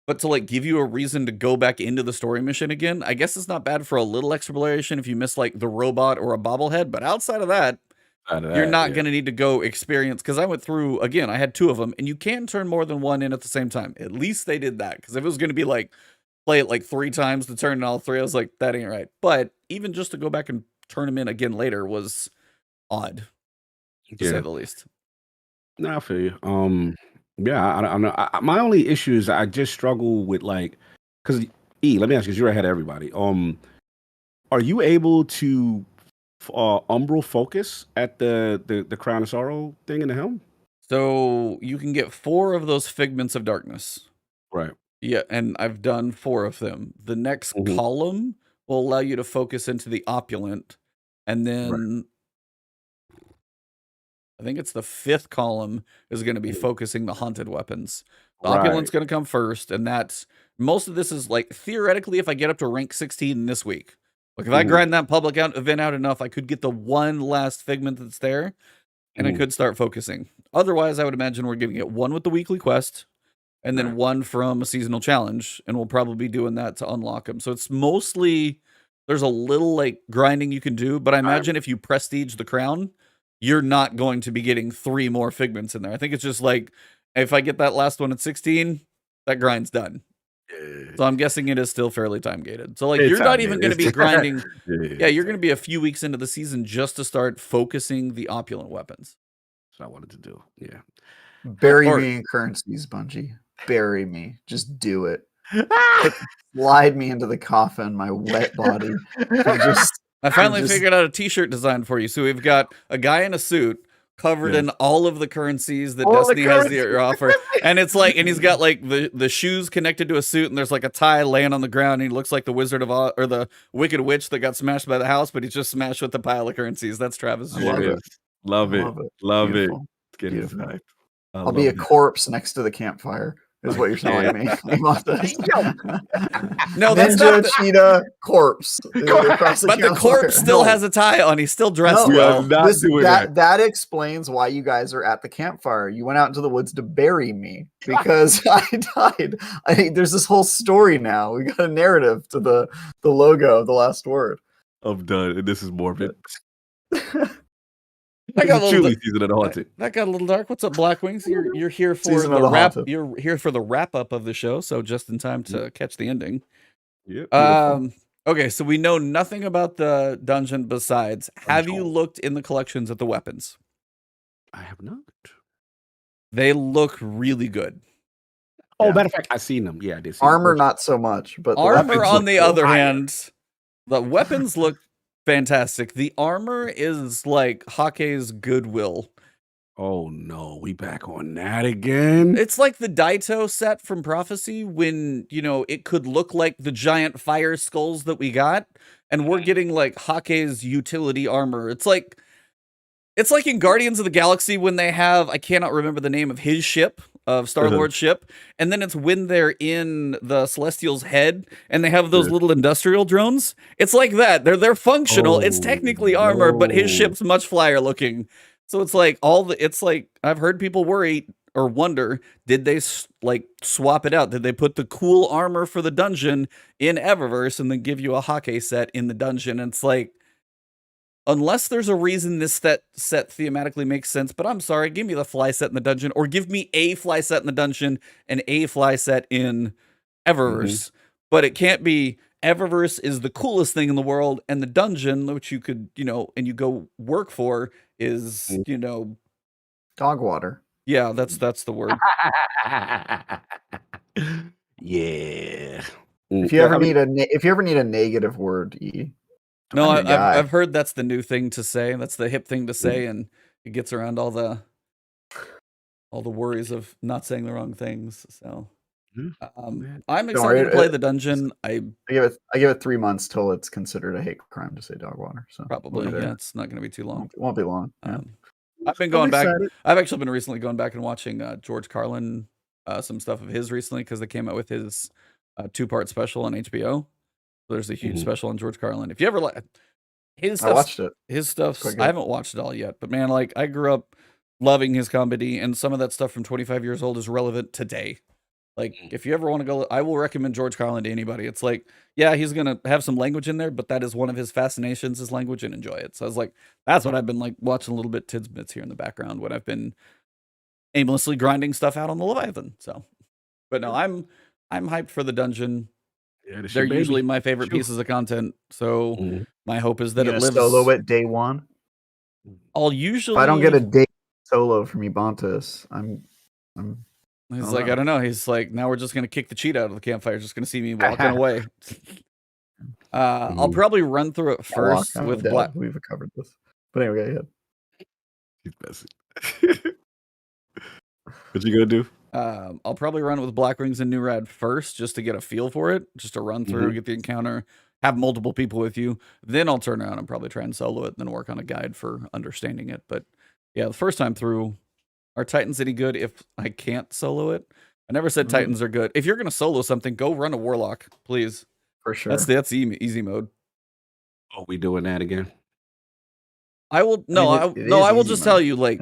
Speaker 2: But to like give you a reason to go back into the story mission again, I guess it's not bad for a little exploration if you miss like the robot or a bobblehead. But outside of that, you're not going to need to go experience. Because I went through, again, I had 2 of them, and you can turn more than one in at the same time. At least they did that. Because if it was going to be like, play it like 3 times to turn in all 3, I was like, that ain't right. But even just to go back and turn them in again later was odd, to say the least.
Speaker 1: No, I feel you. Yeah, I don't know. My only issue is I just struggle with like, because let me ask you, 'cause you're ahead of everybody. Are you able to Umbral focus at the Crown of Sorrow thing in the helm?
Speaker 2: So you can get 4 of those Figments of Darkness.
Speaker 1: Right.
Speaker 2: Yeah, and I've done 4 of them. The next column will allow you to focus into the Opulent, and then I think it's the 5th column is going to be focusing the Haunted Weapons. The Opulent's going to come first, and that's most of this is like theoretically if I get up to rank 16 this week. Like if I grind that public event out enough, I could get the one last Figment that's there, and I could start focusing. Otherwise, I would imagine we're going to get 1 with the weekly quest, and then 1 from a seasonal challenge, and we'll probably be doing that to unlock them. So it's mostly, there's a little like grinding you can do, but I imagine if you prestige the crown, you're not going to be getting 3 more Figments in there. I think it's just like, if I get that last one at 16, that grind's done. So I'm guessing it is still fairly time gated. So like, you're not even going to be grinding. Yeah, you're going to be a few weeks into the season just to start focusing the Opulent weapons.
Speaker 1: That's what I wanted to do. Yeah.
Speaker 3: Bury me in currencies, Bungie. Bury me. Just do it. Slide me into the coffin, my wet body.
Speaker 2: I finally figured out a t-shirt design for you. So we've got a guy in a suit covered in all of the currencies that Destiny has to offer. And it's like, and he's got like the shoes connected to a suit, and there's like a tie laying on the ground, and he looks like the Wizard of Oz, or the Wicked Witch that got smashed by the house, but he's just smashed with a pile of currencies. That's Travis.
Speaker 1: Love it. It's getting
Speaker 3: beautiful. I'll be a corpse next to the campfire. Is what you're telling me?
Speaker 2: No, that's
Speaker 3: Ninja, cheetah, corpse.
Speaker 2: But the corpse still has a tie on. He's still dressed well.
Speaker 3: That explains why you guys are at the campfire. You went out into the woods to bury me because I died. There's this whole story now. We got a narrative to the logo of the last word.
Speaker 1: I'm done. And this is morbid.
Speaker 2: That got a little dark. What's up, Black Wings? You're here for the wrap. You're here for the wrap up of the show, so just in time to catch the ending.
Speaker 1: Yep.
Speaker 2: Okay, so we know nothing about the dungeon besides. Have you looked in the collections at the weapons?
Speaker 1: I have not.
Speaker 2: They look really good.
Speaker 1: Oh, matter of fact, I've seen them. Yeah, I did.
Speaker 3: Armor, not so much, but
Speaker 2: armor, on the other hand, the weapons look fantastic. The armor is like Hake's goodwill.
Speaker 1: Oh no, we back on that again.
Speaker 2: It's like the Daito set from Prophecy when, you know, it could look like the giant fire skulls that we got, and we're getting like Hake's utility armor. It's like in Guardians of the Galaxy when they have, I cannot remember the name of his ship, of Star-Lord's ship, and then it's when they're in the Celestial's head and they have those little industrial drones. It's like that. They're functional. It's technically armor, but his ship's much flyer looking. So it's like it's like I've heard people worry or wonder, did they like swap it out? Did they put the cool armor for the dungeon in Eververse and then give you a Hake set in the dungeon? And it's like, unless there's a reason this set thematically makes sense, but I'm sorry, give me the fly set in the dungeon, or give me a fly set in the dungeon and a fly set in Eververse. But it can't be Eververse is the coolest thing in the world, and the dungeon, which you could, you know, and you go work for, is, you know,
Speaker 3: dog water.
Speaker 2: Yeah, that's the word.
Speaker 1: Yeah.
Speaker 3: If you ever need a negative word,
Speaker 2: no, I've heard that's the new thing to say. That's the hip thing to say, and it gets around all the worries of not saying the wrong things. So, I'm excited to play the dungeon. I
Speaker 3: give it 3 months till it's considered a hate crime to say dog water. So
Speaker 2: probably, yeah, it's not going to be too long.
Speaker 3: It won't be long. Yeah.
Speaker 2: I've been going back. I've actually been recently going back and watching George Carlin, some stuff of his recently, because they came out with his 2-part special on HBO. There's a huge special on George Carlin. If you ever like his stuff,
Speaker 3: I watched it.
Speaker 2: His stuff, I haven't watched it all yet, but man, like I grew up loving his comedy, and some of that stuff from 25 years old is relevant today. Like, if you ever want to go, I will recommend George Carlin to anybody. It's like, yeah, he's gonna have some language in there, but that is one of his fascinations, is language, and enjoy it. So I was like, that's what I've been like watching a little bit tidbits here in the background when I've been aimlessly grinding stuff out on the Leviathan. So, but no, I'm hyped for the dungeon. Yeah, they're usually my favorite pieces of content. So my hope is that it lives
Speaker 3: solo it day one.
Speaker 2: I'll usually,
Speaker 3: if I don't get a day solo from Ebontis,
Speaker 2: He's like, I don't know. He's like, now we're just gonna kick the cheetah out of the campfire. Just gonna see me walking away. I'll probably run through it first with black.
Speaker 3: We've covered this, but anyway, yeah.
Speaker 1: He's messy. What you gonna do?
Speaker 2: I'll probably run with Black Rings and New Rad first, just to get a feel for it, just to run through, get the encounter, have multiple people with you. Then I'll turn around and probably try and solo it, and then work on a guide for understanding it. But yeah, the first time through, are Titans any good if I can't solo it? I never said Titans are good. If you're gonna solo something, go run a Warlock, please.
Speaker 3: For sure.
Speaker 2: That's easy mode.
Speaker 1: Oh, we doing that again?
Speaker 2: I will I will just tell you, like,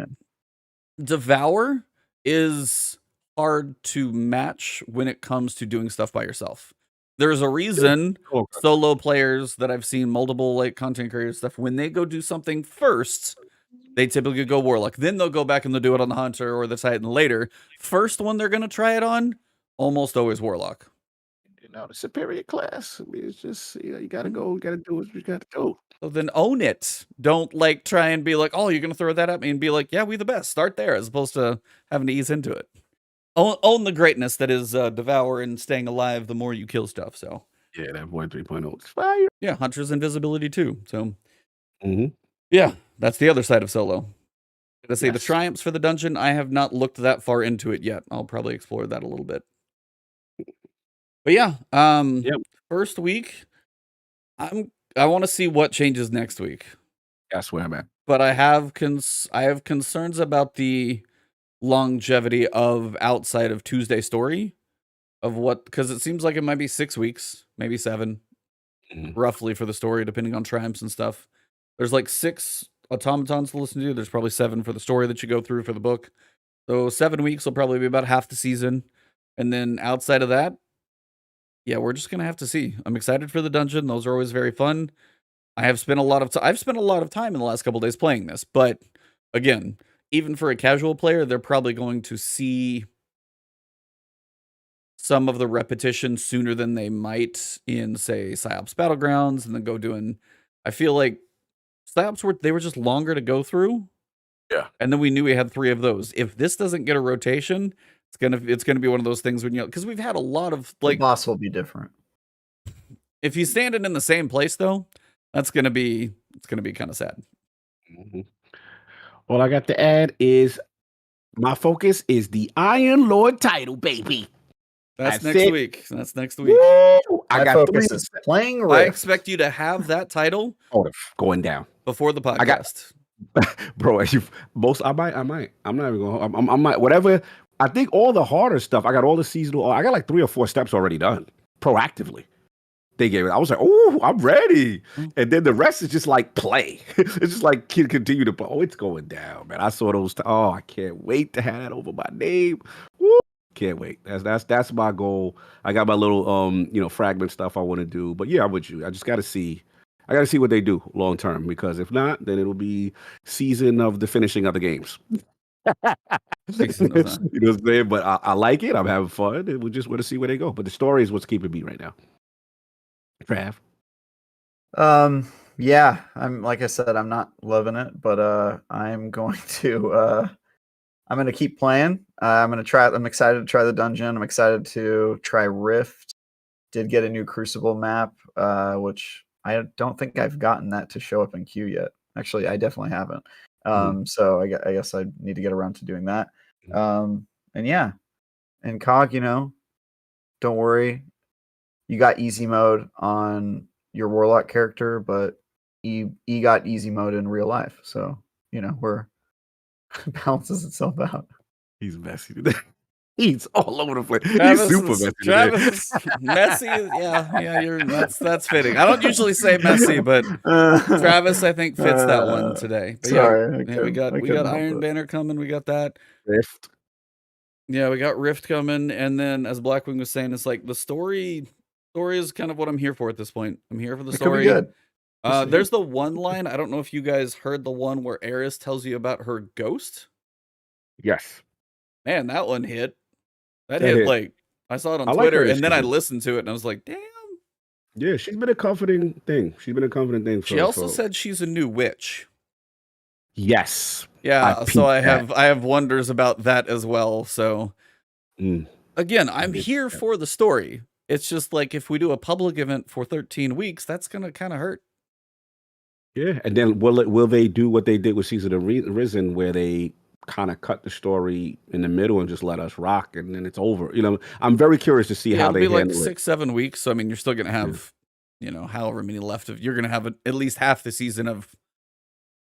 Speaker 2: Devour is hard to match when it comes to doing stuff by yourself. There's a reason solo players that I've seen, multiple like content creators stuff, when they go do something first, they typically go Warlock. Then they'll go back and they'll do it on the Hunter or the Titan later. First one they're gonna try it on, almost always Warlock.
Speaker 1: You know, the superior class. I mean, it's just, you know, you gotta go, you gotta do what you gotta do.
Speaker 2: So then own it. Don't like try and be like, oh, you're gonna throw that at me, and be like, yeah, we the best. Start there, as opposed to having to ease into it. Own the greatness that is Devour and staying alive the more you kill stuff. So
Speaker 1: yeah, that boy 3.0 is fire.
Speaker 2: Yeah, Hunter's invisibility too. So yeah, that's the other side of solo. To say the triumphs for the dungeon, I have not looked that far into it yet. I'll probably explore that a little bit. But yeah, first week, I want to see what changes next week.
Speaker 1: That's where I'm at.
Speaker 2: But I have concerns about the longevity of outside of Tuesday story of what, because it seems like it might be 6 weeks, maybe 7, roughly, for the story, depending on triumphs and stuff. There's like 6 automatons to listen to. There's probably 7 for the story that you go through for the book. So 7 weeks will probably be about half the season. And then outside of that, yeah, we're just gonna have to see. I'm excited for the dungeon. Those are always very fun. I've spent a lot of time in the last couple days playing this, but again, even for a casual player, they're probably going to see some of the repetition sooner than they might in, say, PsyOps Battlegrounds, and then go doing. I feel like PsyOps were just longer to go through.
Speaker 1: Yeah,
Speaker 2: and then we knew we had 3 of those. If this doesn't get a rotation, it's gonna be one of those things when, you know, because we've had a lot of like,
Speaker 3: the boss will be different.
Speaker 2: If he's standing in the same place though, it's gonna be kind of sad.
Speaker 1: All I got to add is My focus is the Iron Lord title, baby.
Speaker 2: That's
Speaker 1: That's
Speaker 2: next
Speaker 1: it.
Speaker 2: week. That's next week.
Speaker 1: Woo! I
Speaker 3: My
Speaker 1: got
Speaker 3: focus
Speaker 1: 3.
Speaker 3: is playing
Speaker 2: I
Speaker 3: Rift.
Speaker 2: expect you to have that title
Speaker 1: Going down.
Speaker 2: before the
Speaker 1: I got-
Speaker 2: podcast.
Speaker 1: Bro, I might. I'm not even going. I might. Whatever. I think all the harder stuff. I got all the seasonal. I got like 3 or 4 steps already done proactively. They gave it. I was like, oh, I'm ready. And then the rest is just like play. It's just like continue to play. Oh, it's going down, man. I saw those. Oh, I can't wait to have that over my name. Woo. Can't wait. That's my goal. I got my little fragment stuff I want to do. But yeah, I'm with you. I just gotta see. I gotta see what they do long term, because if not, then it'll be season of the finishing of the games.
Speaker 2: Season of that.
Speaker 1: You know what I'm saying? But I like it. I'm having fun, and we just want to see where they go. But the story is what's keeping me right now. Trav.
Speaker 3: Yeah, I'm like I said, I'm not loving it, but I'm going to keep playing. I'm excited to try the dungeon. I'm excited to try Rift. Did get a new Crucible map, which I don't think I've gotten that to show up in queue yet. Actually, I definitely haven't. So I guess I need to get around to doing that. And yeah, and Cog, don't worry. You got easy mode on your Warlock character, but E got easy mode in real life. So, we're balances itself out.
Speaker 1: He's messy today. He's all over the place.
Speaker 2: Travis
Speaker 1: He's super
Speaker 2: is,
Speaker 1: messy.
Speaker 2: Travis, messy. Yeah. That's fitting. I don't usually say messy, but Travis, I think, fits that one today. But
Speaker 3: sorry,
Speaker 2: we got Iron Banner coming. We got that.
Speaker 1: Rift.
Speaker 2: Yeah, we got Rift coming, and then as Blackwing was saying, it's like the story is kind of what I'm here for at this point. I'm here for the story.
Speaker 3: It could be good.
Speaker 2: There's the one line. I don't know if you guys heard the one where Eris tells you about her ghost.
Speaker 1: Yes.
Speaker 2: Man, that one hit. That
Speaker 1: That
Speaker 2: hit
Speaker 1: hit.
Speaker 2: like I saw it on
Speaker 1: I like
Speaker 2: Twitter,
Speaker 1: her
Speaker 2: and then I
Speaker 1: issue.
Speaker 2: listened to it, and I was like, damn.
Speaker 1: Yeah, she's been a comforting thing.
Speaker 2: She also said she's a new witch.
Speaker 1: Yes.
Speaker 2: Yeah, so I have wonders about that as well. So again, I'm here for the story. It's just like if we do a public event for 13 weeks, that's gonna kind of hurt.
Speaker 1: Yeah, and then will they do what they did with Season of Risen, where they kind of cut the story in the middle and just let us rock, and then it's over? I'm very curious to see how they
Speaker 2: it'll be
Speaker 1: handle
Speaker 2: like 6-7 weeks. So I mean, you're still gonna have however many left of. You're gonna have at least half the season of.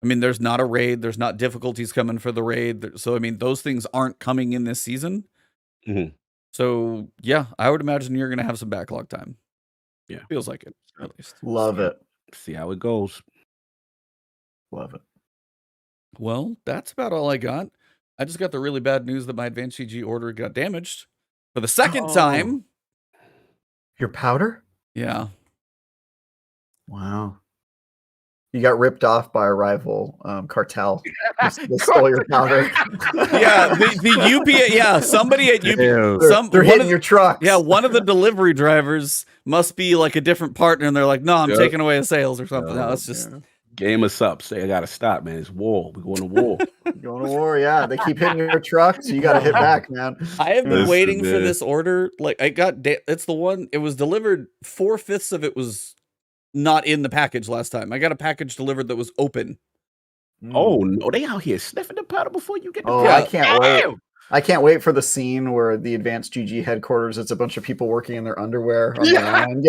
Speaker 2: I mean, there's not a raid. There's not difficulties coming for the raid. So I mean, those things aren't coming in this season. So yeah, I would imagine you're gonna have some backlog time.
Speaker 1: Yeah,
Speaker 2: feels like it at least.
Speaker 3: Love it.
Speaker 1: See how it goes.
Speaker 3: Love it.
Speaker 2: Well, that's about all I got. I just got the really bad news that my advanced CG order got damaged for the second time.
Speaker 3: Your powder?
Speaker 2: Yeah.
Speaker 3: Wow. You got ripped off by a rival cartel. They stole your powder.
Speaker 2: Yeah, the UPS. Yeah, somebody at UPS.
Speaker 3: They're hitting your trucks.
Speaker 2: Yeah, one of the delivery drivers must be like a different partner, and they're like, "No, I'm taking away the sales or something." No, it's just
Speaker 1: game us up. Say I gotta stop, man. It's war. We're going to war.
Speaker 3: Going to war. Yeah, they keep hitting your truck, so you got to hit back, man.
Speaker 2: I have been waiting for this order. Like I got, it's the one. It was delivered. 4/5 of it was not in the package last time. I got a package delivered that was open.
Speaker 1: Oh no, they out here sniffing the powder before you get the
Speaker 3: powder. I can't wait. I can't wait for the scene where the Advanced GG headquarters, it's a bunch of people working in their underwear on the line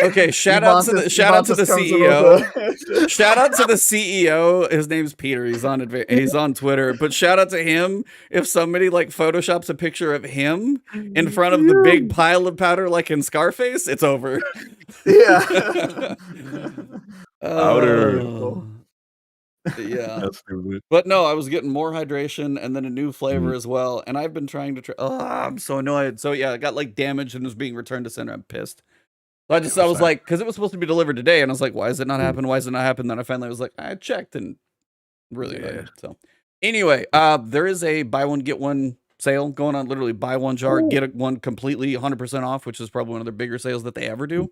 Speaker 2: Okay, shout out to the CEO. Shout out to the CEO. His name's Peter. He's on Twitter. But shout out to him. If somebody like photoshops a picture of him in front of the big pile of powder, like in Scarface, it's over.
Speaker 3: Yeah.
Speaker 1: Powder.
Speaker 2: Yeah. But no, I was getting more hydration and then a new flavor as well. And I've been trying to try. Oh, I'm so annoyed. So yeah, I got like damaged and was being returned to center. I'm pissed. So I was like, because it was supposed to be delivered today, and I was like, why is it not happening? Why is it not happening? Then I finally was like, I checked and really annoyed. So anyway, there is a buy one get one sale going on. Literally buy one jar, get one completely 100% off, which is probably one of their bigger sales that they ever do.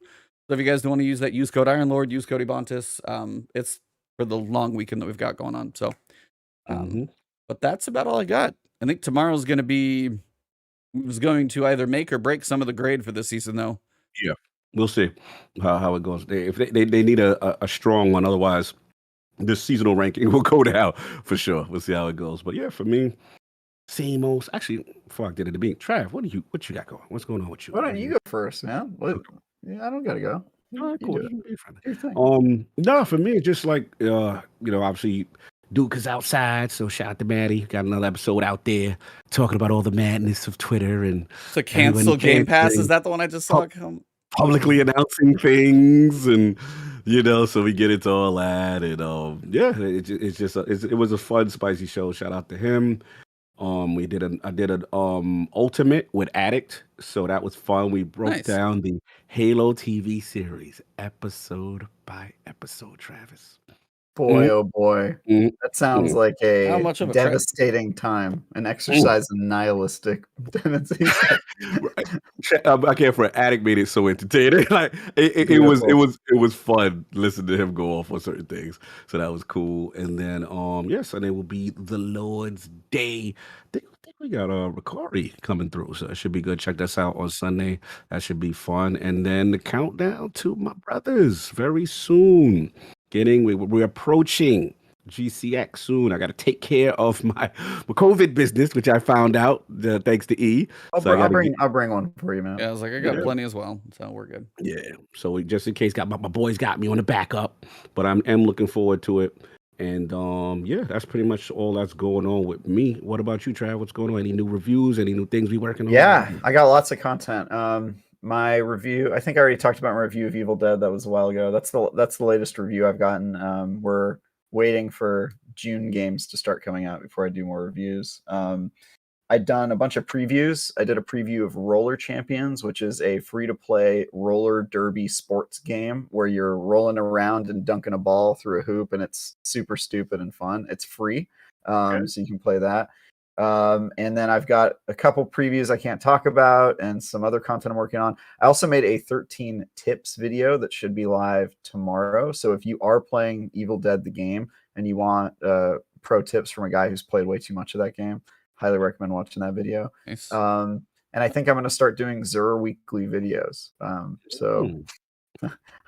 Speaker 2: So if you guys don't want to use that, use code IronLord, use code Ebontis. It's for the long weekend that we've got going on. So, but that's about all I got. I think tomorrow's going to be, was going to either make or break some of the grade for this season, though.
Speaker 1: Yeah. We'll see how it goes. They need a strong one, otherwise this seasonal ranking will go down for sure. We'll see how it goes. But yeah, for me, same old. Actually, before I get into being Trav, what you got going? What's going on with you?
Speaker 3: Why don't you go first, man? What? Yeah, I don't gotta go.
Speaker 1: All right,
Speaker 3: You
Speaker 1: cool.
Speaker 3: do it.
Speaker 1: You can be fine.
Speaker 3: Do your thing.
Speaker 1: No, for me, it's just like obviously Duke is outside, so shout out to Maddie. Got another episode out there talking about all the madness of Twitter and
Speaker 2: So cancel
Speaker 1: everybody
Speaker 2: Game Pass.
Speaker 1: canceling,
Speaker 2: Is that the one I just saw?
Speaker 1: publicly announcing things, and so we get into all that, and it was a fun, spicy show. Shout out to him. I did an ultimate with Addict, so that was fun. We broke
Speaker 2: Nice.
Speaker 1: down the Halo TV series episode by episode, Travis.
Speaker 3: Boy, oh boy, that sounds like
Speaker 2: How
Speaker 3: a
Speaker 2: much of a
Speaker 3: devastating time, an exercise in nihilistic tendencies.
Speaker 1: I can't for Addict made it so entertaining. Like it was fun listening to him go off on certain things. So that was cool. And then Sunday will be the Lord's Day. I think we got Ricari coming through, so it should be good. Check this out on Sunday. That should be fun. And then the countdown to my brothers very soon. We're approaching GCX soon. I got to take care of my COVID business, which I found out thanks to E.
Speaker 3: I'll bring one for you, man.
Speaker 2: Yeah, I was like, I got plenty as well, so we're good.
Speaker 1: Yeah. So just in case, my boys got me on the backup, but I'm looking forward to it. And that's pretty much all that's going on with me. What about you, Trav? What's going on? Any new reviews? Any new things we working on?
Speaker 3: Yeah, I got lots of content. My review, I think I already talked about my review of Evil Dead. That was a while ago. That's the latest review I've gotten. We're waiting for June games to start coming out before I do more reviews. I'd done a bunch of previews. I did a preview of Roller Champions, which is a free-to-play roller derby sports game where you're rolling around and dunking a ball through a hoop, and it's super stupid and fun. It's free, so you can play that. And then I've got a couple previews I can't talk about and some other content I'm working on. I also made a 13 tips video that should be live tomorrow. So if you are playing Evil Dead the game and you want pro tips from a guy who's played way too much of that game, highly recommend watching that video.
Speaker 2: Nice.
Speaker 3: And I think I'm going to start doing Xur weekly videos.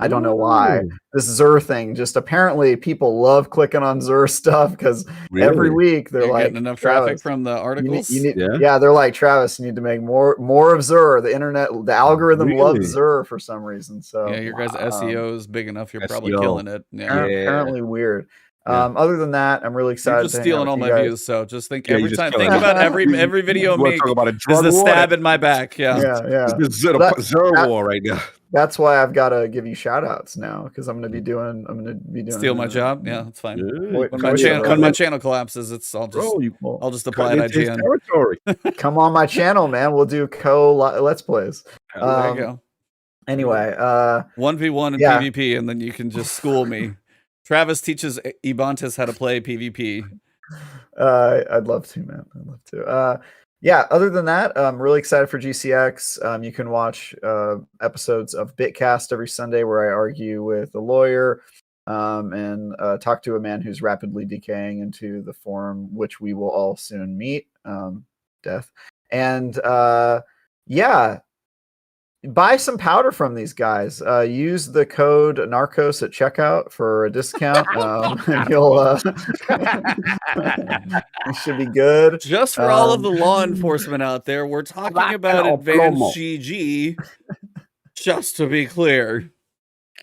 Speaker 3: I don't know why this Xur thing. Just apparently people love clicking on Xur stuff because every week they're like,
Speaker 2: getting enough traffic from the articles.
Speaker 3: They're like, Travis, you need to make more of Xur. The internet, the algorithm loves Xur for some reason. So
Speaker 2: yeah, your guys' SEO is big enough. You're probably killing it. Yeah.
Speaker 3: Apparently weird. Other than that, I'm really excited.
Speaker 2: You're just stealing all my views, so just think think about every video I make is the stab in my back. Yeah.
Speaker 1: It's Xur war right now.
Speaker 3: That's why I've got to give you shout outs now because I'm going to be doing
Speaker 2: steal my job. Yeah, that's fine. When my channel collapses, I'll just apply at IGN.
Speaker 3: Come on my channel, man. We'll do let's plays.
Speaker 2: There you go.
Speaker 3: Anyway,
Speaker 2: 1v1 and PvP, and then you can just school me. Travis teaches Ebontis how to play PvP.
Speaker 3: I'd love to, man. I'd love to. Other than that, I'm really excited for GCX. You can watch episodes of Bitcast every Sunday where I argue with a lawyer and talk to a man who's rapidly decaying into the form which we will all soon meet, death. And buy some powder from these guys. Use the code Narcos at checkout for a discount. And you'll it should be good.
Speaker 2: Just for all of the law enforcement out there, we're talking about advanced GG. Just to be clear.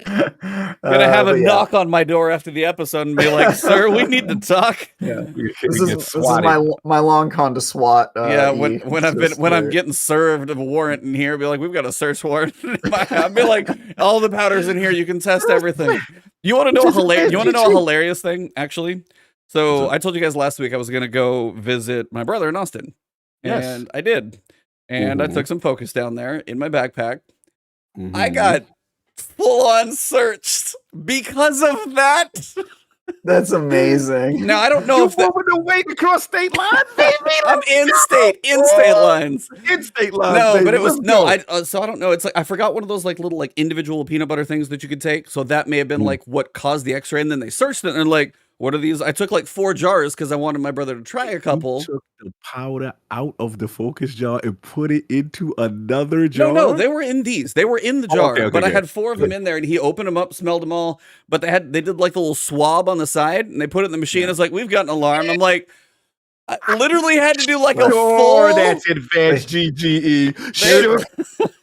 Speaker 2: Gonna have a knock on my door after the episode and be like, "Sir, we need to talk."
Speaker 3: Yeah, this is my long con to SWAT.
Speaker 2: When I'm getting served of a warrant in here, be like, "We've got a search warrant." I'll be like, "All the powder's in here. You can test everything." You want to know a hilarious thing? Actually, so I told you guys last week I was gonna go visit my brother in Austin, and I did, and I took some focus down there in my backpack. I got full-on searched because of that.
Speaker 3: That's amazing.
Speaker 2: Now I don't know if
Speaker 1: moving away across state lines, baby.
Speaker 2: I'm in-state lines.
Speaker 1: In-state lines.
Speaker 2: No,
Speaker 1: baby.
Speaker 2: but it was so I don't know. It's like I forgot one of those little individual peanut butter things that you could take. So that may have been what caused the X-ray, and then they searched it and they're like, what are these? I took like 4 jars because I wanted my brother to try a couple.
Speaker 1: You took the powder out of the focus jar and put it into another jar.
Speaker 2: No, they were in these. They were in the jar,
Speaker 1: okay,
Speaker 2: but I
Speaker 1: good.
Speaker 2: had 4 of them in there, and he opened them up, smelled them all. But they did like the little swab on the side, and they put it in the machine. It's like, we've got an alarm. I'm like, I literally had to do like a full.
Speaker 1: That's advanced GGE.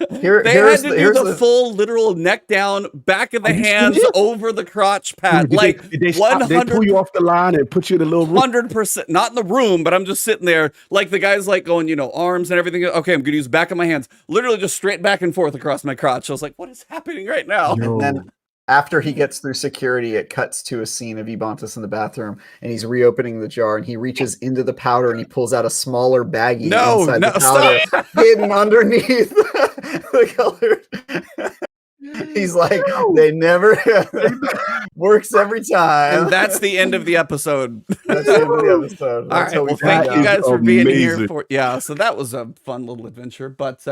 Speaker 2: They had to do the full literal neck down, back of the hands, over the crotch pad. Like
Speaker 1: they pull you off the line and put you in a little room.
Speaker 2: 100%, not in the room, but I'm just sitting there, like the guy's like going, you know, arms and everything. Okay, I'm gonna use back of my hands, literally just straight back and forth across my crotch. I was like, what is happening right now?
Speaker 3: And then after he gets through security, it cuts to a scene of Ebontis in the bathroom, and he's reopening the jar, and he reaches into the powder, and he pulls out a smaller baggie inside the powder, hidden underneath the color. He's like, they never works every time.
Speaker 2: And that's the end of the episode.
Speaker 3: That's the end of the episode.
Speaker 2: All right. Well, thank you guys for being here. So that was a fun little adventure. But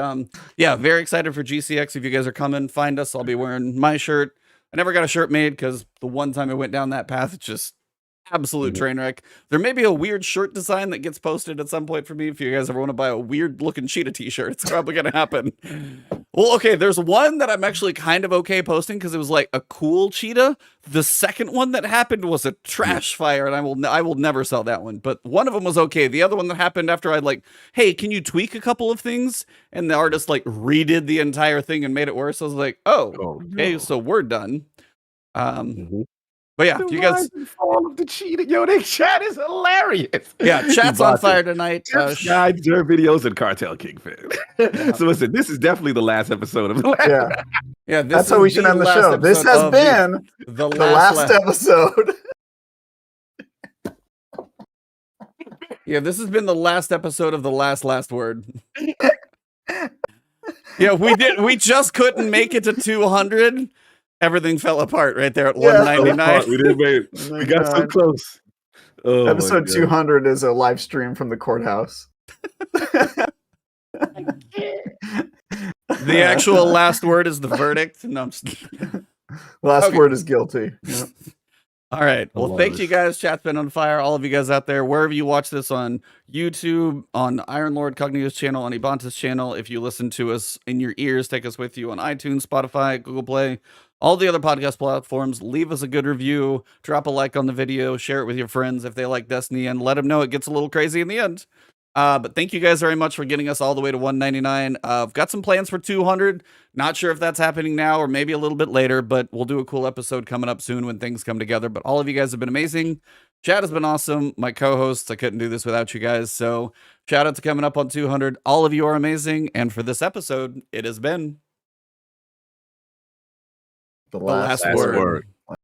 Speaker 2: yeah, very excited for GCX. If you guys are coming, find us. I'll be wearing my shirt. I never got a shirt made because the one time I went down that path, it's just absolute train wreck. There may be a weird shirt design that gets posted at some point for me. If you guys ever want to buy a weird looking cheetah t-shirt, it's probably going to happen. Well, okay, there's one that I'm actually kind of okay posting because it was like a cool cheetah. The second one that happened was a trash fire, and I will never sell that one. But one of them was okay. The other one that happened after I'd like, hey, can you tweak a couple of things? And the artist like redid the entire thing and made it worse. I was like, okay, so we're done. But yeah, you guys.
Speaker 1: Fall of the cheetah. Yo, that chat is hilarious.
Speaker 2: Yeah, chat's on fire tonight.
Speaker 1: Guides, their videos, and Cartel King fan. So listen, this is definitely the last episode of the last.
Speaker 3: Yeah, that's how we should end the show. This has been the last episode.
Speaker 2: Yeah, this has been the last episode of the last word. Yeah, we just couldn't make it to 200. Everything fell apart right there at 199.
Speaker 1: We didn't make it. We got so close. Oh,
Speaker 3: episode 200 is a live stream from the courthouse.
Speaker 2: The actual last word is the verdict. No, I'm just...
Speaker 3: Last word is guilty. Yep.
Speaker 2: All right. Well, thank you guys. Chat's been on fire. All of you guys out there, wherever you watch this, on YouTube, on Iron LordCognito's channel, on Ebontis' channel. If you listen to us in your ears, take us with you on iTunes, Spotify, Google Play, all the other podcast platforms. Leave us a good review. Drop a like on the video. Share it with your friends if they like Destiny, and let them know it gets a little crazy in the end. But thank you guys very much for getting us all the way to 199. I've got some plans for 200. Not sure if that's happening now or maybe a little bit later, but we'll do a cool episode coming up soon when things come together. But all of you guys have been amazing. Chat has been awesome. My co-hosts, I couldn't do this without you guys. So shout out to coming up on 200. All of you are amazing. And for this episode, it has been
Speaker 3: The last word.